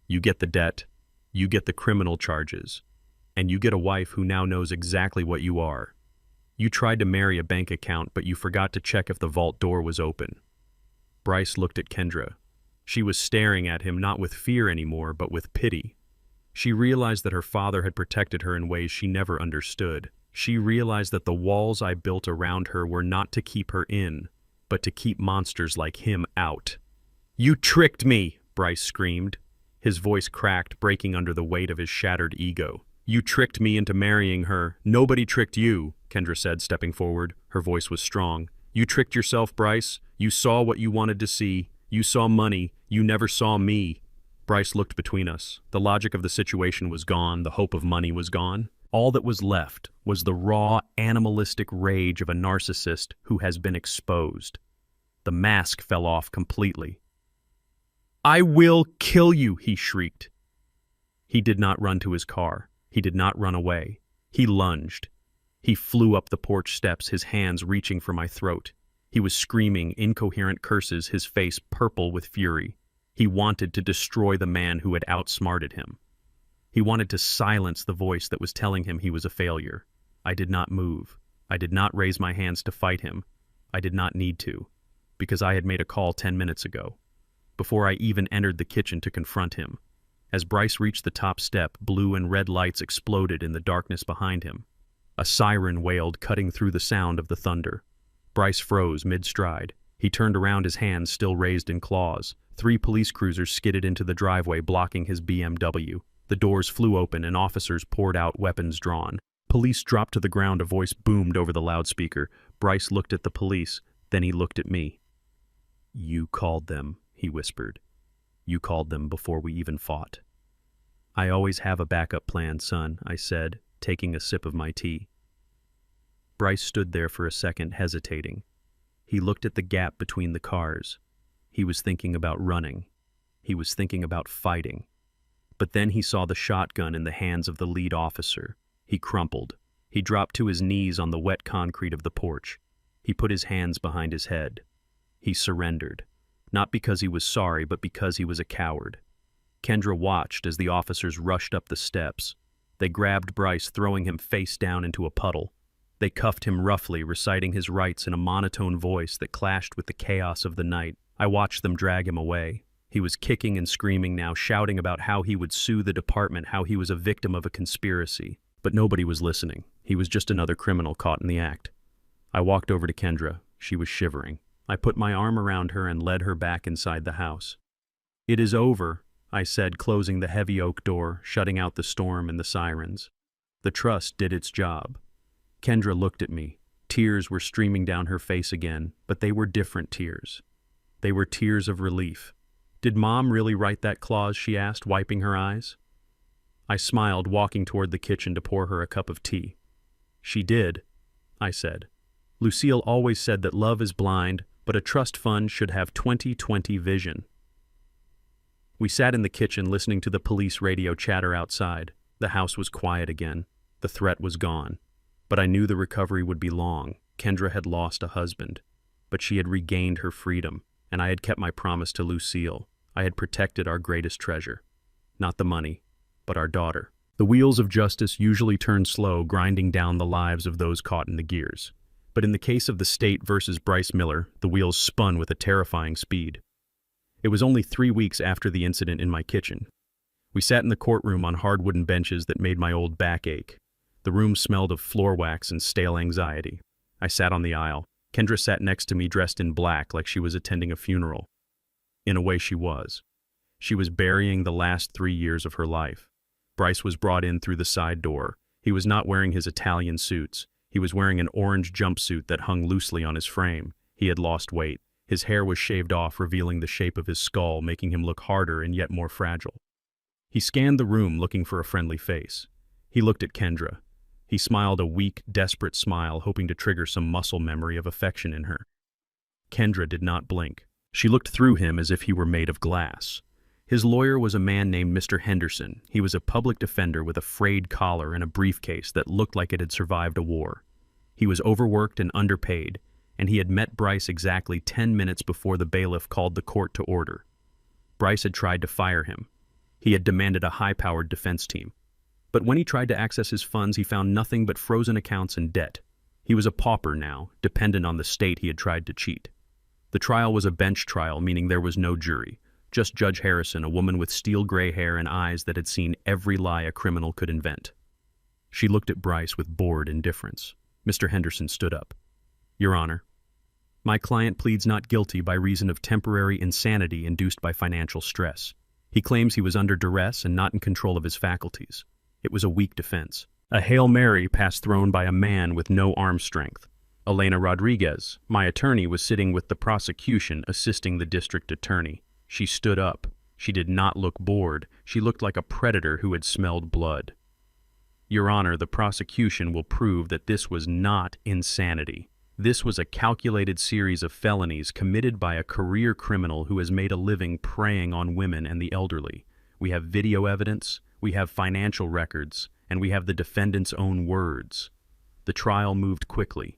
"You get the debt, you get the criminal charges, and you get a wife who now knows exactly what you are. You tried to marry a bank account, but you forgot to check if the vault door was open." Bryce looked at Kendra. She was staring at him not with fear anymore, but with pity. She realized that her father had protected her in ways she never understood. She realized that the walls I built around her were not to keep her in, but to keep monsters like him out. "You tricked me!" Bryce screamed. His voice cracked, breaking under the weight of his shattered ego. "You tricked me into marrying her. Nobody tricked you," Kendra said, stepping forward. Her voice was strong. "You tricked yourself, Bryce. You saw what you wanted to see. You saw money. You never saw me. Bryce looked between us. The logic of the situation was gone. The hope of money was gone. All that was left was the raw, animalistic rage of a narcissist who has been exposed. The mask fell off completely. "I will kill you," he shrieked. He did not run to his car. He did not run away. He lunged. He flew up the porch steps, his hands reaching for my throat. He was screaming incoherent curses, his face purple with fury. He wanted to destroy the man who had outsmarted him. He wanted to silence the voice that was telling him he was a failure. I did not move. I did not raise my hands to fight him. I did not need to, because I had made a call 10 minutes ago, before I even entered the kitchen to confront him. As Bryce reached the top step, blue and red lights exploded in the darkness behind him. A siren wailed, cutting through the sound of the thunder. Bryce froze mid-stride. He turned around, his hands still raised in claws. 3 police cruisers skidded into the driveway, blocking his BMW. The doors flew open and officers poured out, weapons drawn. Police dropped to the ground, a voice boomed over the loudspeaker. Bryce looked at the police, then he looked at me. "You called them," he whispered. "You called them before we even fought." "I always have a backup plan, son," I said, taking a sip of my tea. Bryce stood there for a second, hesitating. He looked at the gap between the cars. He was thinking about running. He was thinking about fighting. But then he saw the shotgun in the hands of the lead officer. He crumpled. He dropped to his knees on the wet concrete of the porch. He put his hands behind his head. He surrendered. Not because he was sorry, but because he was a coward. Kendra watched as the officers rushed up the steps. They grabbed Bryce, throwing him face down into a puddle. They cuffed him roughly, reciting his rights in a monotone voice that clashed with the chaos of the night. I watched them drag him away. He was kicking and screaming now, shouting about how he would sue the department, how he was a victim of a conspiracy. But nobody was listening. He was just another criminal caught in the act. I walked over to Kendra. She was shivering. I put my arm around her and led her back inside the house. "It is over," I said, closing the heavy oak door, shutting out the storm and the sirens. The trust did its job. Kendra looked at me. Tears were streaming down her face again, but they were different tears. They were tears of relief. "Did Mom really write that clause?" she asked, wiping her eyes. I smiled, walking toward the kitchen to pour her a cup of tea. "She did," I said. "Lucille always said that love is blind, but a trust fund should have 20/20 vision." We sat in the kitchen listening to the police radio chatter outside. The house was quiet again. The threat was gone. But I knew the recovery would be long. Kendra had lost a husband, but she had regained her freedom, and I had kept my promise to Lucille. I had protected our greatest treasure. Not the money, but our daughter. The wheels of justice usually turn slow, grinding down the lives of those caught in the gears. But in the case of the state versus Bryce Miller, the wheels spun with a terrifying speed. It was only 3 weeks after the incident in my kitchen. We sat in the courtroom on hard wooden benches that made my old back ache. The room smelled of floor wax and stale anxiety. I sat on the aisle. Kendra sat next to me, dressed in black like she was attending a funeral. In a way, she was. She was burying the last 3 years of her life. Bryce was brought in through the side door. He was not wearing his Italian suits. He was wearing an orange jumpsuit that hung loosely on his frame. He had lost weight. His hair was shaved off, revealing the shape of his skull, making him look harder and yet more fragile. He scanned the room, looking for a friendly face. He looked at Kendra. He smiled a weak, desperate smile, hoping to trigger some muscle memory of affection in her. Kendra did not blink. She looked through him as if he were made of glass. His lawyer was a man named Mr. Henderson. He was a public defender with a frayed collar and a briefcase that looked like it had survived a war. He was overworked and underpaid, and he had met Bryce exactly 10 minutes before the bailiff called the court to order. Bryce had tried to fire him. He had demanded a high-powered defense team. But when he tried to access his funds, he found nothing but frozen accounts and debt. He was a pauper now, dependent on the state he had tried to cheat. The trial was a bench trial, meaning there was no jury, just Judge Harrison, a woman with steel gray hair and eyes that had seen every lie a criminal could invent. She looked at Bryce with bored indifference. Mr. Henderson stood up. "Your Honor, my client pleads not guilty by reason of temporary insanity induced by financial stress. He claims he was under duress and not in control of his faculties. It was a weak defense. A Hail Mary pass thrown by a man with no arm strength. Elena Rodriguez, my attorney, was sitting with the prosecution assisting the district attorney. She stood up. She did not look bored. She looked like a predator who had smelled blood. Your Honor, the prosecution will prove that this was not insanity. This was a calculated series of felonies committed by a career criminal who has made a living preying on women and the elderly. We have video evidence, we have financial records, and we have the defendant's own words. The trial moved quickly.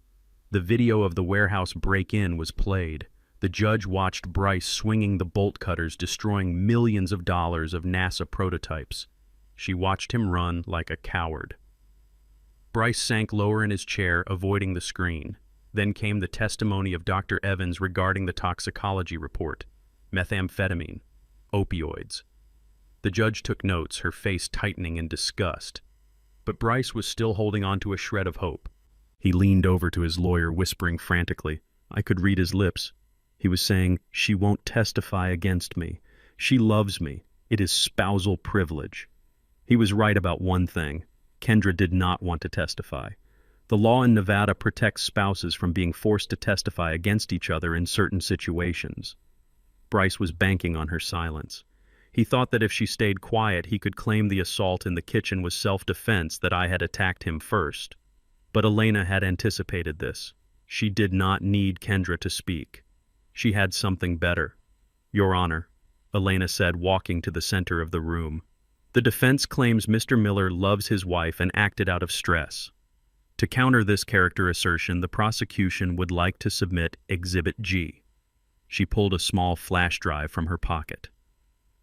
The video of the warehouse break-in was played. The judge watched Bryce swinging the bolt cutters, destroying millions of dollars of NASA prototypes. She watched him run like a coward. Bryce sank lower in his chair, avoiding the screen. Then came the testimony of Dr. Evans regarding the toxicology report. Methamphetamine. Opioids. The judge took notes, her face tightening in disgust. But Bryce was still holding on to a shred of hope. He leaned over to his lawyer, whispering frantically. I could read his lips. He was saying, "She won't testify against me. She loves me. It is spousal privilege." He was right about one thing. Kendra did not want to testify. The law in Nevada protects spouses from being forced to testify against each other in certain situations. Bryce was banking on her silence. He thought that if she stayed quiet, he could claim the assault in the kitchen was self-defense, that I had attacked him first. But Elena had anticipated this. She did not need Kendra to speak. She had something better. Your Honor, Elena said, walking to the center of the room. The defense claims Mr. Miller loves his wife and acted out of stress. To counter this character assertion, the prosecution would like to submit Exhibit G. She pulled a small flash drive from her pocket.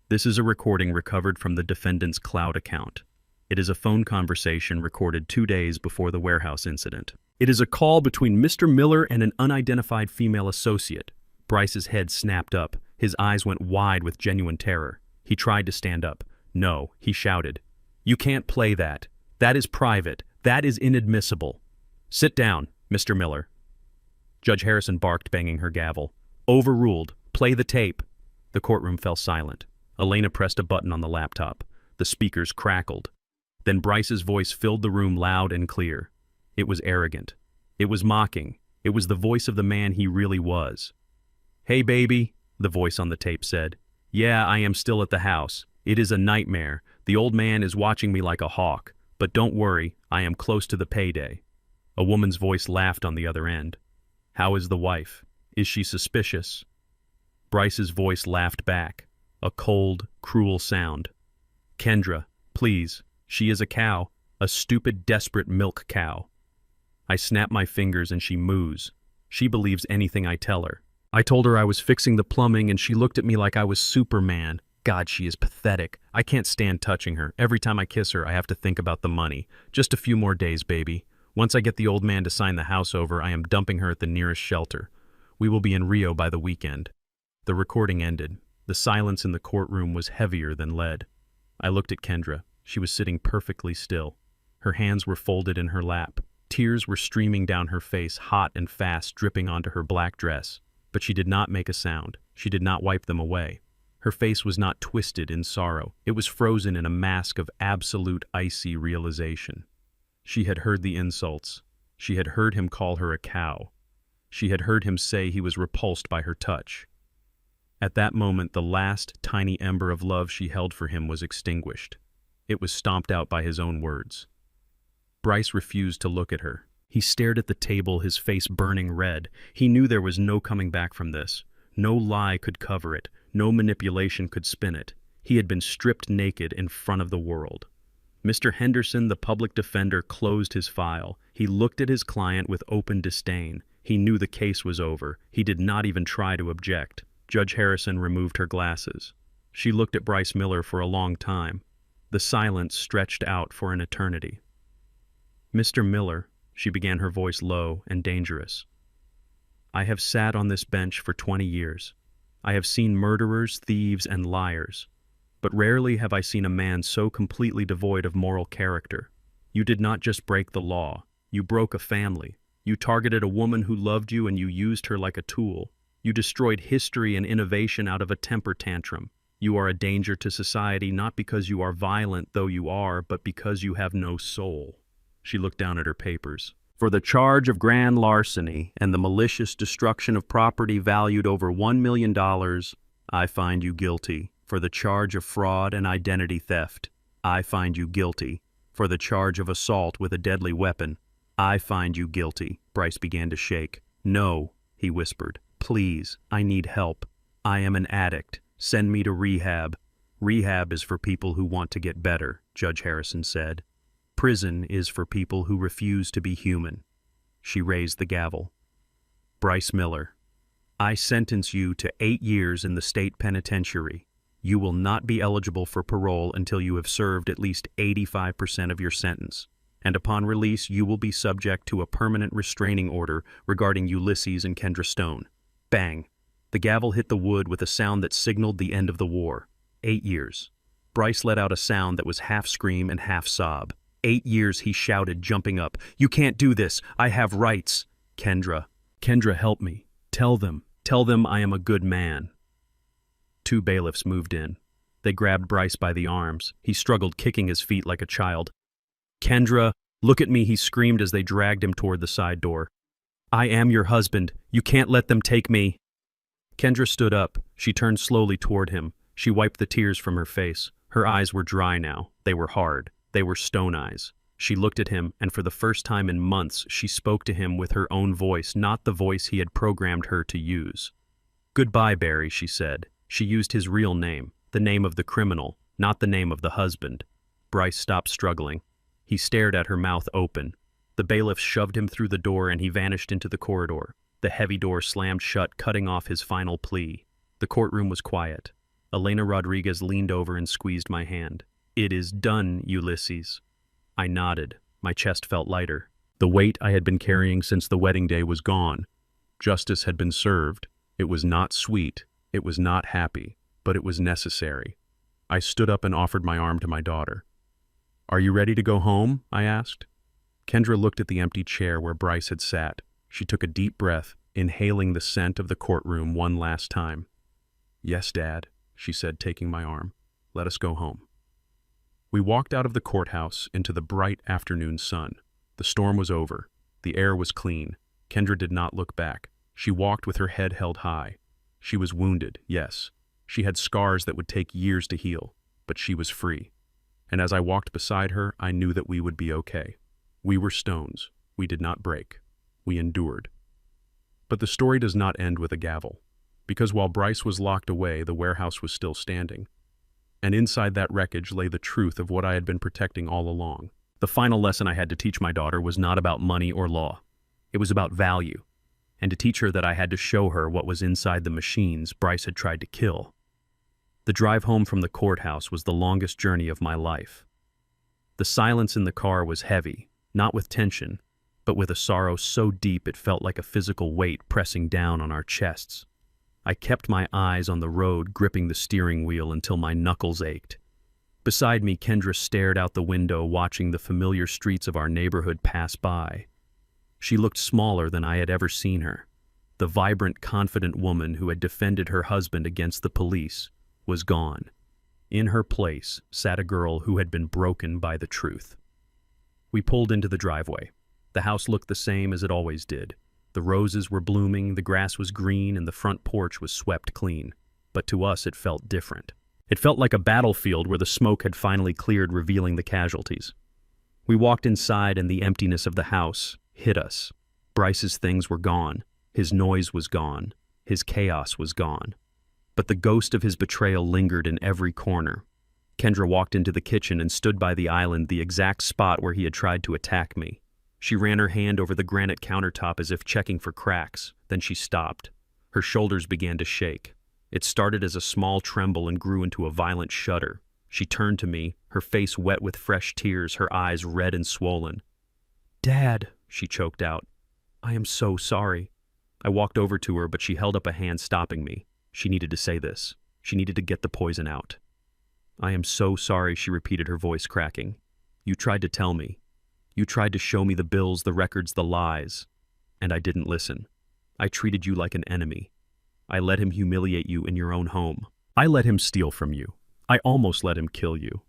This is a recording recovered from the defendant's cloud account. It is a phone conversation recorded 2 days before the warehouse incident. It is a call between Mr. Miller and an unidentified female associate. Bryce's head snapped up. His eyes went wide with genuine terror. He tried to stand up. No, he shouted. You can't play that. That is private. That is inadmissible. Sit down, Mr. Miller. Judge Harrison barked, banging her gavel. Overruled. Play the tape. The courtroom fell silent. Elena pressed a button on the laptop. The speakers crackled. Then Bryce's voice filled the room loud and clear. It was arrogant. It was mocking. It was the voice of the man he really was. Hey, baby, the voice on the tape said. Yeah, I am still at the house. It is a nightmare. The old man is watching me like a hawk. But don't worry, I am close to the payday. A woman's voice laughed on the other end. How is the wife? Is she suspicious? Bryce's voice laughed back. A cold, cruel sound. Kendra, please. She is a cow. A stupid, desperate milk cow. I snap my fingers and she moos. She believes anything I tell her. I told her I was fixing the plumbing and she looked at me like I was Superman. God, she is pathetic. I can't stand touching her. Every time I kiss her, I have to think about the money. Just a few more days, baby. Once I get the old man to sign the house over, I am dumping her at the nearest shelter. We will be in Rio by the weekend. The recording ended. The silence in the courtroom was heavier than lead. I looked at Kendra. She was sitting perfectly still. Her hands were folded in her lap. Tears were streaming down her face, hot and fast, dripping onto her black dress. But she did not make a sound. She did not wipe them away. Her face was not twisted in sorrow. It was frozen in a mask of absolute icy realization. She had heard the insults. She had heard him call her a cow. She had heard him say he was repulsed by her touch. At that moment, the last tiny ember of love she held for him was extinguished. It was stomped out by his own words. Bryce refused to look at her. He stared at the table, his face burning red. He knew there was no coming back from this. No lie could cover it. No manipulation could spin it. He had been stripped naked in front of the world. Mr. Henderson, the public defender, closed his file. He looked at his client with open disdain. He knew the case was over. He did not even try to object. Judge Harrison removed her glasses. She looked at Bryce Miller for a long time. The silence stretched out for an eternity. Mr. Miller, she began, her voice low and dangerous. I have sat on this bench for 20 years. I have seen murderers, thieves, and liars. But rarely have I seen a man so completely devoid of moral character. You did not just break the law. You broke a family. You targeted a woman who loved you and you used her like a tool. You destroyed history and innovation out of a temper tantrum. You are a danger to society not because you are violent, though you are, but because you have no soul. She looked down at her papers. For the charge of grand larceny and the malicious destruction of property valued over $1 million, I find you guilty. For the charge of fraud and identity theft, I find you guilty. For the charge of assault with a deadly weapon, I find you guilty." Bryce began to shake. "No," he whispered. "Please, I need help. I am an addict. Send me to rehab." "Rehab is for people who want to get better," Judge Harrison said. "Prison is for people who refuse to be human." She raised the gavel. "Bryce Miller, I sentence you to 8 years in the state penitentiary. You will not be eligible for parole until you have served at least 85% of your sentence. And upon release, you will be subject to a permanent restraining order regarding Ulysses and Kendra Stone." Bang! The gavel hit the wood with a sound that signaled the end of the war. 8 years. Bryce let out a sound that was half scream and half sob. 8 years, he shouted, jumping up. "You can't do this. I have rights." Kendra, help me. Tell them I am a good man." 2 bailiffs moved in. They grabbed Bryce by the arms. He struggled, kicking his feet like a child. "Kendra, look at me," he screamed as they dragged him toward the side door. "I am your husband. You can't let them take me." Kendra stood up. She turned slowly toward him. She wiped the tears from her face. Her eyes were dry now. They were hard. They were stone eyes. She looked at him, and for the first time in months, she spoke to him with her own voice, not the voice he had programmed her to use. "Goodbye, Barry," she said. She used his real name, the name of the criminal, not the name of the husband. Bryce stopped struggling. He stared at her, mouth open. The bailiff shoved him through the door and he vanished into the corridor. The heavy door slammed shut, cutting off his final plea. The courtroom was quiet. Elena Rodriguez leaned over and squeezed my hand. "It is done, Ulysses." I nodded. My chest felt lighter. The weight I had been carrying since the wedding day was gone. Justice had been served. It was not sweet. It was not happy. But it was necessary. I stood up and offered my arm to my daughter. "Are you ready to go home?" I asked. Kendra looked at the empty chair where Bryce had sat. She took a deep breath, inhaling the scent of the courtroom one last time. "Yes, Dad," she said, taking my arm. "Let us go home." We walked out of the courthouse into the bright afternoon sun. The storm was over. The air was clean. Kendra did not look back. She walked with her head held high. She was wounded, yes. She had scars that would take years to heal, but she was free. And as I walked beside her, I knew that we would be okay. We were stones. We did not break. We endured. But the story does not end with a gavel, because while Bryce was locked away, the warehouse was still standing. And inside that wreckage lay the truth of what I had been protecting all along. The final lesson I had to teach my daughter was not about money or law. It was about value, and to teach her that I had to show her what was inside the machines Bryce had tried to kill. The drive home from the courthouse was the longest journey of my life. The silence in the car was heavy, not with tension, but with a sorrow so deep it felt like a physical weight pressing down on our chests. I kept my eyes on the road, gripping the steering wheel until my knuckles ached. Beside me, Kendra stared out the window, watching the familiar streets of our neighborhood pass by. She looked smaller than I had ever seen her. The vibrant, confident woman who had defended her husband against the police was gone. In her place sat a girl who had been broken by the truth. We pulled into the driveway. The house looked the same as it always did. The roses were blooming, the grass was green, and the front porch was swept clean. But to us, it felt different. It felt like a battlefield where the smoke had finally cleared, revealing the casualties. We walked inside, and the emptiness of the house hit us. Bryce's things were gone. His noise was gone. His chaos was gone. But the ghost of his betrayal lingered in every corner. Kendra walked into the kitchen and stood by the island, the exact spot where he had tried to attack me. She ran her hand over the granite countertop as if checking for cracks. Then she stopped. Her shoulders began to shake. It started as a small tremble and grew into a violent shudder. She turned to me, her face wet with fresh tears, her eyes red and swollen. "Dad," she choked out. "I am so sorry." I walked over to her, but she held up a hand, stopping me. She needed to say this. She needed to get the poison out. "I am so sorry," she repeated, her voice cracking. "You tried to tell me. You tried to show me the bills, the records, the lies. And I didn't listen. I treated you like an enemy. I let him humiliate you in your own home. I let him steal from you. I almost let him kill you.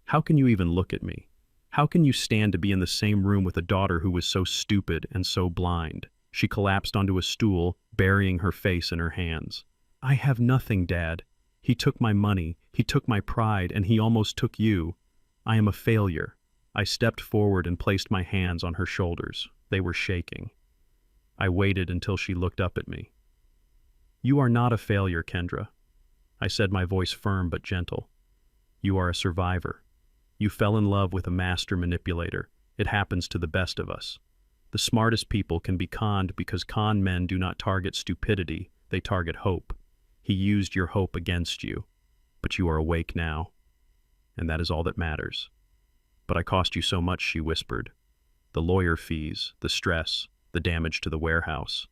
How can you even look at me? How can you stand to be in the same room with a daughter who was so stupid and so blind? She collapsed onto a stool, burying her face in her hands. I have nothing, Dad. He took my money, he took my pride, and he almost took you. I am a failure. I stepped forward and placed my hands on her shoulders. They were shaking. I waited until she looked up at me. You are not a failure, Kendra. I said, my voice firm but gentle. You are a survivor. You fell in love with a master manipulator. It happens to the best of us. The smartest people can be conned because con men do not target stupidity, they target hope. He used your hope against you, but you are awake now, and that is all that matters. But I cost you so much, she whispered. The lawyer fees, the stress, the damage to the warehouse.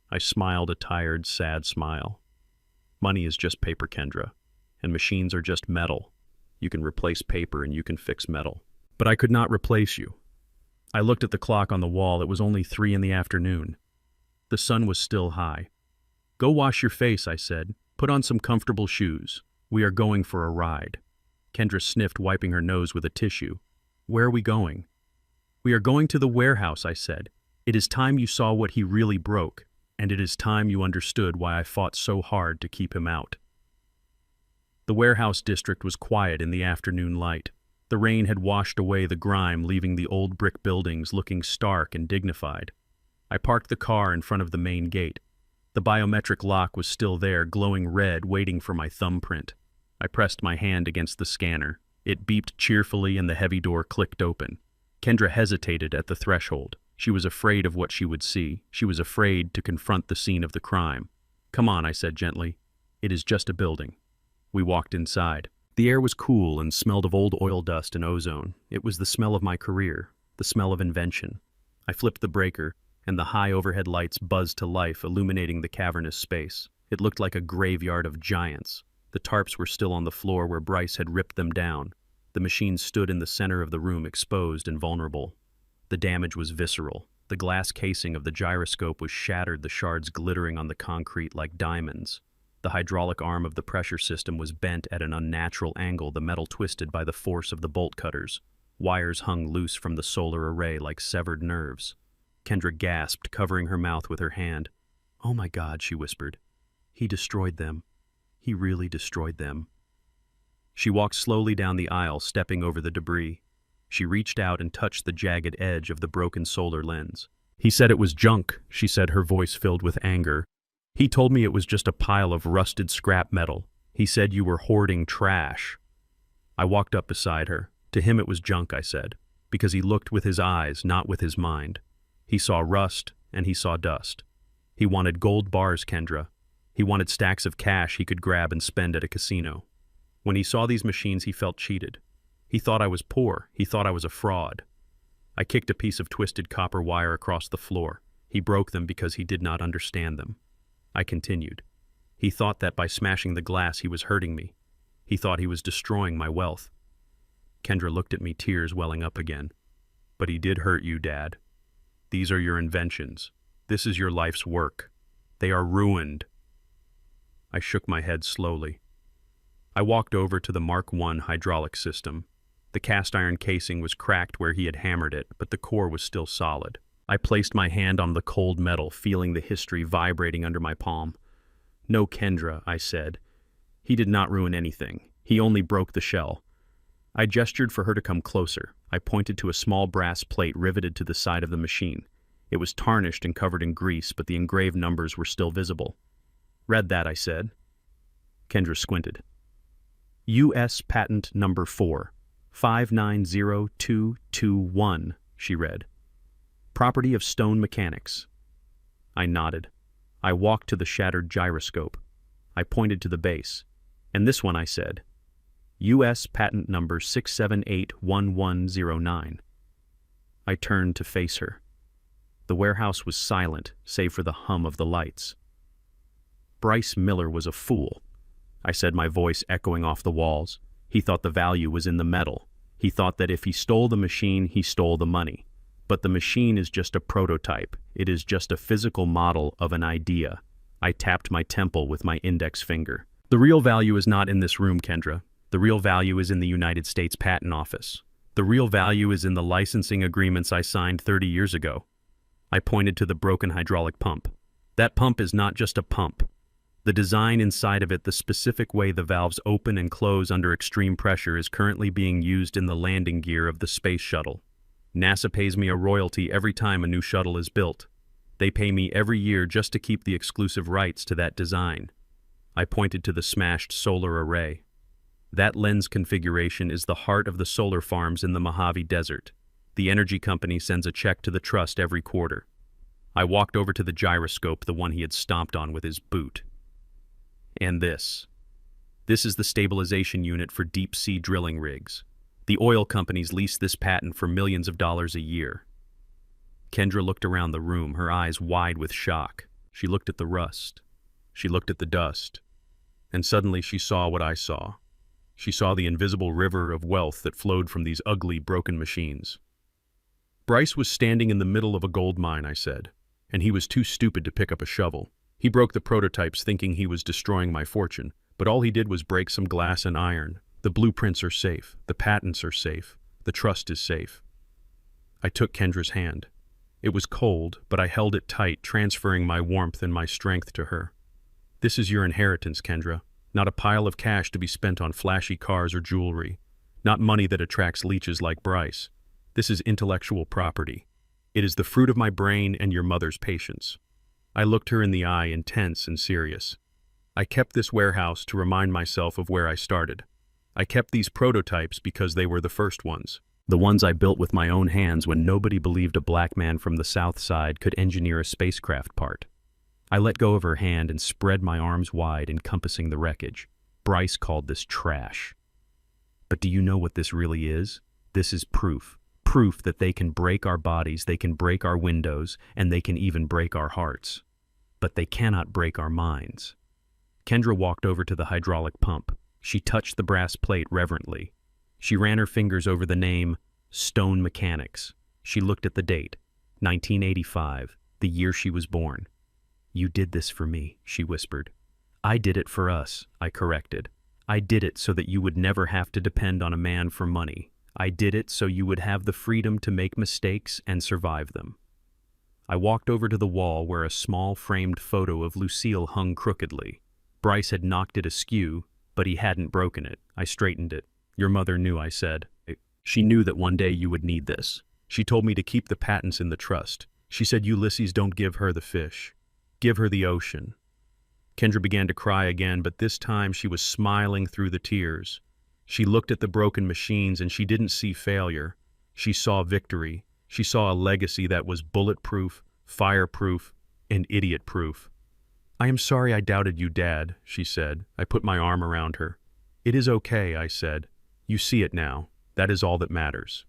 I smiled a tired, sad smile. Money is just paper, Kendra, and machines are just metal. You can replace paper and you can fix metal. But I could not replace you. I looked at the clock on the wall. It was only 3 in the afternoon. The sun was still high. Go wash your face, I said. Put on some comfortable shoes. We are going for a ride. Kendra sniffed, wiping her nose with a tissue. Where are we going? We are going to the warehouse, I said. It is time you saw what he really broke, and it is time you understood why I fought so hard to keep him out. The warehouse district was quiet in the afternoon light. The rain had washed away the grime, leaving the old brick buildings looking stark and dignified. I parked the car in front of the main gate. The biometric lock was still there, glowing red, waiting for my thumbprint. I pressed my hand against the scanner. It beeped cheerfully and the heavy door clicked open. Kendra hesitated at the threshold. She was afraid of what she would see. She was afraid to confront the scene of the crime. Come on, I said gently. It is just a building. We walked inside. The air was cool and smelled of old oil dust and ozone. It was the smell of my career, the smell of invention. I flipped the breaker, and the high overhead lights buzzed to life, illuminating the cavernous space. It looked like a graveyard of giants. The tarps were still on the floor where Bryce had ripped them down. The machine stood in the center of the room, exposed and vulnerable. The damage was visceral. The glass casing of the gyroscope was shattered, the shards glittering on the concrete like diamonds. The hydraulic arm of the pressure system was bent at an unnatural angle, the metal twisted by the force of the bolt cutters. Wires hung loose from the solar array like severed nerves. Kendra gasped, covering her mouth with her hand. Oh my God, she whispered. He destroyed them. He really destroyed them. She walked slowly down the aisle, stepping over the debris. She reached out and touched the jagged edge of the broken solar lens. He said it was junk, she said, her voice filled with anger. He told me it was just a pile of rusted scrap metal. He said you were hoarding trash. I walked up beside her. To him it was junk, I said, because he looked with his eyes, not with his mind. He saw rust and he saw dust. He wanted gold bars, Kendra. He wanted stacks of cash he could grab and spend at a casino. When he saw these machines, he felt cheated. He thought I was poor. He thought I was a fraud. I kicked a piece of twisted copper wire across the floor. He broke them because he did not understand them. I continued. He thought that by smashing the glass he was hurting me. He thought he was destroying my wealth. Kendra looked at me, tears welling up again. But he did hurt you, Dad. These are your inventions. This is your life's work. They are ruined. I shook my head slowly. I walked over to the Mark I hydraulic system. The cast iron casing was cracked where he had hammered it, but the core was still solid. I placed my hand on the cold metal, feeling the history vibrating under my palm. No, Kendra, I said. He did not ruin anything. He only broke the shell. I gestured for her to come closer. I pointed to a small brass plate riveted to the side of the machine. It was tarnished and covered in grease, but the engraved numbers were still visible. Read that, I said. Kendra squinted. U.S. Patent Number 4, 590221, she read. Property of Stone Mechanics. I nodded. I walked to the shattered gyroscope. I pointed to the base. And this one, I said. U.S. Patent Number 6781109. I turned to face her. The warehouse was silent, save for the hum of the lights. Bryce Miller was a fool, I said, my voice echoing off the walls. He thought the value was in the metal. He thought that if he stole the machine, he stole the money. But the machine is just a prototype. It is just a physical model of an idea. I tapped my temple with my index finger. The real value is not in this room, Kendra. The real value is in the United States Patent Office. The real value is in the licensing agreements I signed 30 years ago. I pointed to the broken hydraulic pump. That pump is not just a pump. The design inside of it, the specific way the valves open and close under extreme pressure, is currently being used in the landing gear of the space shuttle. NASA pays me a royalty every time a new shuttle is built. They pay me every year just to keep the exclusive rights to that design. I pointed to the smashed solar array. That lens configuration is the heart of the solar farms in the Mojave Desert. The energy company sends a check to the trust every quarter. I walked over to the gyroscope, the one he had stomped on with his boot. And this. This is the stabilization unit for deep-sea drilling rigs. The oil companies lease this patent for millions of dollars a year. Kendra looked around the room, her eyes wide with shock. She looked at the rust. She looked at the dust. And suddenly she saw what I saw. She saw the invisible river of wealth that flowed from these ugly, broken machines. Bryce was standing in the middle of a gold mine, I said, and he was too stupid to pick up a shovel. He broke the prototypes thinking he was destroying my fortune, but all he did was break some glass and iron. The blueprints are safe. The patents are safe. The trust is safe. I took Kendra's hand. It was cold, but I held it tight, transferring my warmth and my strength to her. This is your inheritance, Kendra. Not a pile of cash to be spent on flashy cars or jewelry. Not money that attracts leeches like Bryce. This is intellectual property. It is the fruit of my brain and your mother's patience. I looked her in the eye, intense and serious. I kept this warehouse to remind myself of where I started. I kept these prototypes because they were the first ones. The ones I built with my own hands when nobody believed a black man from the South Side could engineer a spacecraft part. I let go of her hand and spread my arms wide, encompassing the wreckage. Bryce called this trash. But do you know what this really is? This is proof. Proof that they can break our bodies, they can break our windows, and they can even break our hearts. But they cannot break our minds. Kendra walked over to the hydraulic pump. She touched the brass plate reverently. She ran her fingers over the name, Stone Mechanics. She looked at the date, 1985, the year she was born. "You did this for me," she whispered. "I did it for us," I corrected. "I did it so that you would never have to depend on a man for money. I did it so you would have the freedom to make mistakes and survive them." I walked over to the wall where a small framed photo of Lucille hung crookedly. Bryce had knocked it askew, but he hadn't broken it. I straightened it. "Your mother knew," I said. "She knew that one day you would need this. She told me to keep the patents in the trust. She said, Ulysses, don't give her the fish. Give her the ocean." Kendra began to cry again, but this time she was smiling through the tears. She looked at the broken machines and she didn't see failure. She saw victory. She saw a legacy that was bulletproof, fireproof, and idiot-proof. "I am sorry I doubted you, Dad," she said. I put my arm around her. "It is okay," I said. "You see it now. That is all that matters."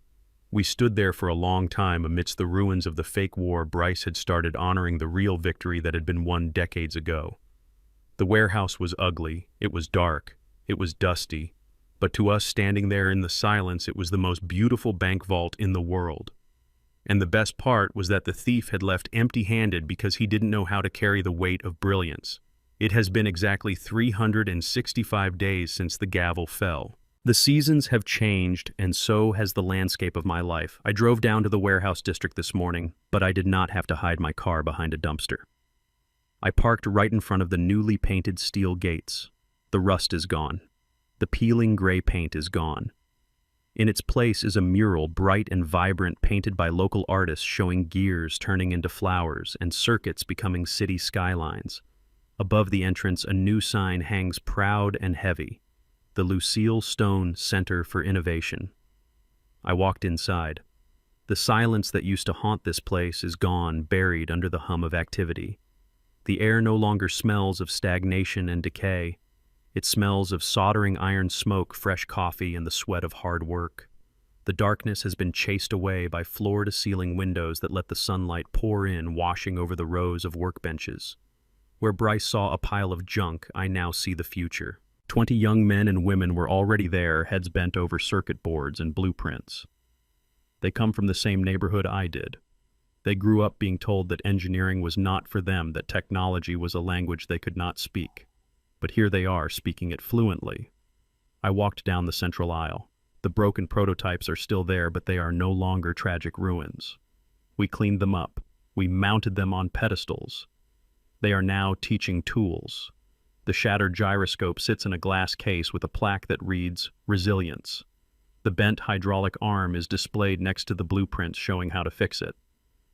We stood there for a long time amidst the ruins of the fake war. Bryce had started honoring the real victory that had been won decades ago. The warehouse was ugly, it was dark, it was dusty, but to us standing there in the silence, it was the most beautiful bank vault in the world. And the best part was that the thief had left empty-handed because he didn't know how to carry the weight of brilliance. It has been exactly 365 days since the gavel fell. The seasons have changed, and so has the landscape of my life. I drove down to the warehouse district this morning, but I did not have to hide my car behind a dumpster. I parked right in front of the newly painted steel gates. The rust is gone. The peeling gray paint is gone. In its place is a mural, bright and vibrant, painted by local artists, showing gears turning into flowers and circuits becoming city skylines. Above the entrance, a new sign hangs proud and heavy. The Lucille Stone Center for Innovation. I walked inside. The silence that used to haunt this place is gone, buried under the hum of activity. The air no longer smells of stagnation and decay. It smells of soldering iron smoke, fresh coffee, and the sweat of hard work. The darkness has been chased away by floor-to-ceiling windows that let the sunlight pour in, washing over the rows of workbenches. Where Bryce saw a pile of junk, I now see the future. 20 young men and women were already there, heads bent over circuit boards and blueprints. They come from the same neighborhood I did. They grew up being told that engineering was not for them, that technology was a language they could not speak. But here they are, speaking it fluently. I walked down the central aisle. The broken prototypes are still there, but they are no longer tragic ruins. We cleaned them up. We mounted them on pedestals. They are now teaching tools. The shattered gyroscope sits in a glass case with a plaque that reads, "Resilience." The bent hydraulic arm is displayed next to the blueprints showing how to fix it.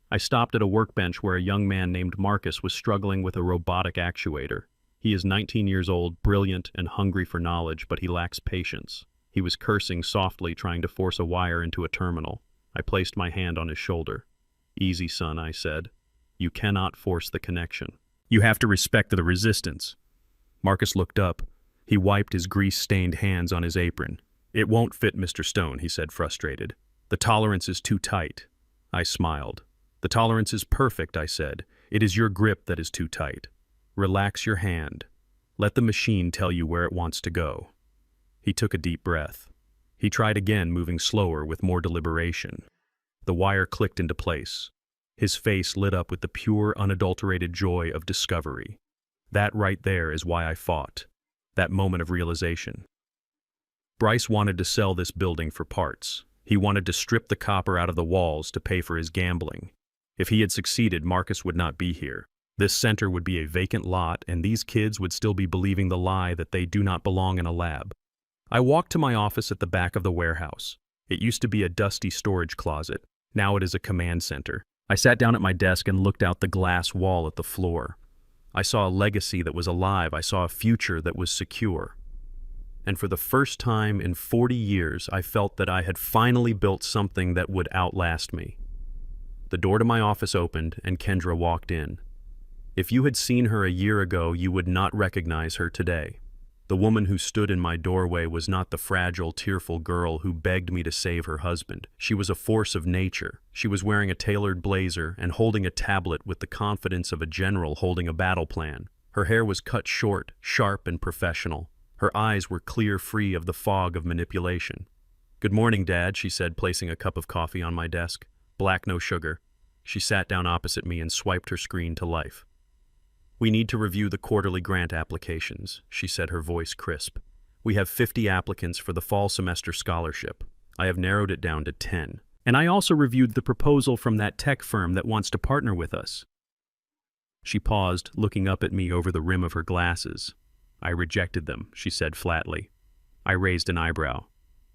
I stopped at a workbench where a young man named Marcus was struggling with a robotic actuator. He is 19 years old, brilliant, and hungry for knowledge, but he lacks patience. He was cursing softly, trying to force a wire into a terminal. I placed my hand on his shoulder. "Easy, son," I said. "You cannot force the connection. You have to respect the resistance." Marcus looked up. He wiped his grease-stained hands on his apron. "It won't fit, Mr. Stone," he said, frustrated. "The tolerance is too tight." I smiled. "The tolerance is perfect," I said. "It is your grip that is too tight. Relax your hand. Let the machine tell you where it wants to go." He took a deep breath. He tried again, moving slower with more deliberation. The wire clicked into place. His face lit up with the pure, unadulterated joy of discovery. That right there is why I fought. That moment of realization. Bryce wanted to sell this building for parts. He wanted to strip the copper out of the walls to pay for his gambling. If he had succeeded, Marcus would not be here. This center would be a vacant lot, and these kids would still be believing the lie that they do not belong in a lab. I walked to my office at the back of the warehouse. It used to be a dusty storage closet. Now it is a command center. I sat down at my desk and looked out the glass wall at the floor. I saw a legacy that was alive. I saw a future that was secure. And for the first time in 40 years, I felt that I had finally built something that would outlast me. The door to my office opened, and Kendra walked in. If you had seen her a year ago, you would not recognize her today. The woman who stood in my doorway was not the fragile, tearful girl who begged me to save her husband. She was a force of nature. She was wearing a tailored blazer and holding a tablet with the confidence of a general holding a battle plan. Her hair was cut short, sharp, and professional. Her eyes were clear, free of the fog of manipulation. "Good morning, Dad," she said, placing a cup of coffee on my desk. "Black, no sugar." She sat down opposite me and swiped her screen to life. "We need to review the quarterly grant applications," she said, her voice crisp. "We have 50 applicants for the fall semester scholarship. I have narrowed it down to 10. And I also reviewed the proposal from that tech firm that wants to partner with us." She paused, looking up at me over the rim of her glasses. "I rejected them," she said flatly. I raised an eyebrow.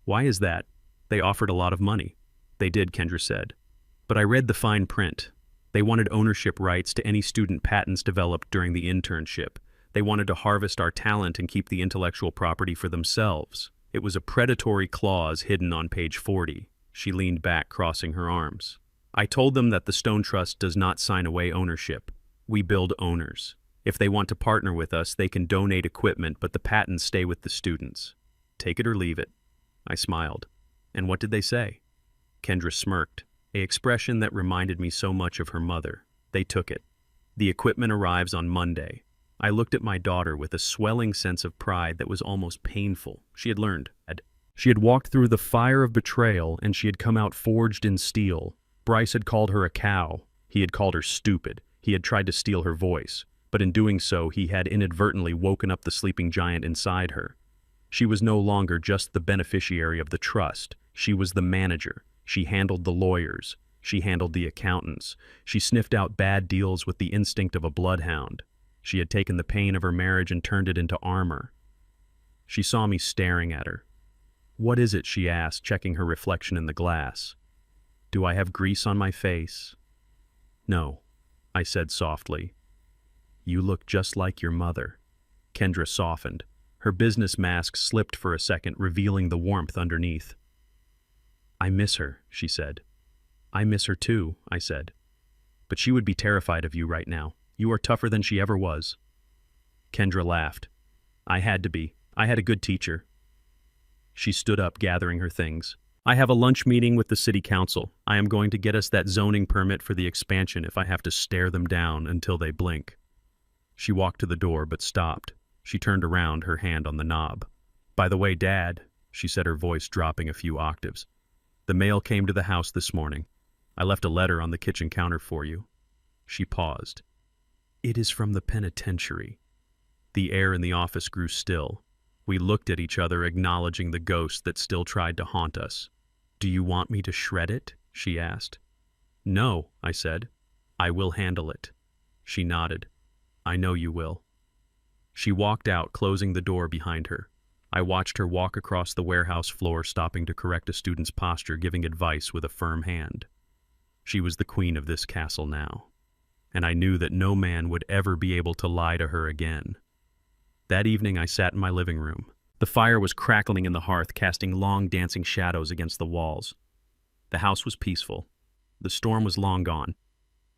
"Why is that? They offered a lot of money." "They did," Kendra said. "But I read the fine print. They wanted ownership rights to any student patents developed during the internship. They wanted to harvest our talent and keep the intellectual property for themselves. It was a predatory clause hidden on page 40. She leaned back, crossing her arms. "I told them that the Stone Trust does not sign away ownership. We build owners. If they want to partner with us, they can donate equipment, but the patents stay with the students. Take it or leave it." I smiled. "And what did they say?" Kendra smirked, an expression that reminded me so much of her mother. "They took it. The equipment arrives on Monday." I looked at my daughter with a swelling sense of pride that was almost painful. She had learned. She had walked through the fire of betrayal, and she had come out forged in steel. Bryce had called her a cow. He had called her stupid. He had tried to steal her voice. But in doing so, he had inadvertently woken up the sleeping giant inside her. She was no longer just the beneficiary of the trust. She was the manager. She handled the lawyers. She handled the accountants. She sniffed out bad deals with the instinct of a bloodhound. She had taken the pain of her marriage and turned it into armor. She saw me staring at her. "What is it?" she asked, checking her reflection in the glass. "Do I have grease on my face?" "No," I said softly. "You look just like your mother." Kendra softened. Her business mask slipped for a second, revealing the warmth underneath. "I miss her," she said. "I miss her too," I said. "But she would be terrified of you right now. You are tougher than she ever was." Kendra laughed. "I had to be. I had a good teacher." She stood up, gathering her things. "I have a lunch meeting with the city council. I am going to get us that zoning permit for the expansion if I have to stare them down until they blink." She walked to the door but stopped. She turned around, her hand on the knob. "By the way, Dad," she said, her voice dropping a few octaves, "the mail came to the house this morning. I left a letter on the kitchen counter for you." She paused. "It is from the penitentiary." The air in the office grew still. We looked at each other, acknowledging the ghost that still tried to haunt us. "Do you want me to shred it?" she asked. "No," I said. "I will handle it." She nodded. "I know you will." She walked out, closing the door behind her. I watched her walk across the warehouse floor, stopping to correct a student's posture, giving advice with a firm hand. She was the queen of this castle now, and I knew that no man would ever be able to lie to her again. That evening I sat in my living room. The fire was crackling in the hearth, casting long dancing shadows against the walls. The house was peaceful. The storm was long gone.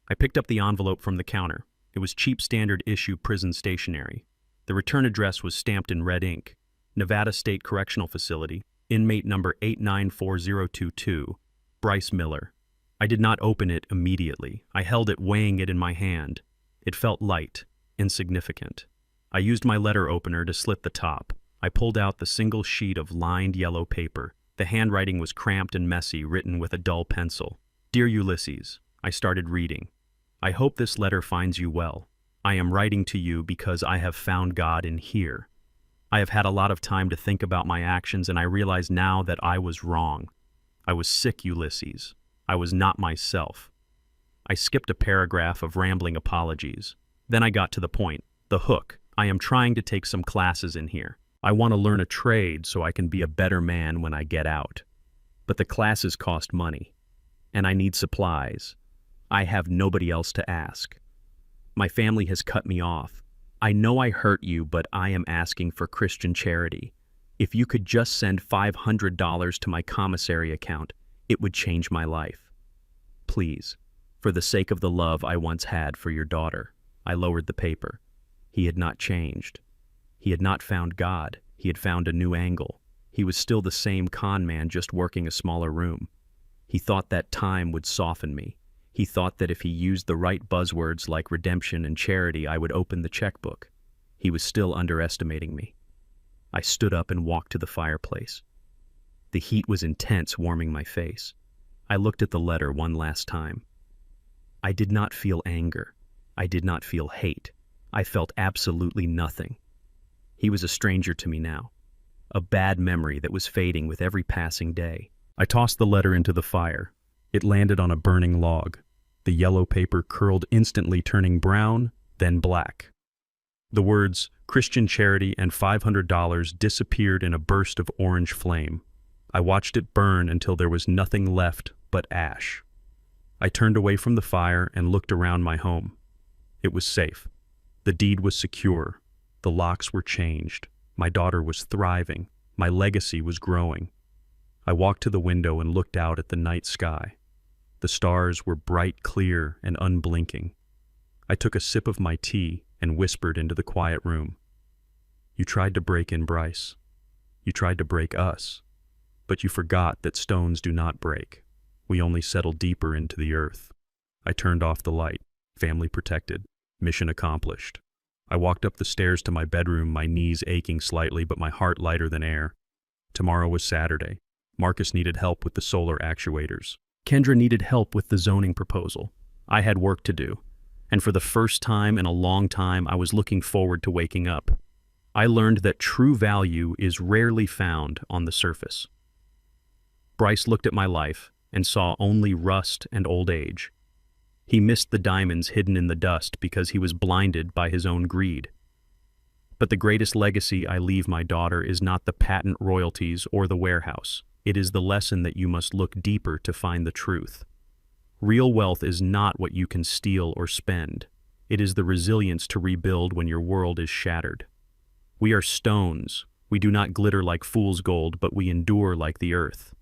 I picked up the envelope from the counter. It was cheap standard issue prison stationery. The return address was stamped in red ink. Nevada State Correctional Facility, inmate number 894022, Bryce Miller. I did not open it immediately. I held it, weighing it in my hand. It felt light, insignificant. I used my letter opener to slit the top. I pulled out the single sheet of lined yellow paper. The handwriting was cramped and messy, written with a dull pencil. "Dear Ulysses," I started reading. "I hope this letter finds you well. I am writing to you because I have found God in here. I have had a lot of time to think about my actions, and I realize now that I was wrong. I was sick, Ulysses. I was not myself." I skipped a paragraph of rambling apologies. Then I got to the point, the hook. "I am trying to take some classes in here. I want to learn a trade so I can be a better man when I get out. But the classes cost money, and I need supplies. I have nobody else to ask. My family has cut me off. I know I hurt you, but I am asking for Christian charity. If you could just send $500 to my commissary account, it would change my life. Please, for the sake of the love I once had for your daughter." I lowered the paper. He had not changed. He had not found God. He had found a new angle. He was still the same con man, just working a smaller room. He thought that time would soften me. He thought that if he used the right buzzwords like redemption and charity, I would open the checkbook. He was still underestimating me. I stood up and walked to the fireplace. The heat was intense, warming my face. I looked at the letter one last time. I did not feel anger. I did not feel hate. I felt absolutely nothing. He was a stranger to me now, a bad memory that was fading with every passing day. I tossed the letter into the fire. It landed on a burning log. The yellow paper curled instantly, turning brown, then black. The words "Christian charity" and $500 disappeared in a burst of orange flame. I watched it burn until there was nothing left but ash. I turned away from the fire and looked around my home. It was safe. The deed was secure. The locks were changed. My daughter was thriving. My legacy was growing. I walked to the window and looked out at the night sky. The stars were bright, clear, and unblinking. I took a sip of my tea and whispered into the quiet room. "You tried to break in, Bryce. You tried to break us. But you forgot that stones do not break. We only settle deeper into the earth." I turned off the light. Family protected. Mission accomplished. I walked up the stairs to my bedroom, my knees aching slightly, but my heart lighter than air. Tomorrow was Saturday. Marcus needed help with the solar actuators. Kendra needed help with the zoning proposal. I had work to do, and for the first time in a long time, I was looking forward to waking up. I learned that true value is rarely found on the surface. Bryce looked at my life and saw only rust and old age. He missed the diamonds hidden in the dust because he was blinded by his own greed. But the greatest legacy I leave my daughter is not the patent royalties or the warehouse. It is the lesson that you must look deeper to find the truth. Real wealth is not what you can steal or spend. It is the resilience to rebuild when your world is shattered. We are stones. We do not glitter like fool's gold, but we endure like the earth.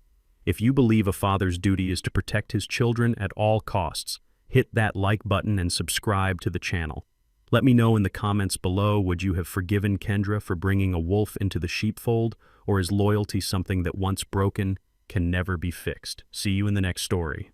If you believe a father's duty is to protect his children at all costs, hit that like button and subscribe to the channel. Let me know in the comments below, would you have forgiven Kendra for bringing a wolf into the sheepfold, or is loyalty something that once broken can never be fixed? See you in the next story.